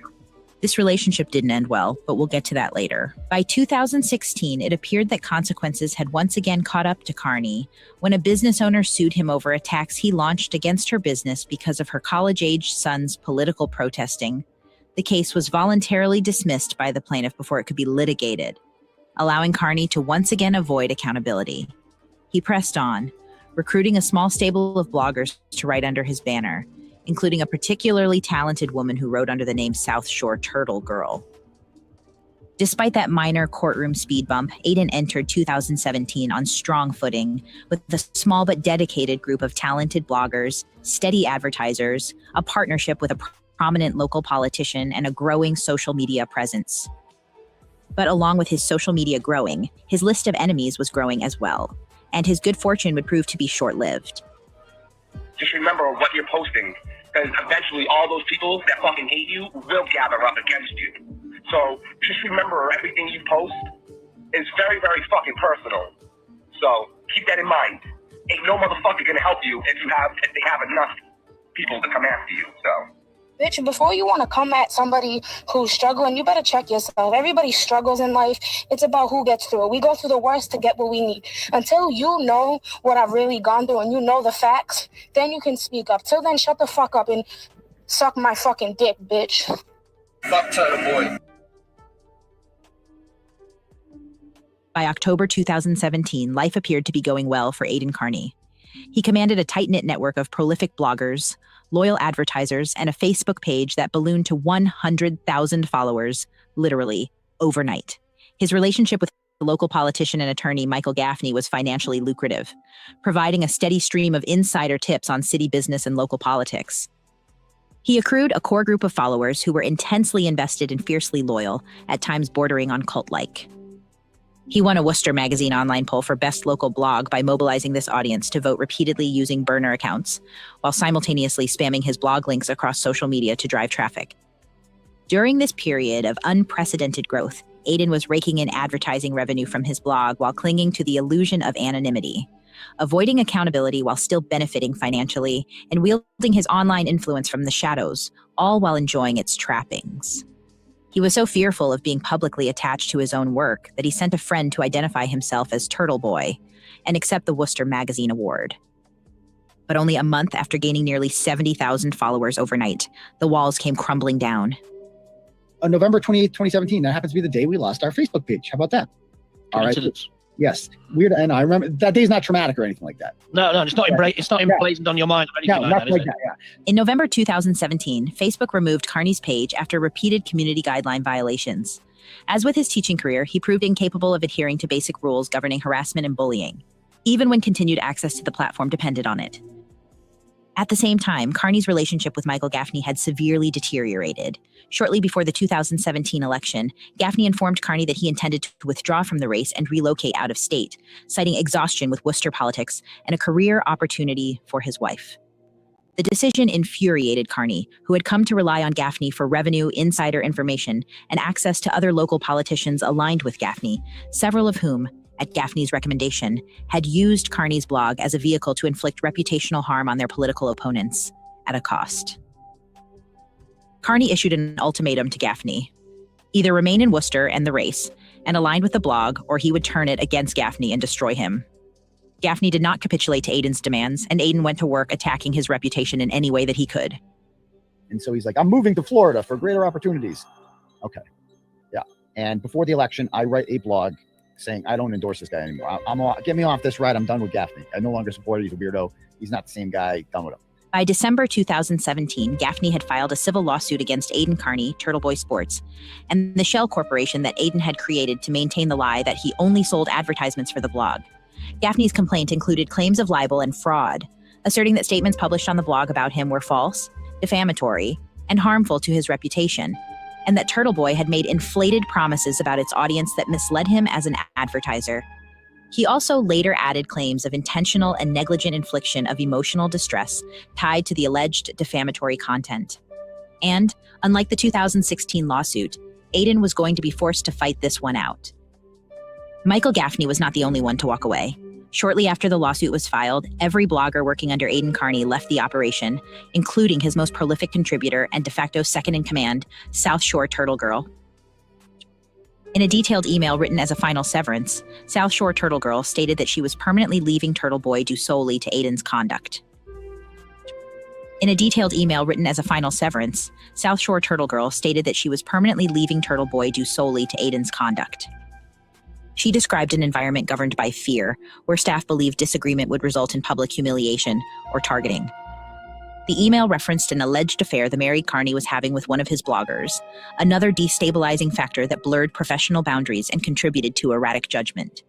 This relationship didn't end well, but we'll get to that later. By 2016, it appeared that consequences had once again caught up to Carney when a business owner sued him over attacks he launched against her business because of her college-aged son's political protesting. The case was voluntarily dismissed by the plaintiff before it could be litigated, allowing Carney to once again avoid accountability. He pressed on, recruiting a small stable of bloggers to write under his banner, including a particularly talented woman who wrote under the name South Shore Turtle Girl. Despite that minor courtroom speed bump, Aiden entered 2017 on strong footing with a small but dedicated group of talented bloggers, steady advertisers, a partnership with a prominent local politician, and a growing social media presence. But along with his social media growing, his list of enemies was growing as well. and his good fortune would prove to be short-lived. Just remember what you're posting, because eventually all those people that fucking hate you will gather up against you. So just remember everything you post is very, very fucking personal. So keep that in mind. Ain't no motherfucker gonna help you if they have enough people to come after you. So. Bitch, before you want to come at somebody who's struggling, you better check yourself. Everybody struggles in life. It's about who gets through it. We go through the worst to get what we need. Until you know what I've really gone through and you know the facts, then you can speak up. Till then, shut the fuck up and suck my fucking dick, bitch. Fuck Turtle Boy. By October 2017, life appeared to be going well for Aiden Carney. He commanded a tight-knit network of prolific bloggers, loyal advertisers, and a Facebook page that ballooned to 100,000 followers, literally, overnight. His relationship with local politician and attorney Michael Gaffney was financially lucrative, providing a steady stream of insider tips on city business and local politics. He accrued a core group of followers who were intensely invested and fiercely loyal, at times bordering on cult-like. He won a Worcester Magazine online poll for Best Local Blog by mobilizing this audience to vote repeatedly using burner accounts, while simultaneously spamming his blog links across social media to drive traffic. During this period of unprecedented growth, Aiden was raking in advertising revenue from his blog while clinging to the illusion of anonymity, avoiding accountability while still benefiting financially, and wielding his online influence from the shadows, all while enjoying its trappings. He was so fearful of being publicly attached to his own work that he sent a friend to identify himself as Turtle Boy and accept the Worcester Magazine Award. But only a month after gaining nearly 70,000 followers overnight, the walls came crumbling down. On November 28th, 2017, that happens to be the day we lost our Facebook page. How about that? All right. Yes. Weird. And I remember that day's not traumatic or anything like that. No, it's not emblazoned on your mind or anything like that, is it? Yeah. In November 2017, Facebook removed Carney's page after repeated community guideline violations. As with his teaching career, he proved incapable of adhering to basic rules governing harassment and bullying, even when continued access to the platform depended on it. At the same time, Carney's relationship with Michael Gaffney had severely deteriorated. Shortly before the 2017 election, Gaffney informed Carney that he intended to withdraw from the race and relocate out of state, citing exhaustion with Worcester politics and a career opportunity for his wife. The decision infuriated Carney, who had come to rely on Gaffney for revenue, insider information, and access to other local politicians aligned with Gaffney, several of whom, at Gaffney's recommendation, had used Carney's blog as a vehicle to inflict reputational harm on their political opponents, at a cost. Carney issued an ultimatum to Gaffney: either remain in Worcester and the race, and aligned with the blog, or he would turn it against Gaffney and destroy him. Gaffney did not capitulate to Aiden's demands, and Aiden went to work attacking his reputation in any way that he could. And so he's like, I'm moving to Florida for greater opportunities. Okay. Yeah. And before the election, I write a blog saying, I don't endorse this guy anymore. Get me off this ride. I'm done with Gaffney. I no longer support him. He's a weirdo. He's not the same guy. Done with him. By December 2017, Gaffney had filed a civil lawsuit against Aiden Carney, Turtle Boy Sports, and the shell corporation that Aiden had created to maintain the lie that he only sold advertisements for the blog. Gaffney's complaint included claims of libel and fraud, asserting that statements published on the blog about him were false, defamatory, and harmful to his reputation, and that Turtle Boy had made inflated promises about its audience that misled him as an advertiser. He also later added claims of intentional and negligent infliction of emotional distress tied to the alleged defamatory content. And, unlike the 2016 lawsuit, Aiden was going to be forced to fight this one out. Michael Gaffney was not the only one to walk away. Shortly after the lawsuit was filed, every blogger working under Aiden Carney left the operation, including his most prolific contributor and de facto second-in-command, South Shore Turtle Girl. In a detailed email written as a final severance, South Shore Turtle Girl stated that she was permanently leaving Turtle Boy due solely to Aiden's conduct. In a detailed email written as a final severance, South Shore Turtle Girl stated that she was permanently leaving Turtle Boy due solely to Aiden's conduct. She described an environment governed by fear, where staff believed disagreement would result in public humiliation or targeting. The email referenced an alleged affair the married Carney was having with one of his bloggers, another destabilizing factor that blurred professional boundaries and contributed to erratic judgment.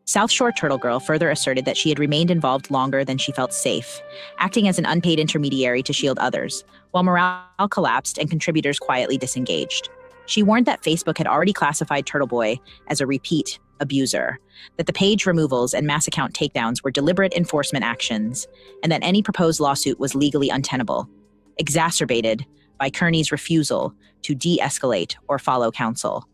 South Shore Turtle Girl further asserted that she had remained involved longer than she felt safe, acting as an unpaid intermediary to shield others, while morale collapsed and contributors quietly disengaged. She warned that Facebook had already classified Turtle Boy as a repeat abuser, that the page removals and mass account takedowns were deliberate enforcement actions, and that any proposed lawsuit was legally untenable, exacerbated by Kearney's refusal to de-escalate or follow counsel.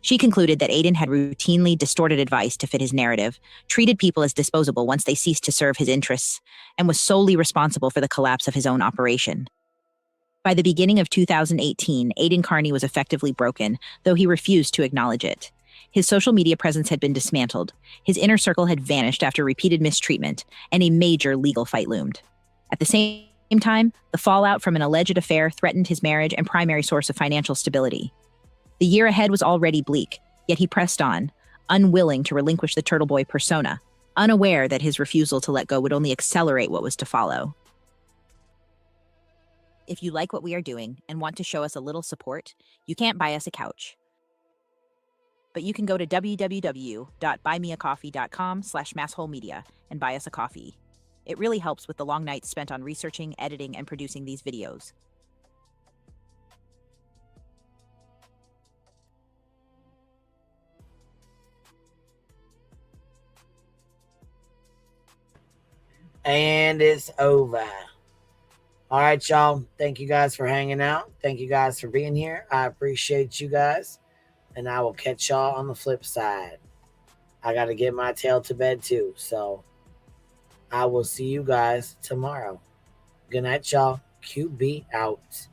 She concluded that Aiden had routinely distorted advice to fit his narrative, treated people as disposable once they ceased to serve his interests, and was solely responsible for the collapse of his own operation. By the beginning of 2018, Aiden Kearney was effectively broken, though he refused to acknowledge it. His social media presence had been dismantled, his inner circle had vanished after repeated mistreatment, and a major legal fight loomed. At the same time, the fallout from an alleged affair threatened his marriage and primary source of financial stability. The year ahead was already bleak, yet he pressed on, unwilling to relinquish the Turtle Boy persona, unaware that his refusal to let go would only accelerate what was to follow. If you like what we are doing and want to show us a little support, you can't buy us a couch. But you can go to www.buymeacoffee.com/massholemedia and buy us a coffee. It really helps with the long nights spent on researching, editing, and producing these videos. And it's over. All right, y'all. Thank you guys for hanging out. Thank you guys for being here. I appreciate you guys. And I will catch y'all on the flip side. I got to get my tail to bed too. So I will see you guys tomorrow. Good night, y'all. QB out.